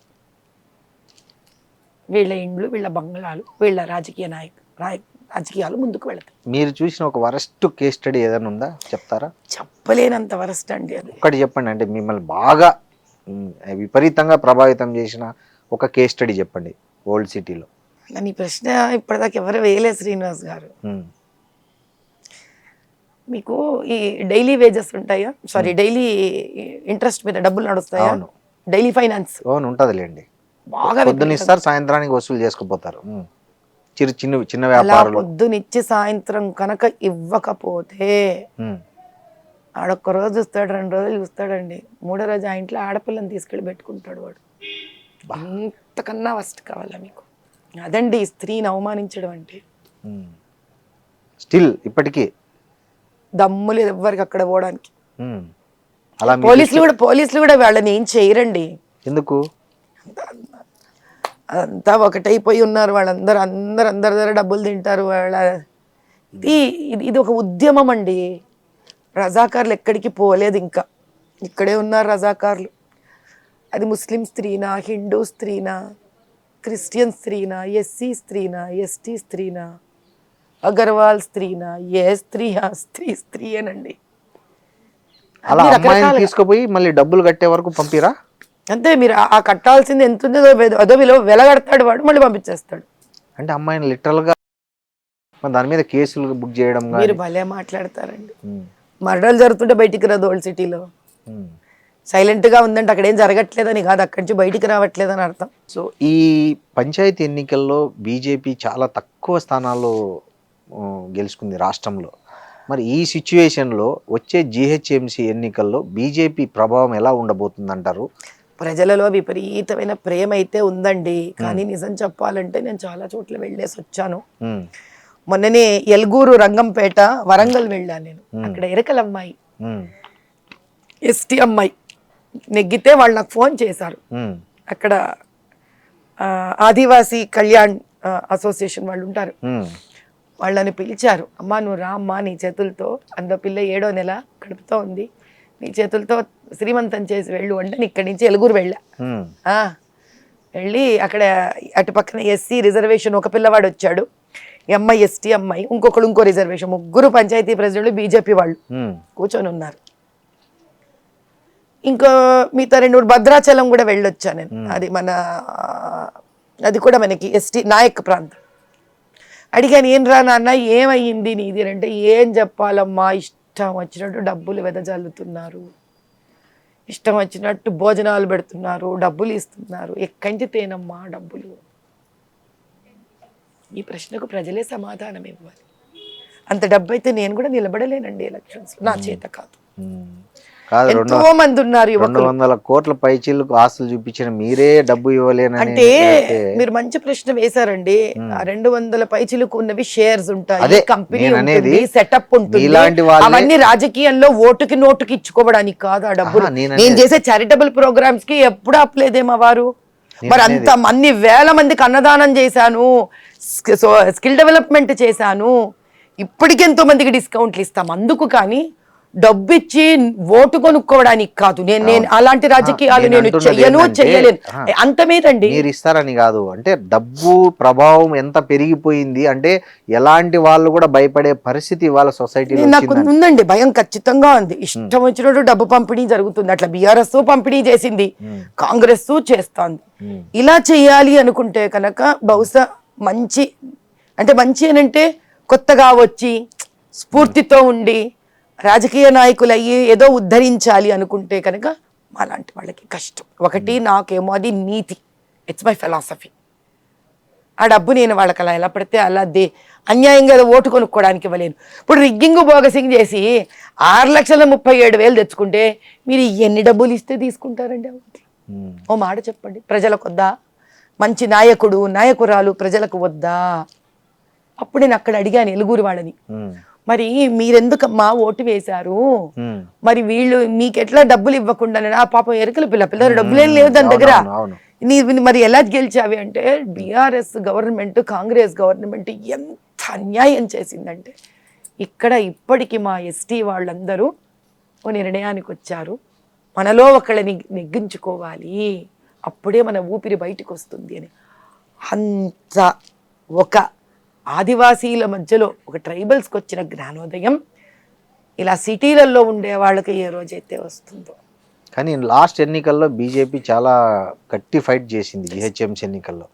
వీళ్ళ ఇండ్లు, వీళ్ళ బంగ్లాలు, వీళ్ళ రాజకీయాలు ముందుకు వెళతాయి. మీరు చూసిన ఒక వరస్ట్ కేస్ స్టడీ ఏదైనా ఉందా? చెప్తారా? చెప్పలేనంత వరస్ట్ అండి అది. ఒకటి చెప్పండి, అంటే మిమ్మల్ని బాగా విపరీతంగా ప్రభావితం చేసిన ఒక కేస్ స్టడీ చెప్పండి ఓల్డ్ సిటీలో. నీ ప్రశ్న ఇప్పటిదాకా ఎవరు వేయలేదు శ్రీనివాస్ గారు. మీకు ఈ డైలీ వేజెస్ ఉంటాయా? సారీ, డైలీ ఇంట్రెస్ట్ మీద డబ్బులు నడుస్తాయా? Daily finance ఉంటదిలేండి. బాగా పొద్దునిస్తారు, సాయంత్రానికి వసూలు చేసుకుపోతారు. చిన్న వ్యాపారాలు పొద్దునిచ్చి సాయంత్రం కనుక ఇవ్వకపోతే ఆడొక్క రోజు చూస్తాడు, 2 రోజులు చూస్తాడండి. 3వ రోజు ఆ ఇంట్లో ఆడపిల్లని తీసుకెళ్ళి పెట్టుకుంటాడు వాడు. అంతకన్నా ఫస్ట్ కావాలా మీకు? అదండి స్త్రీని అవమానించడం అంటే. స్టిల్ ఇప్పటికీ దమ్ము లేదు ఎవ్వరికి అక్కడ పోవడానికి. అలా పోలీసులు కూడా వాళ్ళని ఏం చేయరండి. ఎందుకు? అంతా ఒకటైపోయి ఉన్నారు వాళ్ళందరూ. అందరి దగ్గర డబ్బులు తింటారు వాళ్ళ. ఇది ఒక ఉద్యమం అండి. రజాకార్లు ఎక్కడికి పోలేదు, ఇంకా ఇక్కడే ఉన్నారు రజాకార్లు. అది ముస్లిం స్త్రీనా, హిందూ స్త్రీనా, క్రిస్టియన్ స్త్రీనా, ఎస్సీ స్త్రీనా, ఎస్టీ స్త్రీనా, అగర్వాల్ స్త్రీనా, ఏ స్త్రీ ఆ స్త్రీయేనండి. అలా అమ్మాయిని తీసుకుపోయి మళ్ళీ డబ్బులు కట్టే వరకు పంపిరా? అంతే, మీరు ఆ కట్టాల్సింది ఎంత ఉందో అదో వెలగడతాడు వాడు, మళ్ళీ పంపించేస్తాడు. అంటే అమ్మాయిని లిటరల్గా దాని మీద కేసులు బుక్ చేయడం మీరు భలే మాట్లాడతారండి. మర్డర్లు జరుగుతుంటే బయటికి రాదు ఓల్డ్ సిటీలో. సైలెంట్గా ఉందంటే అక్కడ ఏం జరగట్లేదని కాదు, అక్కడి నుంచి బయటికి రావట్లేదని అర్థం. సో ఈ పంచాయతీ ఎన్నికల్లో బీజేపీ చాలా తక్కువ స్థానాల్లో గెలుచుకుంది రాష్ట్రంలో. మరి ఈ సిచ్యువేషన్లో వచ్చే జిహెచ్ఎంసీ ఎన్నికల్లో బీజేపీ ప్రభావం ఎలా ఉండబోతుంది అంటారు? ప్రజలలో విపరీతమైన ప్రేమ అయితే ఉందండి, కానీ నిజం చెప్పాలంటే నేను చాలా చోట్ల వెళ్ళేసి వచ్చాను. మొన్ననే ఎల్గూరు, రంగంపేట, వరంగల్ వెళ్ళాను నేను. అక్కడ ఎరకల అమ్మాయి, ఎస్టీ అమ్మాయి నెగ్గితే వాళ్ళు నాకు ఫోన్ చేశారు. అక్కడ ఆదివాసీ కళ్యాణ్ అసోసియేషన్ వాళ్ళు ఉంటారు, వాళ్ళని పిలిచారు. అమ్మా నువ్వు రా అమ్మా, నీ చేతులతో, అంద పిల్ల 7వ నెల కడుపుతో ఉంది, నీ చేతులతో శ్రీమంతం చేసి వెళ్ళు అంటే ఇక్కడి నుంచి ఎలుగురు వెళ్ళా. వెళ్ళి అక్కడ అటు పక్కన ఎస్సీ రిజర్వేషన్ ఒక పిల్లవాడు వచ్చాడు, ఈ అమ్మాయి ఎస్టీ అమ్మాయి, ఇంకో రిజర్వేషన్, ముగ్గురు పంచాయతీ ప్రెసిడెంట్లు బీజేపీ వాళ్ళు కూర్చొని ఉన్నారు. ఇంకో మిగతా 2 భద్రాచలం కూడా వెళ్ళొచ్చా నేను, అది కూడా మనకి ఎస్టీ నాయక్ ప్రాంతం. అడిగాను, ఏం రా నాన్న ఏమయ్యింది నీది అంటే, ఏం చెప్పాలమ్మా, ఇష్టం వచ్చినట్టు డబ్బులు వెదజల్లుతున్నారు, ఇష్టం వచ్చినట్టు భోజనాలు పెడుతున్నారు, డబ్బులు ఇస్తున్నారు, ఎక్కడి తేనమ్మా డబ్బులు? ఈ ప్రశ్నకు ప్రజలే సమాధానం ఇవ్వాలి. అంత డబ్బు అయితే నేను కూడా నిలబడలేనండి ఎలక్షన్స్, నా చేత కాదు. ఎంతో మంది ఉన్నారు 200 కోట్ల పైచీలకు ఆస్తులు చూపించిన మీరే డబ్బు ఇవ్వలేనని అంటే మీరు మంచి ప్రశ్న వేశారండి. 200 పైచీలకు ఉన్నవి షేర్స్ ఉంటాయి, కంపెనీ ఉంటుంది, సెటప్ ఉంటుంది. అవన్నీ రాజకీయంలో ఓటుకి నోటుకి ఇచ్చుకోవడానికి కాదు ఆ డబ్బులు. నేను చేసే చారిటబుల్ ప్రోగ్రామ్స్ కి ఎప్పుడు ఆపలేదేమో వారు. మరి అంత అన్ని వేల మందికి అన్నదానం చేశాను, స్కిల్ డెవలప్మెంట్ చేశాను, ఇప్పటికి ఎంతో మందికి డిస్కౌంట్లు ఇస్తాం అందుకు. కానీ డబ్బు ఇచ్చి ఓటు కొనుక్కోవడానికి కాదు. నేను అలాంటి రాజకీయాలు నేను చెయ్యలేను. అంతమేదండి, మీరు ఇస్తారని కాదు, అంటే డబ్బు ప్రభావం ఎంత పెరిగిపోయింది అంటే ఎలాంటి వాళ్ళు కూడా భయపడే పరిస్థితి వాళ్ళ సొసైటీలో నాకు ఉందండి, భయం ఖచ్చితంగా ఉంది. ఇష్టం వచ్చినట్టు డబ్బు పంపిణీ జరుగుతుంది. అట్లా బీఆర్ఎస్ పంపిణీ చేసింది, కాంగ్రెస్ చేస్తోంది. ఇలా చెయ్యాలి అనుకుంటే కనుక బహుశా మంచి అంటే కొత్తగా వచ్చి స్ఫూర్తితో ఉండి రాజకీయ నాయకులు అయ్యి ఏదో ఉద్ధరించాలి అనుకుంటే కనుక మాలాంటి వాళ్ళకి కష్టం. ఒకటి నాకేమో అది నీతి, ఇట్స్ మై ఫిలాసఫీ. ఆ డబ్బు నేను వాళ్ళకి అలా ఎలా పడితే అలా అన్యాయంగా ఓటు కొనుక్కోవడానికి ఇవ్వలేను. ఇప్పుడు రిగ్గింగ్ బోగసింగ్ చేసి 6,37,000 తెచ్చుకుంటే మీరు ఎన్ని డబ్బులు ఇస్తే తీసుకుంటారండి? ఓ మాట చెప్పండి, ప్రజలకు వద్దా? మంచి నాయకుడు నాయకురాలు ప్రజలకు వద్దా? అప్పుడు నేను అక్కడ అడిగాను ఎలుగురు వాళ్ళని, మరి మీరెందుకమ్మా ఓటు వేశారు, మరి వీళ్ళు మీకెట్లా డబ్బులు ఇవ్వకుండా? ఆ పాపం ఎరుకల పిల్లలు డబ్బులేం లేవు దాని దగ్గర, మరి ఎలా గెలిచావి అంటే, బీఆర్ఎస్ గవర్నమెంట్ కాంగ్రెస్ గవర్నమెంట్ ఎంత అన్యాయం చేసిందంటే, ఇక్కడ ఇప్పటికీ మా ఎస్టీ వాళ్ళందరూ ఓ నిర్ణయానికి వచ్చారు, మనలో ఒకళ్ళని నెగ్గించుకోవాలి, అప్పుడే మన ఊపిరి బయటకు వస్తుంది అని. అంత ఒక ఆదివాసీల మధ్యలో ఒక ట్రైబల్స్కి వచ్చిన జ్ఞానోదయం ఇలా సిటీలలో ఉండే వాళ్ళకి ఏ రోజైతే వస్తుందో. కానీ లాస్ట్ ఎన్నికల్లో బీజేపీ చాలా గట్టి ఫైట్ చేసింది జిహెచ్ఎంసీ ఎన్నికల్లో.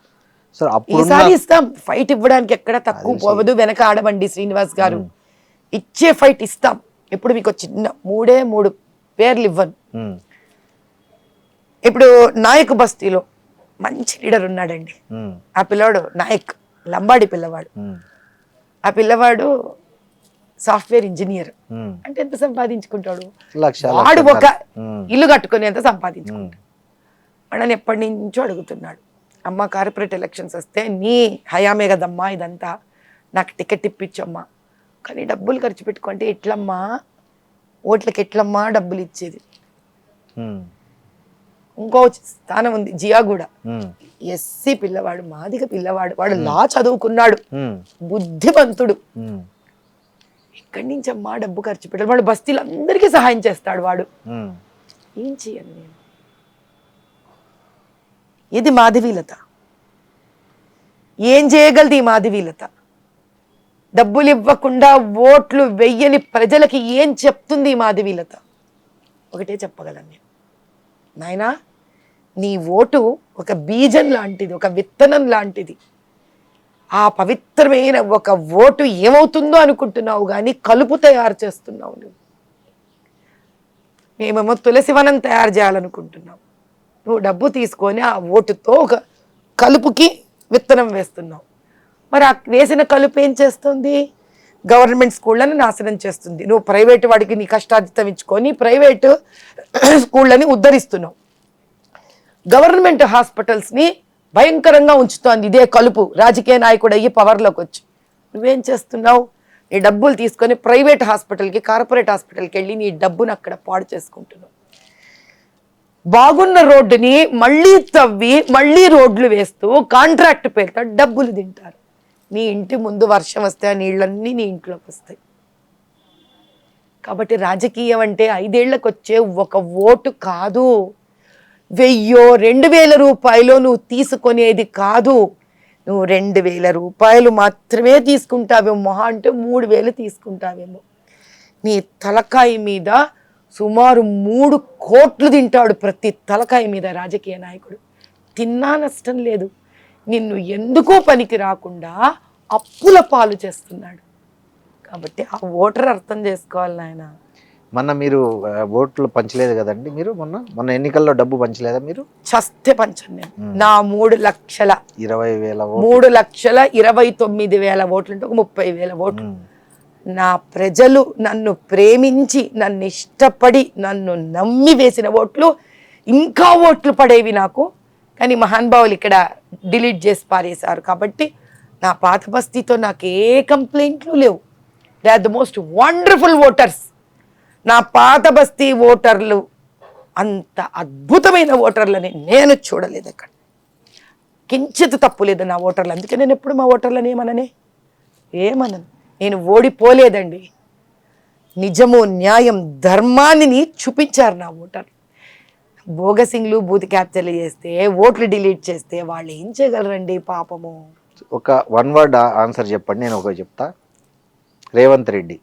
సో ఈసారి ఇస్తాం, ఫైట్ ఇవ్వడానికి ఎక్కడ తక్కువ పోవదు, వెనక ఆడవండి శ్రీనివాస్ గారు, ఇచ్చే ఫైట్ ఇస్తాం. ఇప్పుడు మీకు చిన్న 3 పేర్లు ఇవ్వను. ఇప్పుడు నాయక్ బస్తీలో మంచి లీడర్ ఉన్నాడండి, ఆ పిల్లవాడు నాయక్, లంబాడి పిల్లవాడు. ఆ పిల్లవాడు సాఫ్ట్వేర్ ఇంజనీర్. అంటే ఎంత సంపాదించుకుంటాడు? వాడు ఒక ఇల్లు కట్టుకుని ఎంత సంపాదించుకుంటాడు? వాడని ఎప్పటి నుంచో అడుగుతున్నాడు, అమ్మ కార్పొరేట్ ఎలక్షన్స్ వస్తే నీ హయామే కదమ్మా ఇదంతా, నాకు టికెట్ ఇప్పించమ్మా. కానీ డబ్బులు ఖర్చు పెట్టుకుంటే ఎట్లమ్మా, ఓట్లకి ఎట్లమ్మా డబ్బులు ఇచ్చేది? ఇంకో స్థానం ఉంది జియాగూడ, ఎస్సీ పిల్లవాడు, మాదిగ పిల్లవాడు, వాడు లా చదువుకున్నాడు, బుద్ధిమంతుడు. ఎక్కడి నుంచి అమ్మా డబ్బు ఖర్చు పెట్టాడు? వాడు బస్తీలు అందరికీ సహాయం చేస్తాడు. వాడు ఏం చేయను నేను. ఇది మాధవీలత. ఏం చేయగలదు ఈ మాధవీలత? డబ్బులు ఇవ్వకుండా ఓట్లు వెయ్యని ప్రజలకి ఏం చెప్తుంది ఈ మాధవీలత? ఒకటే చెప్పగలను నేను, నాయనా నీ ఓటు ఒక బీజం లాంటిది, ఒక విత్తనం లాంటిది. ఆ పవిత్రమైన ఒక ఓటు ఏమవుతుందో అనుకుంటున్నావు కానీ కలుపు తయారు చేస్తున్నావు నువ్వు. మేమేమో తులసివనం తయారు చేయాలనుకుంటున్నాం, నువ్వు డబ్బు తీసుకొని ఆ ఓటుతో ఒక కలుపుకి విత్తనం వేస్తున్నావు. మరి ఆ వేసిన కలుపు ఏం చేస్తుంది? గవర్నమెంట్ స్కూళ్ళని నాశనం చేస్తుంది. నువ్వు ప్రైవేటు వాడికి నీ కష్టార్జితం ఇచ్చుకొని ప్రైవేటు స్కూళ్ళని ఉద్ధరిస్తున్నావు. గవర్నమెంట్ హాస్పిటల్స్ని భయంకరంగా ఉంచుతోంది ఇదే కలుపు. రాజకీయ నాయకుడు అయ్యి పవర్లోకి వచ్చి నువ్వేం చేస్తున్నావు? నీ డబ్బులు తీసుకొని ప్రైవేట్ హాస్పిటల్కి, కార్పొరేట్ హాస్పిటల్కి వెళ్ళి నీ డబ్బును అక్కడ పాడు చేసుకుంటున్నావు. బాగున్న రోడ్డుని మళ్ళీ తవ్వి మళ్ళీ రోడ్లు వేస్తూ కాంట్రాక్ట్ పేరుతో డబ్బులు తింటారు. నీ ఇంటి ముందు వర్షం వస్తే ఆ నీళ్ళన్నీ నీ ఇంట్లోకి వస్తాయి. కాబట్టి రాజకీయం అంటే 5 ఏళ్లకు వచ్చే ఒక ఓటు కాదు, 1000 2000 రూపాయలు నువ్వు తీసుకునేది కాదు. నువ్వు 2000 రూపాయలు మాత్రమే తీసుకుంటావేమో, మహా అంటే 3000 తీసుకుంటావేమో. నీ తలకాయ మీద సుమారు 3 కోట్లు తింటాడు ప్రతి తలకాయ మీద రాజకీయ నాయకుడు. తిన్నా నష్టం లేదు. నిన్ను ఎందుకో పనికి రాకుండా అప్పుల పాలు చేస్తున్నాడు. కాబట్టి ఆ ఓటర్ అర్థం చేసుకోవాలి నాయన. మొన్న మీరు ఓట్లు పంచలేదు కదండి, మీరు మొన్న ఎన్నికల్లో డబ్బు పంచలేదా మీరు? చస్తే పంచను నేను. నా 3,20,000 3,29,000 ఓట్లు అంటే ఒక 30,000 ఓట్లు. నా ప్రజలు నన్ను ప్రేమించి, నన్ను ఇష్టపడి, నన్ను నమ్మి వేసిన ఓట్లు ఇంకా ఓట్లు పడేవి నాకు. కానీ మహానుభావులు ఇక్కడ డిలీట్ చేసి పారేశారు. కాబట్టి నా పాత బస్తీతో నాకు ఏ కంప్లైంట్లు లేవు. They are the most wonderful voters. నా పాత బస్తీ ఓటర్లు అంత అద్భుతమైన ఓటర్లని నేను చూడలేదు అక్కడ. కించిత్ తప్పు లేదు నా ఓటర్లు. అందుకే నేను ఎప్పుడు మా ఓటర్లని ఏమనను. నేను ఓడిపోలేదండి. నిజము, న్యాయం, ధర్మాన్ని చూపించారు నా ఓటర్లు. బోగసింగ్లు బూత్ క్యాప్చర్లు చేస్తే, ఓట్లు డిలీట్ చేస్తే వాళ్ళు ఏం చేయగలరండి పాపము. ఒక 1 వర్డ్ ఆన్సర్ చెప్పండి, నేను ఒక చెప్తా. రేవంత్ రెడ్డి.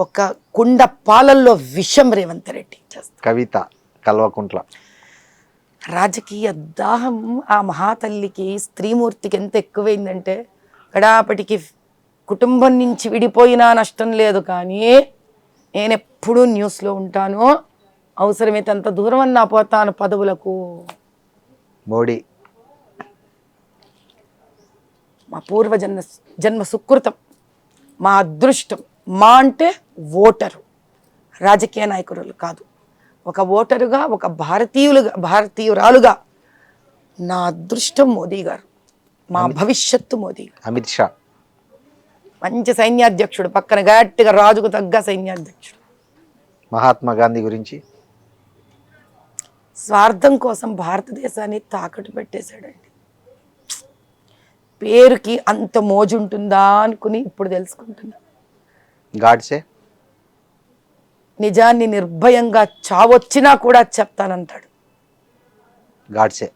ఒక కుండ పాలల్లో విషం రేవంత్ రెడ్డి చేస్తారు. కవిత కల్వకుంట్ల. రాజకీయ దాహం ఆ మహాతల్లికి, స్త్రీమూర్తికి ఎంత ఎక్కువైందంటే గడాపటికి కుటుంబం నుంచి విడిపోయినా నష్టం లేదు. కానీ నేను ఎప్పుడూ న్యూస్లో ఉంటాను. అవసరమైతే అంత దూరం అన్నా పోతాను పదవులకు. మోడీ. మా జన్మ సుకృతం, మా అదృష్టం. మా అంటే ఓటరు, రాజకీయ నాయకులు కాదు. ఒక ఓటరుగా, ఒక భారతీయురాలుగా నా అదృష్టం మోదీ గారు, మా భవిష్యత్తు మోదీ గారు. అమిత్ షా మంచి సైన్యాధ్యక్షుడు, పక్కన గట్టిగా రాజుకు తగ్గ సైన్యాధ్యక్షుడు. మహాత్మా గాంధీ గురించి? స్వార్థం కోసం భారతదేశాన్ని తాకట్టు పెట్టేశాడండి. పేరుకి అంత మోజుంటుందా అనుకుని ఇప్పుడు తెలుసుకుంటున్నా. గాడ్సే? నిజాన్ని నిర్భయంగా చావొచ్చినా కూడా చెప్తానంటాడు. గాడ్సే.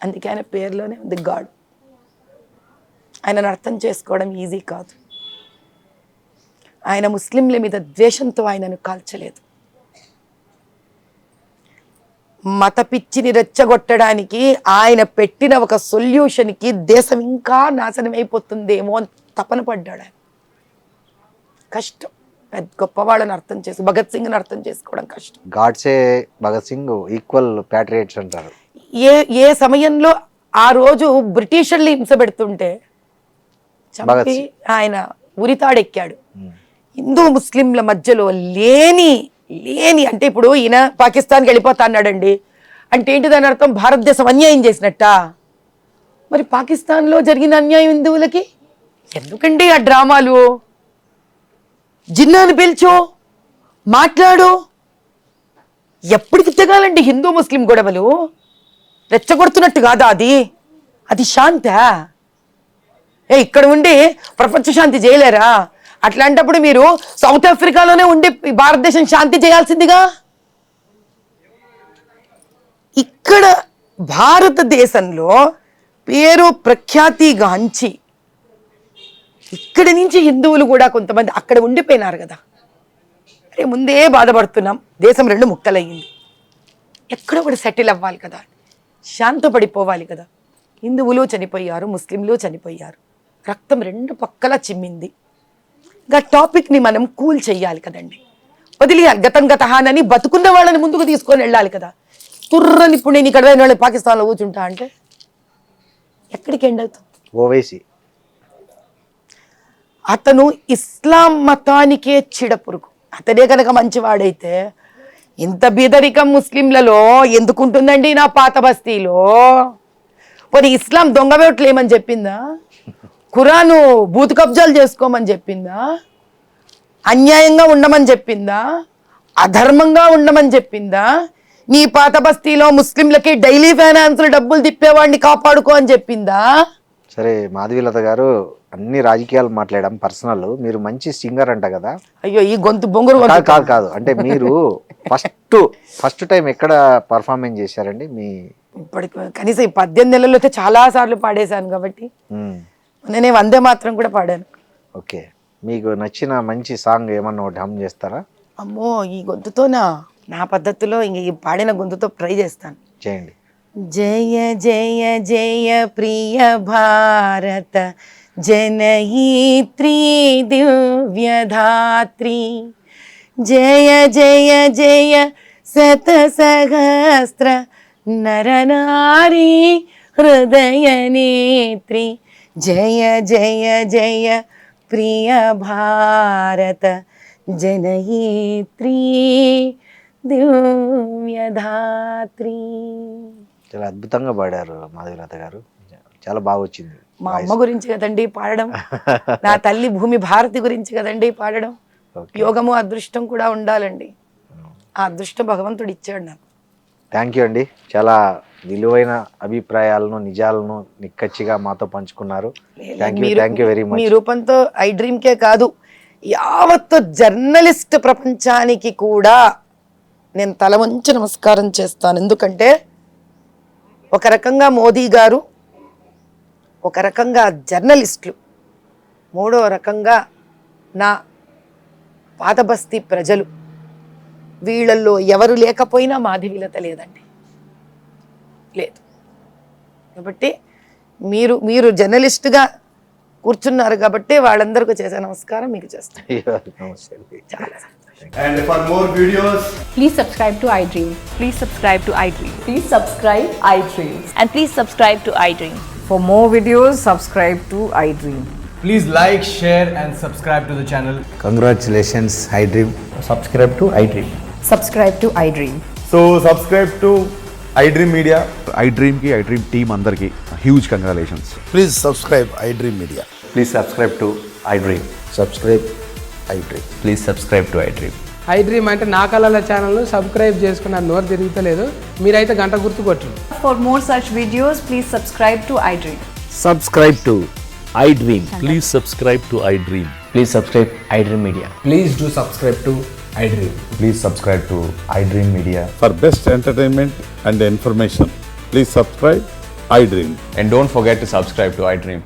అందుకే ఆయన పేరులోనే ఉంది గాడ్. ఆయనను అర్థం చేసుకోవడం ఈజీ కాదు. ఆయన ముస్లింల మీద ద్వేషంతో ఆయనను కాల్చలేదు. మత పిచ్చిని రెచ్చగొట్టడానికి ఆయన పెట్టిన ఒక సొల్యూషన్కి దేశం ఇంకా నాశనం అయిపోతుందేమో అని తపన పడ్డాడు ఆయన. కష్టం. గొప్ప వాళ్ళని అర్థం చేసి, భగత్ సింగ్ని అర్థం చేసుకోవడం కష్టం. గాడ్సే, భగత్ సింగ్ ఈక్వల్ ప్యాట్రియట్స్ అంటారు. ఏ సమయంలో ఆ రోజు బ్రిటిషర్లు హింస పెడుతుంటే చంపి ఆయన ఉరితాడెక్కాడు. హిందూ ముస్లింల మధ్యలో లేని అంటే ఇప్పుడు ఈయన పాకిస్తాన్కి వెళ్ళిపోతా అన్నాడండి. అంటే ఏంటి దాని అర్థం? భారతదేశం అన్యాయం చేసినట్ట. మరి పాకిస్తాన్లో జరిగిన అన్యాయం హిందువులకి ఎందుకండి ఆ డ్రామాలు? జిన్నాను పిలిచో మాట్లాడు. ఎప్పటికి తెగాలండి హిందూ ముస్లిం గొడవలు? రెచ్చగొడుతున్నట్టు కాదా అది శాంత? ఇక్కడ ఉండి ప్రపంచ శాంతి చేయలేరా? అట్లాంటప్పుడు మీరు సౌత్ ఆఫ్రికాలోనే ఉండి భారతదేశం శాంతి చేయాల్సిందిగా. ఇక్కడ భారతదేశంలో పేరు ప్రఖ్యాతిగాంచి ఇక్కడి నుంచి హిందువులు కూడా కొంతమంది అక్కడ ఉండిపోయినారు కదా. అరే ముందే బాధపడుతున్నాం, దేశం రెండు ముక్కలయ్యింది, ఎక్కడో కూడా సెటిల్ అవ్వాలి కదా, శాంతపడిపోవాలి కదా. హిందువులు చనిపోయారు, ముస్లింలు చనిపోయారు, రక్తం రెండు పక్కల చిమ్మింది. ఇంకా టాపిక్ని మనం కూల్ చెయ్యాలి కదండి, వదిలేయాలి. గతం గతహానని బతుకున్న వాళ్ళని ముందుకు తీసుకొని వెళ్ళాలి కదా. తుర్రని ఇప్పుడు నేను ఇక్కడ వాళ్ళు పాకిస్తాన్లో కూర్చుంటా అంటే ఎక్కడికి ఎండ్ అవుతుంది? ఓవైసీ అతను ఇస్లాం మతానికే చిడపురుగు. అతనే కనుక మంచివాడైతే ఇంత బీదరికం ముస్లింలలో ఎందుకుంటుందండి నా పాత బస్తీలో? పోనీ ఇస్లాం దొంగవేట్లు ఏమని చెప్పిందా? ఖురాను బూతు కబ్జాలు చేసుకోమని చెప్పిందా? అన్యాయంగా ఉండమని చెప్పిందా? అధర్మంగా ఉండమని చెప్పిందా? నీ పాత బస్తీలో ముస్లింలకి డైలీ ఫైనాన్స్లు డబ్బులు తిప్పేవాడిని కాపాడుకో అని చెప్పిందా? సరే మాధవీలత గారు, అన్ని రాజకీయాలు మాట్లాడడం పర్సనల్. మీరు మంచి సింగర్ అంట కదా. అయ్యో ఈ గొంతు బొంగురు కాదు అంటే మీరు ఫస్ట్ టైం ఎక్కడ పర్ఫార్మెన్స్ చేశారండి? మీ ఇప్పటికి కనీసం ఈ 18 నెలల్లో అయితే చాలా సార్లు పాడేశాను కాబట్టి నేనే వందే మాత్రం కూడా పాడాను. ఓకే, మీకు నచ్చిన మంచి సాంగ్ ఏమన్నా ఒకటి హమ్ చేస్తారా? అమ్మో ఈ గొంతుతోనా? నా పద్ధతిలో ఇంక ఈ పాడిన గొంతుతో ట్రై చేస్తాను. చేయండి. జయ జయ జయ ప్రియ భారత జనయిత్రీ దివ్యధాత్రి, జయ జయ జయ శత సహస్ర నరనారీ హృదయ నేత్రి, జయ జయ జయ ప్రియ భారత జనయిత్రీ దివ్యధాత్రి. చాలా అద్భుతంగా పాడారు మాధవీలత గారు, చాలా బాగా వచ్చింది. మా అమ్మ గురించి కదండి పాడడం, నా తల్లి భూమి భారతి గురించి కదండి పాడడం. యోగము అదృష్టం కూడా ఉండాలండి, ఆ అదృష్టం భగవంతుడు ఇచ్చాడు నాకు. థ్యాంక్ యూ అండి, చాలా విలువైన అభిప్రాయాలను నిజాలను నిక్కచ్చిగా మాతో పంచుకున్నారు. Thank you very much. మీ రూపంతో ఐ డ్రీమ్కే కాదు యావత్తు జర్నలిస్ట్ ప్రపంచానికి కూడా నేను తల వంచి నమస్కారం చేస్తాను. ఎందుకంటే ఒక రకంగా మోదీ గారు, ఒక రకంగా జర్నలిస్టులు, మూడో రకంగా నా పాత బస్తీ ప్రజలు, వీళ్ళల్లో ఎవరు లేకపోయినా మాధవీలత లేదండి, లేదు. కాబట్టి మీరు జర్నలిస్ట్గా కూర్చున్నారు కాబట్టి వాళ్ళందరికీ చేసే నమస్కారం మీకు చేస్తాను. చాలా And for more videos, Please subscribe to iDream. Please subscribe to iDream. Please subscribe iDream. And please subscribe to iDream. For more videos, subscribe to iDream. please like, share and subscribe to the channel. Congratulations, iDream. Subscribe to iDream. Subscribe to iDream. So subscribe to iDream Media. iDream team అందరికి huge congratulations. Please subscribe iDream Media. Please subscribe to iDream. Subscribe iDream. Please subscribe to iDream. iDream అంటే నా కళల ఛానల్ను subscribe చేసుకున్న నోరు తిరుగుతలేదు, మీరైతే గంట గుర్తు కొట్టండి. For more such videos, please subscribe to iDream. Subscribe to iDream. Please subscribe to iDream. Please subscribe iDream Media. Please do subscribe to iDream. Please subscribe to iDream Media. For best entertainment and information, please subscribe iDream. And don't forget to subscribe to iDream.